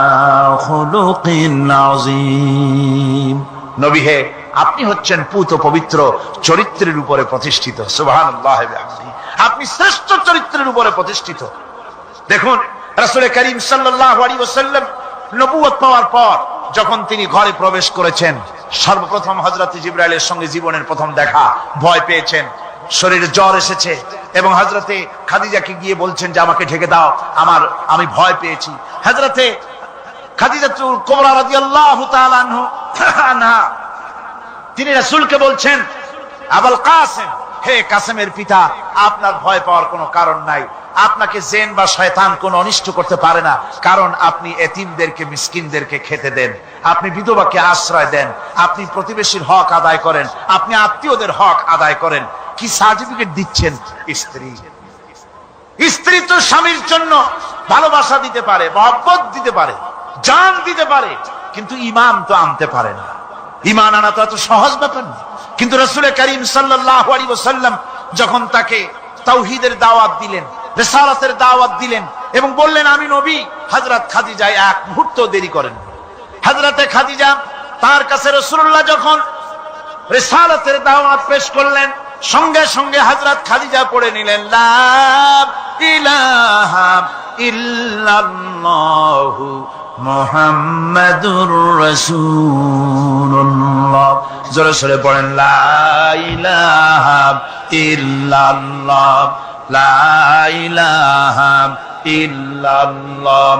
খুলুকিন আযীম। নবী হে, আপনি হচ্ছেন পুত পবিত্র চরিত্রের উপরে প্রতিষ্ঠিত। সুবহানাল্লাহ ওয়া বিহামদিহি। আপনি শ্রেষ্ঠ চরিত্রের উপরে প্রতিষ্ঠিত। দেখুন, রাসূল করিম সাল্লাল্লাহু আলাইহি ওয়াসাল্লাম নবুয়ত পাওয়ার পর যখন তিনি ঘরে প্রবেশ করেছেন, সর্বপ্রথম হযরত জিবরাইলের সঙ্গে জীবনের প্রথম দেখা, ভয় পেয়েছেন, শরীরে জ্বর এসেছে, এবং হযরতে খাদিজাকে গিয়ে বলছেন যে আমাকে ঢেকে দাও, আমি ভয় পেয়েছি। হযরতে খাদিজাতুল কুবরা রাদিয়াল্লাহু তাআলা আনহা তিনি রাসূলকে বলছেন, আবুল কাসেম, হে কাসেমের পিতা, আপনার ভয় পাওয়ার কোনো কারণ নাই। আপনাকে জিন বা শয়তান কোনো অনিষ্ট করতে পারে না, কারণ আপনি এতিমদেরকে, মিসকিনদেরকে খেতে দেন, আপনি বিধবাকে আশ্রয় দেন, আপনি প্রতিবেশীর হক আদায় করেন, আপনি আত্মীয়দের হক আদায় করেন। কি সার্টিফিকেট দিচ্ছেন? স্ত্রী তো স্বামীর জন্য ভালোবাসা দিতে পারে, মহব্বত দিতে পারে, জান দিতে পারে, কিন্তু ঈমান তো আনতে পারে না। ঈমান আনা তো এত সহজ ব্যাপার না। কিন্তু রাসূল করিম সাল্লাল্লাহু আলাইহি ওয়াসাল্লাম যখন তাকে তাওহীদের দাওয়াত দিলেন, রিসালাতের দাওয়াত দিলেন এবং বললেন আমি নবী, হযরত খাদিজা এক মুহূর্ত দেরি করেন। হযরতে খাদিজা তার কাছে রাসূলুল্লাহ যখন রিসালাতের দাওয়াত পেশ করলেন, সঙ্গে সঙ্গে হযরত খাদিজা পড়ে নিলেন লা ইলাহা ইল্লাল্লাহু মুহাম্মাদুর রাসূলুল্লাহ। জোরে সোরে পড়েন লা ইলাহা ইল্লাল্লাহ, লা ইলাহা ইল্লাল্লাহ।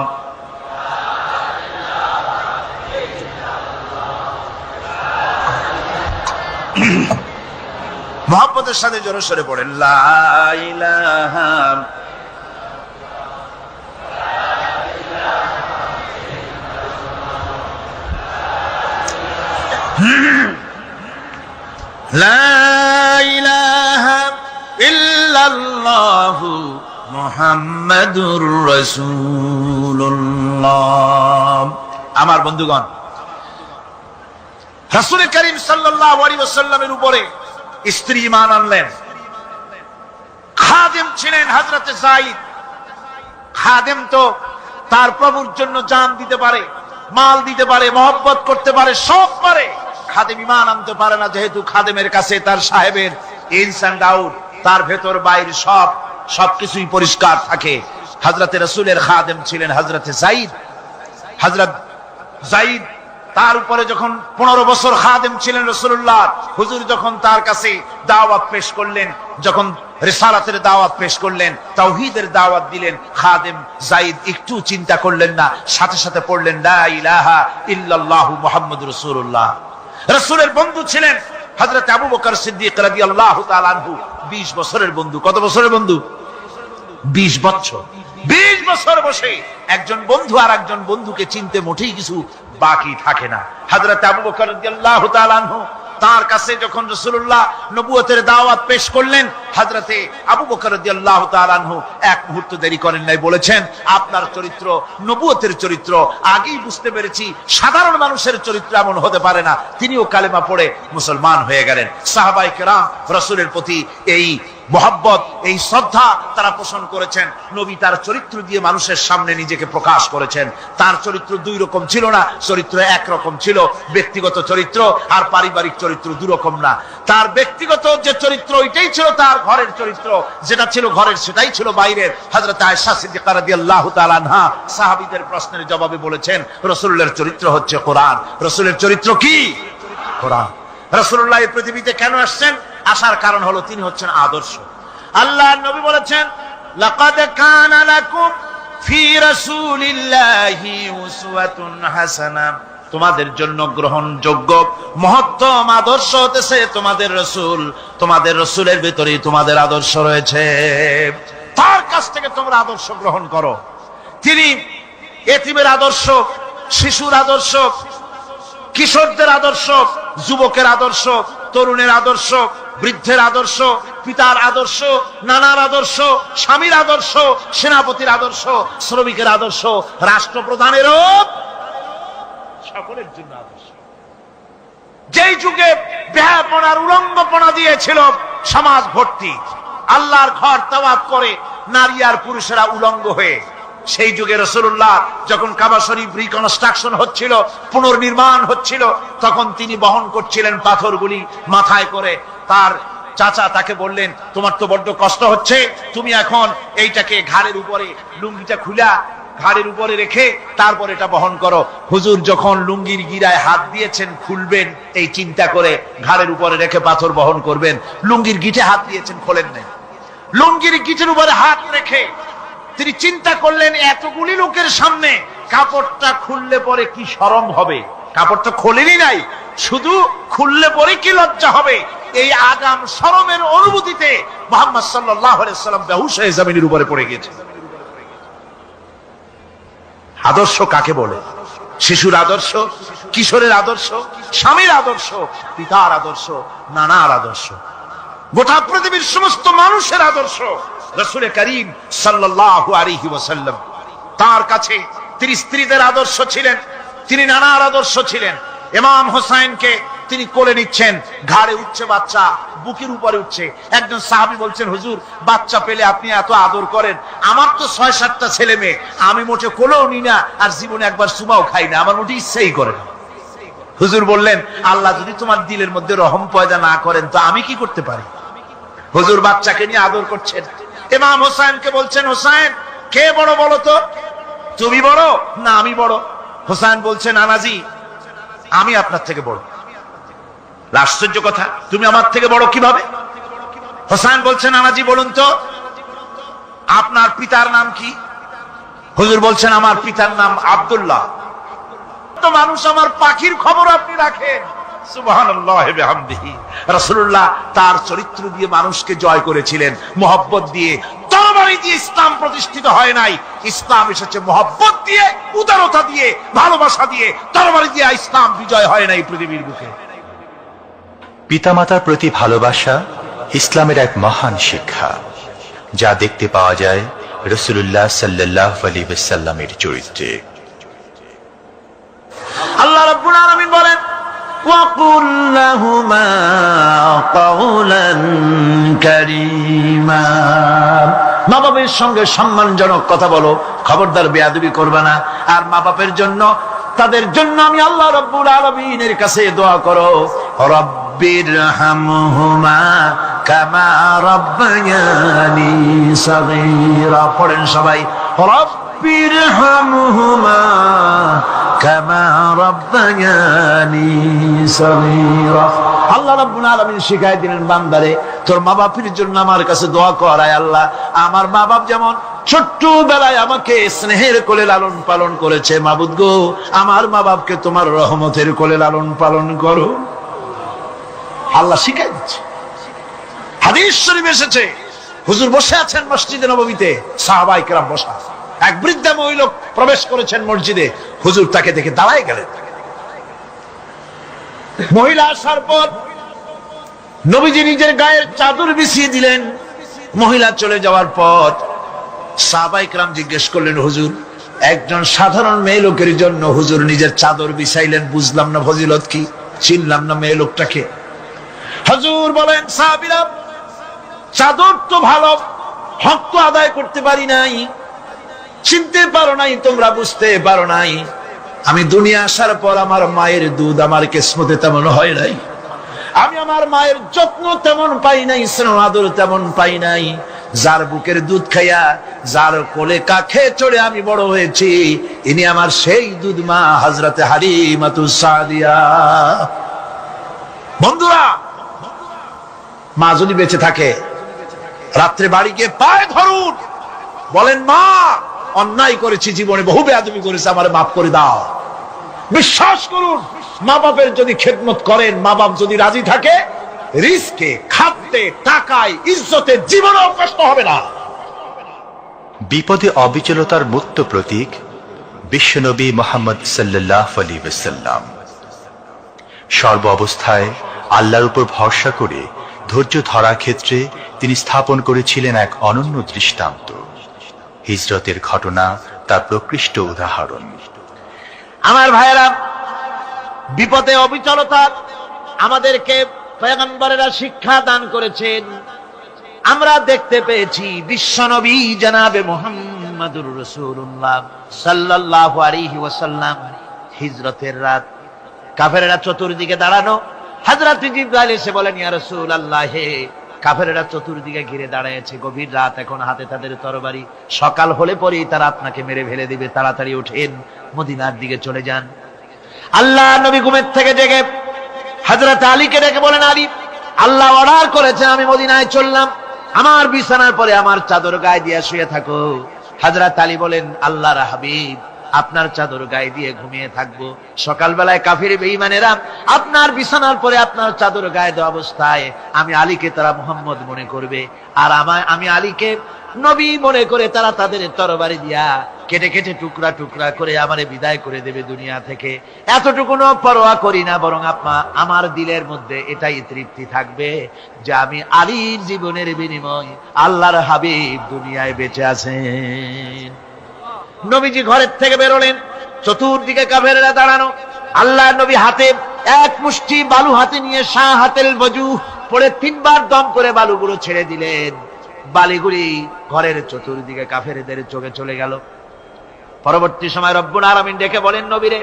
মুহাব্বতের সাথে জোরে সোরে পড়েন লা ইলাহা লা ইলাহা ইল্লাল্লাহু মুহাম্মাদুর রাসূলুল্লাহ। আমার বন্ধুগণ, রাসূল করিম সাল্লাল্লাহু আলাইহি ওয়াসাল্লামের উপরে স্ত্রী ঈমান আনলেন। খাদেম ছিলেন হযরতে যায়েদ। খাদেম তো তার প্রভুর জন্য জান দিতে পারে, মাল দিতে পারে, মহব্বত করতে পারে, সব পারে। খাদেম ঈমান আনতে পারে না, যেহেতু খাদেমের কাছে তার সাহেবের ইনস এন্ড আউট, তার ভেতর বাইরে সবকিছুই পরিষ্কার থাকে। হযরতে রাসূলের খাদেম ছিলেন হযরতে যায়েদ। হযরত যায়েদ তার উপরে যখন 15 বছর খাদেম ছিলেন রাসূলুল্লাহ, হুজুর যখন তার কাছে দাওয়াত পেশ করলেন, যখন রিসালাতের দাওয়াত পেশ করলেন, তাওহীদের দাওয়াত দিলেন, খাদেম যায়েদ একটু চিন্তা করলেন না, সাথে সাথে পড়লেন লা ইলাহা ইল্লাল্লাহু মুহাম্মাদুর রাসূলুল্লাহ। রাসূলের বন্ধু ছিলেন হযরত আবু বকর সিদ্দিক রাদিয়াল্লাহু তাআলা আনহু। 20 বছরের বন্ধু। কত বছরের বন্ধু? 20 বছর। 20 বছর বসে একজন বন্ধু আর একজন বন্ধুকে চিনতে মোটেই কিছু বাকি থাকে না। হযরত আবু বকর রাদিয়াল্লাহু তাআলা আনহু তার কাছে যখন রাসূলুল্লাহ নবুয়তের দাওয়াত পেশ করলেন, হযরতে আবু বকর রাদিয়াল্লাহু তাআলা আনহু এক মুহূর্ত দেরি করেন নাই, বলেছেন আপনার চরিত্র নবুয়তের চরিত্র। আগেই বুঝতে পেরেছি সাধারণ মানুষের চরিত্র এমন হতে পারে না। তিনিও কালেমা পড়ে মুসলমান হয়ে গেলেন। সাহাবায়ে কেরাম রাসূলের প্রতি এই মোহাব্বত, এই শ্রদ্ধা তারা পোষণ করেছেন। নবী তার চরিত্র দিয়ে মানুষের সামনে নিজেকে প্রকাশ করেছেন। তার চরিত্র দুই রকম ছিল না, চরিত্র একরকম ছিল। ব্যক্তিগত চরিত্র আর পারিবারিক চরিত্র দুরকম না। তার ব্যক্তিগত যে চরিত্র ওইটাই ছিল তার ঘরের চরিত্র, যেটা ছিল ঘরের সেটাই ছিল বাইরের। হযরত আয়েশা সিদ্দিকা রাদিয়াল্লাহু তাআলা আনহা সাহাবীদের প্রশ্নের জবাবে বলেছেন রাসূলের চরিত্র হচ্ছে কোরআন। রাসূলের চরিত্র কি? কোরআন। রাসূলুল্লাহ এই পৃথিবীতে কেন আসছেন? আসার কারণ হলো তিনি হচ্ছেন আদর্শ। আল্লাহর নবী বলেছেন লাকাদ কানা লাকুম ফি রাসূলিল্লাহি উসওয়াতুন হাসানাহ, তোমাদের জন্য গ্রহণযোগ্য মহত্তম আদর্শ হতেছে তোমাদের রাসূল। তোমাদের রাসূলের ভিতরে তোমাদের আদর্শ রয়েছে। তার কাছ থেকে তোমরা আদর্শ গ্রহণ করো। তিনি এতিমের আদর্শ, শিশুর আদর্শ, কিশোরদের আদর্শ, যুবকের আদর্শ, তরুণের আদর্শ, বৃদ্ধের আদর্শ, পিতার আদর্শ, নানার আদর্শ, স্বামীর আদর্শ, সেনাপতির আদর্শ, শ্রমিকের আদর্শ, রাষ্ট্রপ্রধানেরও সকলের জন্য আদর্শ। যেই যুগে বেহাপনার উলঙ্গপনা দিয়েছিল সমাজ ভর্তি, আল্লাহর ঘর তাওয়াফ করে নারী আর পুরুষেরা উলঙ্গ হয়ে, সেই যুগে রাসূলুল্লাহ যখন কাবা শরীফ রিকনস্ট্রাকশন হচ্ছিল, পুনর্নির্মাণ হচ্ছিল, তখন তিনি বহন করছিলেন পাথরগুলি মাথায় করে। তার চাচা তাকে বললেন তোমার তো বড্ড কষ্ট হচ্ছে, তুমি এখন এইটাকে ঘাড়ের উপরে, লুঙ্গিটা খুলা ঘাড়ের উপরে রেখে তারপর এটা বহন করো। হুজুর যখন লুঙ্গির গিরায় হাত দিয়েছেন খুলবেন এই চিন্তা করে, ঘাড়ের উপরে রেখে পাথর বহন করবেন, লুঙ্গির গিটে হাত দিয়েছেন, খোলেন নাই। লুঙ্গির গিটের উপরে হাত রেখে তিনি চিন্তা করলেন এতগুলি লোকের সামনে কাপড়টা খুললে পরে কি শরম হবে। কাপড়টা খোলেনি নাই, শুধু খুললে পরে কি লজ্জা হবে। এই আগাম শরমের অনুভূতিতে মুহাম্মদ সাল্লাল্লাহু আলাইহি ওয়াসাল্লাম বেহুশ হয়ে জমিনের উপরে পড়ে গেছে। আদর্শ কাকে বলে? শিশুর আদর্শ, কিশোরের আদর্শ, স্বামীর আদর্শ, পিতার আদর্শ, নানার আদর্শ, গোটা পৃথিবীর সমস্ত মানুষের আদর্শ রাসূল করিম সাল্লাল্লাহু আলাইহি ওয়াসাল্লাম। তার কাছে তিনি স্ত্রীদের আদর্শ ছিলেন, তিনি নানার আদর্শ ছিলেন। ইমাম হোসাইনকে তিনি কোলে নিচ্ছেন, ঘাড়ে উঠছে বাচ্চা, বুকের উপরে উঠছে। একজন সাহাবী বলছেন, হুজুর বাচ্চা পেলে আপনি এত আদর করেন, আমার তো ৬-৭টা ছেলে মেয়ে, আমি মোটে কোলেও নি না, আর জীবনে একবার সুমাও খাই না, আমার মোটে ইচ্ছাই করে না। হুজুর বললেন, আল্লাহ যদি তোমার দিলের মধ্যে রহম পয়দা না করেন তো আমি কি করতে পারি? হুজুর বাচ্চাকে নিয়ে আদর করছেন। ইমাম হোসাইনকে বলছেন, হোসাইন কে বড় বলো তো, তুমি বড় না আমি বড়? হোসাইন বলছেন, নানাজি আমি আপনার থেকে বড়। আশ্চর্য কথা, তুমি আমার থেকে বড় কিভাবে? হোসাইন বলছেন, নানাজি বলুন তো আপনার পিতার নাম কি? হুজুর বলছেন, আমার পিতার নাম আব্দুল্লাহ। তো মানুষ আমার পাখির খবর আপনি রাখেন। সুবহানাল্লাহ ওয়া বিহামদিহি। রাসূলুল্লাহ তার চরিত্র দিয়ে মানুষকে জয় করেছিলেন, মুহাব্বত দিয়ে। তরবারি দিয়ে ইসলাম প্রতিষ্ঠিত হয় নাই, ইসলাম এসেছে মুহাব্বত দিয়ে, উদারতা দিয়ে, ভালোবাসা দিয়ে। তরবারি দিয়ে ইসলাম বিজয় হয় নাই পৃথিবীর বুকে। পিতামাতার প্রতি ভালোবাসা ইসলামের এক মহান শিক্ষা, যা দেখতে পাওয়া যায় রাসূলুল্লাহ সাল্লাল্লাহু আলাইহি ওয়াসাল্লামের চরিত্রে। আল্লাহ রাব্বুল আলামিন বলেন, ওয়াকুল লাহুমা কাওলান কারীমা। মা বাবার সঙ্গে সম্মানজনক কথা বলো, খবরদার বেয়াদবি করবে না। আর মা বাপের জন্য, তাদের জন্য আমি আল্লাহ রাব্বুল আলামিনের কাছে দোয়া করো, রব্বিরহামহুমা কামা রাব্বায়ানি সাগীরা। পড়েন সবাই, রব্বিরহামহুমা কামা রাব্বায়ানি সাগীরা। আল্লাহ রাব্বুল আলামিন শিখাই দিলেন, বান্দারে তোর মা বাপের জন্য আমার কাছে দোয়া কর, আয় আল্লাহ আমার মা বাপ যেমন ছোট্টবেলায় আমাকে স্নেহের কোলে লালন পালন করেছে, মাবুদ গো আমার মা বাপকে তোমার রহমতের কোলে লালন পালন করো। আল্লাহ শিখাই দিচ্ছে। হাদিস শরীফ এসেছে, হুজুর বসে আছেন মসজিদে নববীতে, সাহাবায়ে কেরাম বসা। এক বৃদ্ধা মহিলা প্রবেশ করেছেন মসজিদে, হুজুর তাকে দেখে দাঁড়ায় গেলেন। মহিলা আসার পর নবীজি নিজের গায়ের চাদর বিছিয়ে দিলেন। মহিলা চলে যাওয়ার পর সাহাবায়ে কেরাম জিজ্ঞেস করলেন, হুজুর একজন সাধারণ মেয়ে লোকের জন্য হুজুর নিজের চাদর বিছাইলেন, বুঝলাম না ফজিলত কি, চিনলাম না মেয়ে লোকটাকে। হুজুর বলেন, সাহাবীরা চাদর তো ভালো, হক তো আদায় করতে পারি নাই, চিনতে পারো নাই, তোমরা বুঝতে পারো নাই। আমি দুনিয়া আসার পর আমার মায়ের দুধ আমার কিসমতে তেমন হয় নাই, আমি আমার মায়ের যত্ন তেমন পাই নাই, স্নেহ আদর তেমন পাই নাই। যার বুকের দুধ খাইয়া, যার কোলে কাখে চড়ে আমি বড় হয়েছি, ইনি আমার সেই দুধ মা হযরতে হালিমাতুস সাদিয়া। বন্ধুরা, মা যদি বেঁচে থাকে, রাত্রে বাড়ি গিয়ে পায়ে ধরুন, বলেন মা অন্যায় করেছি, জীবনে বহু বেয়াদবি করেছি, আমারে মাফ করে দাও। বিশ্বাস করুন, মা বাপের যদি খেদমত করেন, মা বাপ যদি রাজি থাকে, রিজকে, খাদ্যে, টাকায়, ইজ্জতে জীবনেও কষ্ট হবে না। বিপদে অবিচলতার মূর্ত প্রতীক বিশ্বনবী মুহাম্মদ সাল্লাল্লাহু আলাইহি ওয়াসাল্লাম। সর্ব অবস্থায় আল্লাহর উপর ভরসা করে ধৈর্য ধরার ক্ষেত্রে তিনি স্থাপন করেছিলেন এক অনন্য দৃষ্টান্ত। হিজরতের ঘটনা তার প্রকৃষ্ট উদাহরণ। আমার ভাইয়েরা, বিপদে অবিচলতা আমাদেরকে পয়গম্বরেরা শিক্ষা দান করেছেন। আমরা দেখতে পেয়েছি বিশ্বনবী জনাবে মুহাম্মদুর রাসূলুল্লাহ সাল্লাল্লাহু আলাইহি ওয়াসাল্লাম হিজরতের রাত, কাফেরেরা চতুর্দিকে দাঁড়ানো। হযরত জিবরাইল এসে বলেন, ইয়া রাসূলুল্লাহ, হে কাফেরেরা চতুর্দিকে ঘিরে দাঁড়িয়েছে, গভীর রাত, এখন হাতে তাদের তরবারি, সকাল হলে পরেই তারা আপনাকে মেরে ফেলে দিবে, তাড়াতাড়ি ওঠেন, মদিনার দিকে চলে যান। আল্লাহ নবী ঘুমের থেকে জেগে হযরত আলীকে ডেকে বলেন, আলী আল্লাহ অর্ডার করেছেন আমি মদিনায় চললাম, আমার বিছানার পরে আমার চাদর গায়ে দিয়ে শুয়ে থাকো। হযরত আলী বলেন, আল্লাহর হাবিব আপনার চাদর গায়ে দিয়ে ঘুমিয়ে থাকবো, সকালবেলায় কাফির বেঈমানেরা আপনার বিছানার পরে আপনার চাদর গায়ে দেওয়া অবস্থায় আমি আলীকে তারা মুহাম্মদ মনে করবে, আর আমি আলীকে নবী মনে করে তারা তাদের তরবারি দিয়া কেটে কেটে টুকরা টুকরা করে আমারে বিদায় করে দেবে দুনিয়া থেকে। এতটুকুনো পরোয়া করি না, বরং আমার দিলের মধ্যে এটাই তৃপ্তি থাকবে যে আমি আলীর জীবনের বিনিময় আল্লাহর হাবিব দুনিয়ায় বেঁচে আছেন। নবীজি ঘরের থেকে বেরোলেন, চতুর্দিকে কাফেররা দাঁড়ানো। আল্লাহ নবী হাতে এক মুষ্টি বালু হাতে নিয়ে শাহ হাতেল বজু পড়ে 3 বার দম করে বালুগুলো ছেড়ে দিলেন। বালিগুলি ঘরের চতুর্দিকে কাফেরদের চোখে চলে গেল। পরবর্তী সময় রব্বুল আলামিন ডেকে বলেন, নবীরে,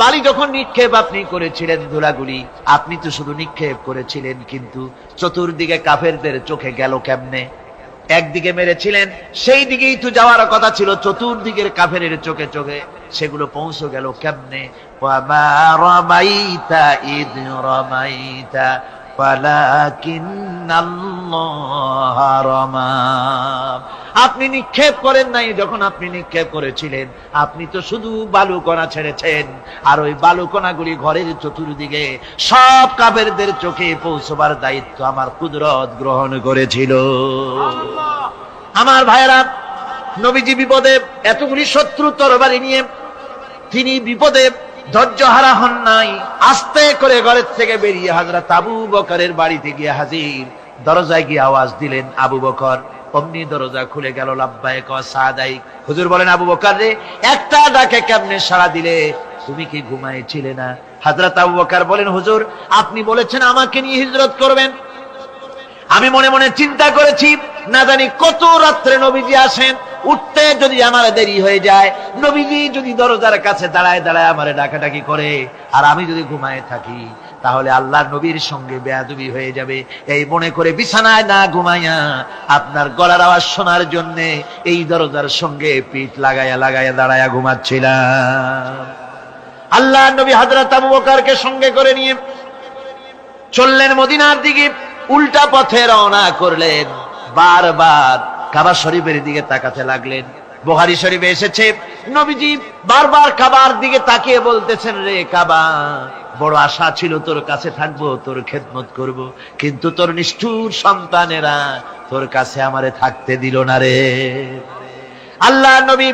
বালি যখন নিক্ষেপ আপনি করেছিলেন, ধুলাগুলি আপনি তো শুধু নিক্ষেপ করেছিলেন, কিন্তু চতুর্দিকে কাফেরদের চোখে গেল কেমনে? একদিকে মেরেছিলেন, সেই দিকেই তো যাওয়ার কথা ছিল, চতুর্দিকের কাফেরের চোখে চোখে সেগুলো পৌঁছে গেল কেমনে? ওয়ামা রামাইতা ইদ রামাইতা ওয়ালাকিন্নাল্লাহা রামা। আপনি নিক্ষেপ করেন নাই, যখন আপনি নিক্ষেপ করেছিলেন আপনি তো শুধু বালুকণা ছেড়েছেন, আর ওই বালুকণাগুলি ঘরের চতুর্দিকে সব কাফেরদের চোখে পৌঁছবার দায়িত্ব আমার কুদরত গ্রহণ করেছিল। আমার ভাইরা, নবীজি বিপদে, এতগুলি শত্রু তরবারি নিয়ে তিনি বিপদে ধৈর্য হারা হন নাই। আস্তে করে ঘরের থেকে বেরিয়ে হযরত আবু বকরের বাড়িতে গিয়ে হাজির। দরজায় গিয়ে আওয়াজ দিলেন, আবু বকর। অমনি দরজা খুলে গেল। লাব্বাইক ওয়া সাদাইক। হুজুর বলেন, আবু বকর রে, একটা ডাকে কেমনে সাড়া দিলে? তুমি কি ঘুমাইছিলে না? হযরত আবু বকর বলেন, হুজুর, আপনি বলেছেন আমাকে নিয়ে হিজরত করবেন, আমি মনে মনে চিন্তা করেছি, না জানি কত রাত্রে নবীজি আসেন, উঠতে যদি আমার দেরি হয়ে যায়, নবীজি যদি দরজার কাছে দাঁড়ায় দাঁড়ায় আমারে ডাকাডাকি করে, আর আমি যদি ঘুমায় থাকি, তাহলে আল্লাহর নবীর সঙ্গে বেয়াদবি হয়ে যাবে। এই মনে করে বিছানায় না ঘুমাইয়া আপনার গলার আওয়াজ শোনার জন্য এই দরজার সঙ্গে পিঠ লাগাইয়া লাগাইয়া দাঁড়াইয়া ঘুমাচ্ছিলাম। আল্লাহর নবী হযরত আবু বকরকে সঙ্গে করে নিয়ে চললেন মদিনার দিকে। উল্টা পথে রওনা করলেন। বারবার কাবা শরীফের দিকে তাকাতে লাগলেন। বুখারী শরীফে এসেছে, নবীজি বারবার কাবার দিকে তাকিয়ে বলতেছেন, রে কাবা, বড় আশা ছিল তোর কাছে থাকবো, তোর খেদমত করব, কিন্তু তোর নিষ্ঠুর সন্তানেরা তোর কাছে আমারে থাকতে দিল না রে। আল্লাহ নবী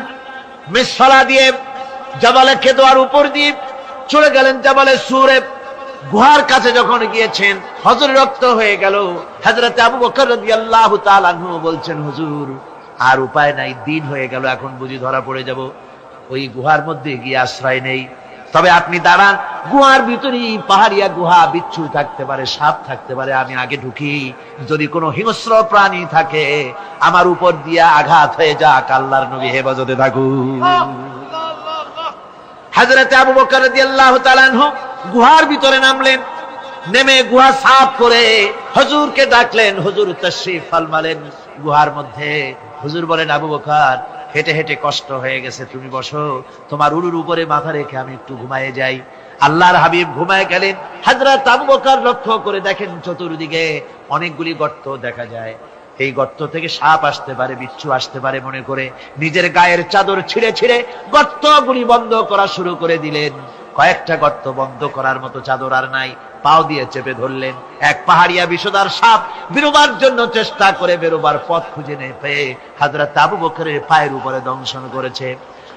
মিসফালা দিয়ে জাবালে কেদোয়ার উপর দিয়ে চলে গেলেন জাবালে সুরে। গুহার কাছে যখন গিয়েছেন, হযরত রক্ত হয়ে গেল। হযরত আবু বকর রাদিয়াল্লাহু তাআলা আনহু বলছেন, হুজুর, আর উপায় নাই, দিন হয়ে গেল, এখন বুঝি ধরা পড়ে যাব, ওই গুহার মধ্যে গিয়ে আশ্রয় নেই। তবে আপনি দাঁড়ান, গুহার ভিতরেই পাহাড়িয়া গুহা, বিচ্ছু থাকতে পারে, সাপ থাকতে পারে, আমি আগে ঢুকি, যদি কোনো হিংস্র প্রাণী থাকে আমার উপর দিয়া আঘাত হয়ে যাক, আল্লাহর নবী হেফাজতে থাকুন। হযরত আবু বকর রাদিয়াল্লাহু তাআলা আনহু গুহার ভিতরে নামলেন। নেমে গুহা সাফ করে হুজুরকে ডাকলেন। হুজুর তাশরীফ ফরমালেন গুহার মধ্যে। হুজুর বলেন, আবু বকর, হেঁটে হেঁটে কষ্ট হয়ে গেছে, তুমি বসো, তোমার উরুর উপরে মাথা রেখে আমি একটু ঘুমায়ে যাই। আল্লাহর হাবিব ঘুমায় গেলেন। হযরত আবু বকর লক্ষ্য করে দেখেন চতুর্দিকে অনেকগুলি গর্ত দেখা যায়। এই গর্ত থেকে সাপ আসতে পারে, বিচ্ছু আসতে পারে মনে করে নিজের গায়ের চাদর ছিঁড়ে ছিঁড়ে গর্তগুলি বন্ধ করা শুরু করে দিলেন। কয়েকটা গর্ত বন্ধ করার মতো চাদর আর নাই, পাও দিয়ে চেপে ধরলেন। এক পাহাড়িয়া বিষধর সাপ বেরোবার জন্য চেষ্টা করে বেরোবার পথ খুঁজে না পেয়ে হযরত আবু বকরের পায়ের উপরে দংশন করেছে।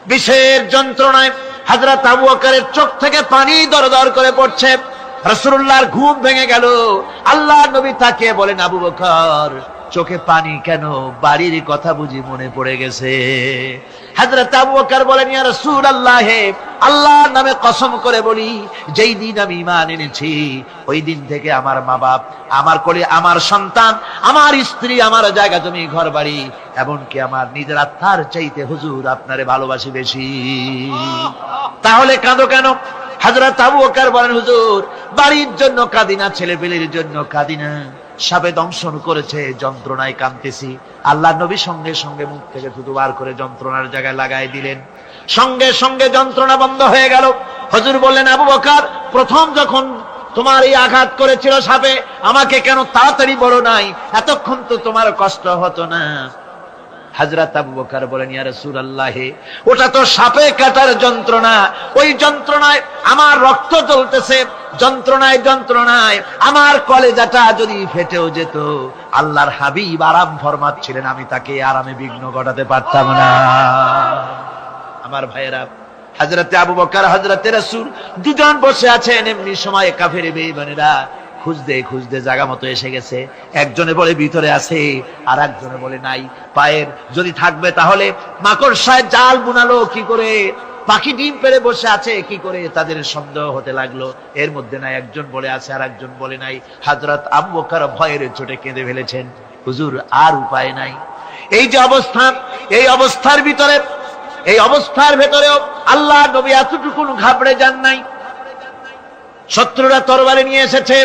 বিষের যন্ত্রণায় হযরত আবু বকরের চোখ থেকে পানি দরদর করে পড়ছে। রাসূলুল্লাহর ঘুম ভেঙে গেল। আল্লাহর নবী তাকিয়ে বলেন, আবু বকর, চোখে পানি কেন? বাড়ির কথা বুঝি মনে পড়ে গেছে? হযরত আবু বকর বলেন, ইয়া রাসূলুল্লাহ, আল্লাহর নামে কসম করে বলি, যেই দিন আমি ঈমান এনেছি ওই দিন থেকে আমার মা বাপ, আমার কোলে আমার সন্তান, আমার স্ত্রী, আমার জায়গা জমি, ঘর বাড়ি, এমনকি আমার নিজের আত্মার চাইতে হুজুর আপনারে ভালোবাসি বেশি। তাহলে কাঁদো কেন? হযরত আবু বকর বলেন, হুজুর, বাড়ির জন্য কাঁদি না, ছেলেপেলের জন্য কাঁদি না, সাপে দংশন করেছে, যন্ত্রণায় কাঁদতেছি। আল্লাহ নবী সঙ্গে সঙ্গে মুখ থেকে থুতু বার করে যন্ত্রণার জায়গায় লাগাই দিলেন। সঙ্গে সঙ্গে যন্ত্রণা বন্ধ হয়ে গেল। হুজুর বললেন, আবু বকর, প্রথম যখন তোমার এই আঘাত করেছিল সাপে, আমাকে কেন তাড়াতাড়ি বলো নাই? এতক্ষণ তো তোমার কষ্ট হতো না। হযরত আবু বকর বলেন, ইয়া রাসূলুল্লাহ, ওটা তো সাপে কাটার যন্ত্রণা, ওই যন্ত্রণায় আমার রক্ত জ্বলতেছে, যন্ত্রণায় যন্ত্রণায় আমার কলেজাটা যদি ফেটেও যেত, আল্লাহর হাবিব আরাম ফরমাচ্ছিলেন, আমি তাকে আরামে বিঘ্ন ঘটাতে পারতাম না। আমার ভাইয়েরা, হযরত আবু বকর, হযরত রাসূল দুজন বসে আছেন। এমনি সময় কাফের বেঈমানেরা খুঁজতে খুঁজতে জায়গা মতো এসে গেছে। একজনে বলে ভিতরে আছে, আর একজনে বলে নাই। পায়ের যদি থাকবে তাহলে মাকড়সায় জাল বুনালো কি করে? পাখি ডিম পেড়ে বসে আছে কি করে তাদের সন্দেহ হতে লাগলো। এর মধ্যে নাই একজন বলে আছে আর একজন বলে নাই। হযরত আবু বকর ভয়ের চোটে কেঁদে ফেলেছেন, হুজুর আর উপায় নাই। এই যে অবস্থা, এই অবস্থার ভেতরেও আল্লাহ নবী এতটুকু ঘাবড়ে যান নাই। শত্রুরা তরবারি নিয়ে এসেছে,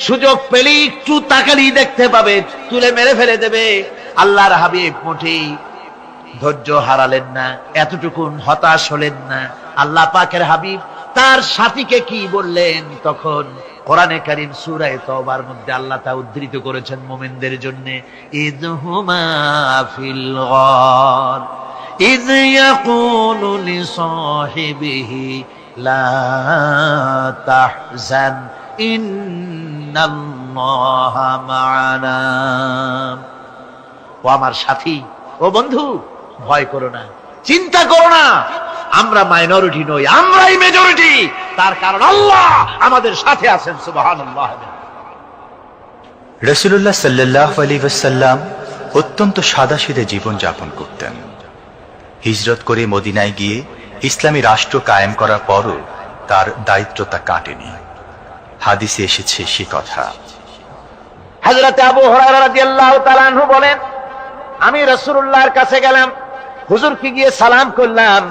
সুযোগ পেলেই একটু তাকালেই দেখতে পাবে, তুলে মেরে ফেলে দেবে। আল্লাহর হাবিব মোটেই ধৈর্য হারালেন না, এতটুকু হতাশ হলেন না। আল্লাহ পাকের হাবিব তার সাথীকে কি বললেন তখন কোরআনে কারীম সূরা তাওবার মধ্যে আল্লাহ তা উদ্ধৃত করেছেন মুমিনদের জন্য। ইযহুমা ফিল গার ইয ইয়াকুলু লিসাহিবিহি লা তাহজান ইন্নাল্লাহা মা'ানা। ও আমার সাথী, ও বন্ধু, ভয় করো না, চিন্তা করো না, আমরা মাইনরিটি নই, আমরাই মেজরিটি। তার কারণ আল্লাহ আমাদের সাথে আছেন। সুবহানাল্লাহ। রাসূলুল্লাহ সাল্লাল্লাহু আলাইহি ওয়াসাল্লাম অত্যন্ত সাদাসিধে জীবন যাপন করতেন। হিজরত করে মদিনায় গিয়ে ইসলামী রাষ্ট্র কায়েম করার পরও তার দায়িত্বটা কাটেনি। হাদিসে এসেছে সে কথা। হযরত আবু হুরায়রা রাদিয়াল্লাহু তাআলা আনহু বলেন, আমি রাসূলুল্লাহর কাছে গেলাম, হুজুরকে গিয়ে সালাম করলাম।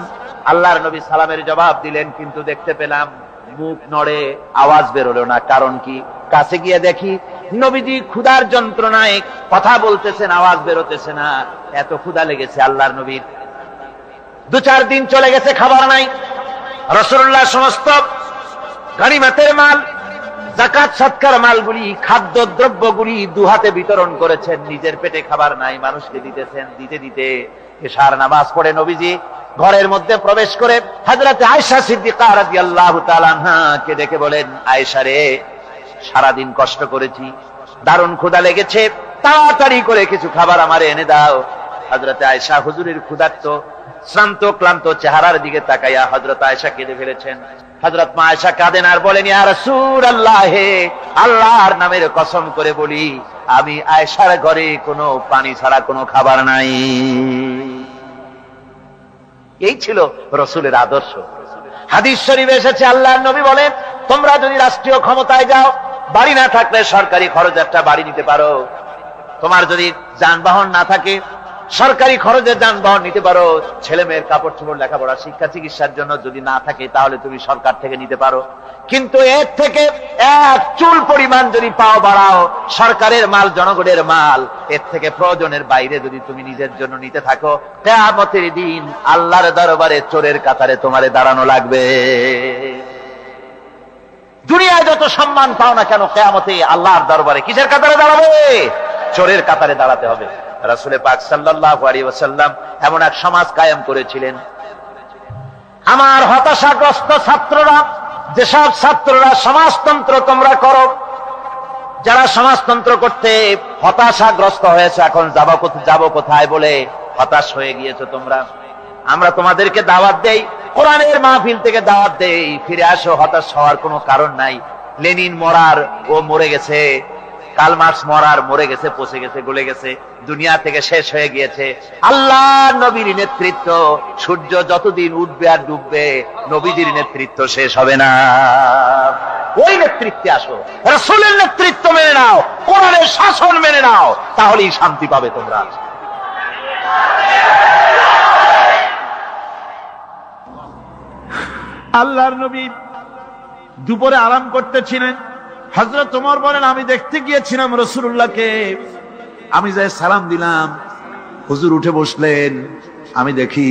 আল্লাহর নবী সালামের জবাব দিলেন, কিন্তু দেখতে পেলাম মুখ নড়ে, আওয়াজ বেরোলো না। কারণ কি? কাছে গিয়ে দেখি নবীজি ক্ষুধার যন্ত্রণায় কথা বলতেছেন, আওয়াজ বেরোতেছে না। এত ক্ষুধা লেগেছে আল্লাহর নবীর। 2-4 দিন চলে গেছে, খাবার নাই। রাসূলুল্লাহ সমস্ত গনিমতের মাল, যাকাত সদকার মালগুলি, খাদ্য দ্রব্যগুলি দুহাতে বিতরণ করেছেন। নিজের পেটে খাবার নাই, মানুষকে দিতেছেন। দিতে দিতে এশার নামাজ পড়ে নবীজি ঘরের মধ্যে প্রবেশ করে হযরত আয়েশা সিদ্দিকা রাদিয়াল্লাহু তাআলা আনহাকে ডেকে বলেন, আয়েশা রে, সারাদিন কষ্ট করেছি, দারুণ ক্ষুধা লেগেছে, তাড়াতাড়ি করে কিছু খাবার আমারে এনে দাও। হযরত আয়েশা হুজুরের ক্ষুধার্ত শ্রান্ত ক্লান্ত চেহারার দিকে তাকাইয়া হযরত আয়েশা কেঁদে ফেলেছেন। হযরত মা আয়েশা কাঁদেন আর বলেন, ইয়া রাসূলুল্লাহ, হে আল্লাহর নামের কসম করে বলি, আমি আয়েশার ঘরে কোনো পানি ছাড়া কোনো খাবার নাই। এই ছিল রাসূলের আদর্শ। হাদিস শরীফে এসেছে, আল্লাহর নবী বলেন, তোমরা যদি রাষ্ট্রীয় ক্ষমতায় যাও, বাড়ি না থাকলে সরকারি খরচ একটা বাড়ি নিতে পারো। তোমার যদি যানবাহন না থাকে, সরকারি খরচে যানবাহন নিতে পারো। ছেলে মেয়ের কাপড় চোপড়, লেখাপড়া, শিক্ষা, চিকিৎসার জন্য যদি না থাকে, তাহলে তুমি সরকার থেকে নিতে পারো। কিন্তু এর থেকে এক চুল পরিমাণ যদি পাও বাড়াও, সরকারের মাল জনগণের মাল, এর থেকে প্রয়োজনের বাইরে যদি তুমি নিজের জন্য নিতে থাকো, কিয়ামতের দিন আল্লাহর দরবারে চোরের কাতারে তোমারে দাঁড়ানো লাগবে। দুনিয়ায় যত সম্মান পাও না কেন, কিয়ামতে আল্লাহর দরবারে কিসের কাতারে দাঁড়াবে? চোরের কাতারে দাঁড়াতে হবে। রাসূল পাক সাল্লাল্লাহু আলাইহি ওয়াসাল্লাম এমন এক সমাজ কায়েম করেছিলেন। আমার হতাশাগ্রস্ত ছাত্ররা, যেসব ছাত্ররা সমাজতন্ত্র তোমরা করো, যারা সমাজতন্ত্র করতে হতাশাগ্রস্ত হয়েছে, এখন যাব কোথায় বলে হতাশ হয়ে গিয়েছো তোমরা, আমরা তোমাদেরকে দাওয়াত দেই, কোরআনের মাহফিল থেকে দাওয়াত দেই, ফিরে আসো। হতাশ হওয়ার কোনো কারণ নাই। লেনিন মরার, ও মরে গেছে। কার্ল মার্কস মরার, মরে গেছে, পচে গেছে, গলে গেছে, দুনিয়া থেকে শেষ হয়ে গিয়েছে। আল্লাহ নবীর নেতৃত্ব, সূর্য যতদিন উঠবে আর ডুববে, নবীজির নেতৃত্ব শেষ হবে না। ওই নেতৃত্বে আসো, রাসূলের নেতৃত্ব মেনে নাও, কোরআনের শাসন মেনে নাও, তাহলেই শান্তি পাবে তোমরা। আল্লাহর নবী দুপুরে আরাম করতেছিলেন। হযরত ওমর বলেন, আমি দেখতে গিয়েছিলাম রাসূলুল্লাহকে, আমি যাই সালাম দিলাম, হুজুর উঠে বসলেন। আমি দেখি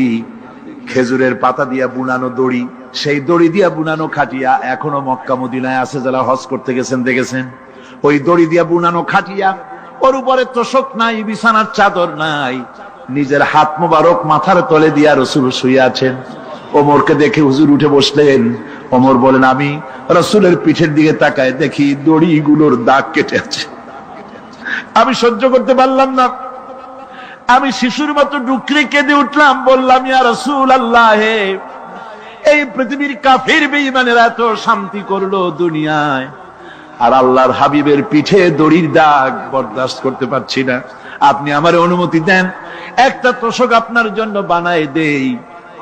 খেজুরের পাতা দিয়া বুনানো দড়ি, সেই দড়ি দিয়া বুনানো খাটিয়া এখনো মক্কা মদিনায় আছে, যারা হজ করতে গেছেন দেখেছেন। ওই দড়ি দিয়া বুনানো খাটিয়া, ওর উপরে তোশক নাই, বিছানার চাদর নাই, নিজের হাত মোবারক মাথার তলে দিয়া রাসূল শুয়ে আছেন। ওমরকে দেখে হুজুর উঠে বসলেন। ওমর বলেন, আমি রাসূলের পিঠের দিকে তাকায় দেখি দড়িগুলোর দাগ কেটে আছে। আমি সহ্য করতে পারলাম না, আমি শিশুর মতো ডুকরে কেঁদে উঠলাম, বললাম, ইয়া রাসূলুল্লাহ, হে, এই পৃথিবীর কাফির বেঈমানেরা এত শান্তি করলো দুনিয়ায়, আর আল্লাহর হাবিবের পিঠে দড়ির দাগ বরদাস্ত করতে পারছি না। আপনি আমার অনুমতি দেন, একটা তোশক আপনার জন্য বানায় দেই।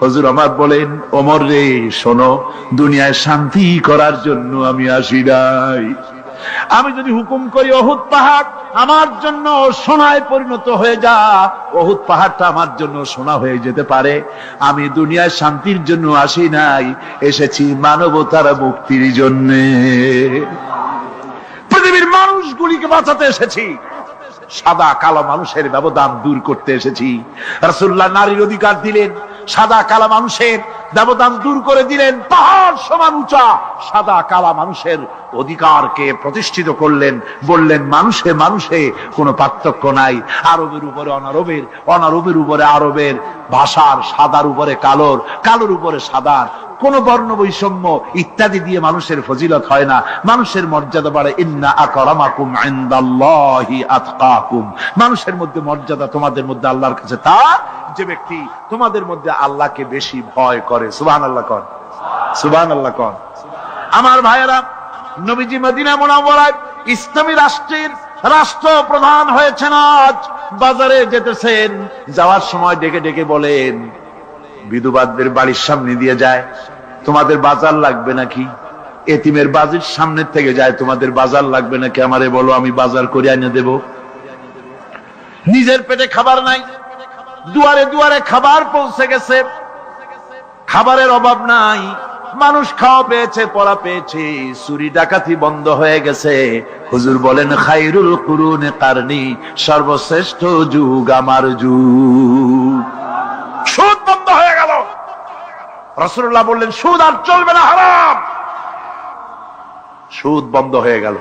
হুজুর আমার বলেন, ওমর রে শোনো, দুনিয়ায় শান্তি করার জন্য আমি আসি নাই। আমি যদি হুকুম করি উহুদ পাহাড় আমার জন্য সোনায় পরিণত হয়ে যা, উহুদ পাহাড়টা আমার জন্য সোনা হয়ে যেতে পারে। আমি দুনিয়ায় শান্তির জন্য আসি নাই, এসেছি মানবতার মুক্তির জন্যে। পৃথিবীর মানুষগুলিকে বাঁচাতে এসেছি, সাদা কালো মানুষের ব্যবধান দূর করতে এসেছি। রাসূলুল্লাহ নারীর অধিকার দিলেন, সাদা কালা মানুষের ব্যবধান দূর করে দিলেন। পাহাড় সমান উঁচা সাদা কালা মানুষের অধিকারকে প্রতিষ্ঠিত করলেন, বললেন মানুষে মানুষে কোনো পার্থক্য নাই। আরবের উপরে অনারবের, অনারবের উপরে আরবের, ভাষার সাদার উপরে কালোর, কালোর উপরে সাদার, কোন বর্ণ বৈষম্য ইত্যাদি দিয়ে মানুষের ফজিলত হয় না। মানুষের মর্যাদা বাড়ে। ইন্না আকরামাকুম ইনদাল্লাহি আতকাকুম। মানুষের মধ্যে মর্যাদা তোমাদের মধ্যে আল্লাহর কাছে তার যে ব্যক্তি তোমাদের মধ্যে আল্লাহকে বেশি ভয় করে। সুবহানাল্লাহ কোন, সুবহানাল্লাহ কোন। আমার ভাইয়েরা, নবীজি মদিনা মুনাওয়ারায় ইসলামী রাষ্ট্রের রাষ্ট্রপ্রধান হয়েছেন। আজ বাজারে যেতেছেন, যাওয়ার সময় ডেকে ডেকে বলেন, বিধবাদের বাড়ির সামনে দিয়ে যায়, তোমাদের বাজার লাগবে নাকি? এতিমের বাড়ির সামনে থেকে যায়, তোমাদের বাজার লাগবে নাকি? আমারে বলো, আমি বাজার করে এনে দেব। নিজের পেটে খাবার নাই, দুয়ারে দুয়ারে খাবার পৌঁছে গেছে, খাবারের অভাব নাই, মানুষ খাওয়া পেয়েছে, পড়া পেয়েছে, চুরি ডাকাতি বন্ধ হয়ে গেছে। হুজুর বলেন, খায়রুল কুরুনে কারনি, সর্বশ্রেষ্ঠ যুগ আমার যুগ। সুদ বন্ধ হয়ে গেল। রাসূলুল্লাহ বললেন, সুদ আর চলবে না, হারাম। সুদ বন্ধ হয়ে গেল।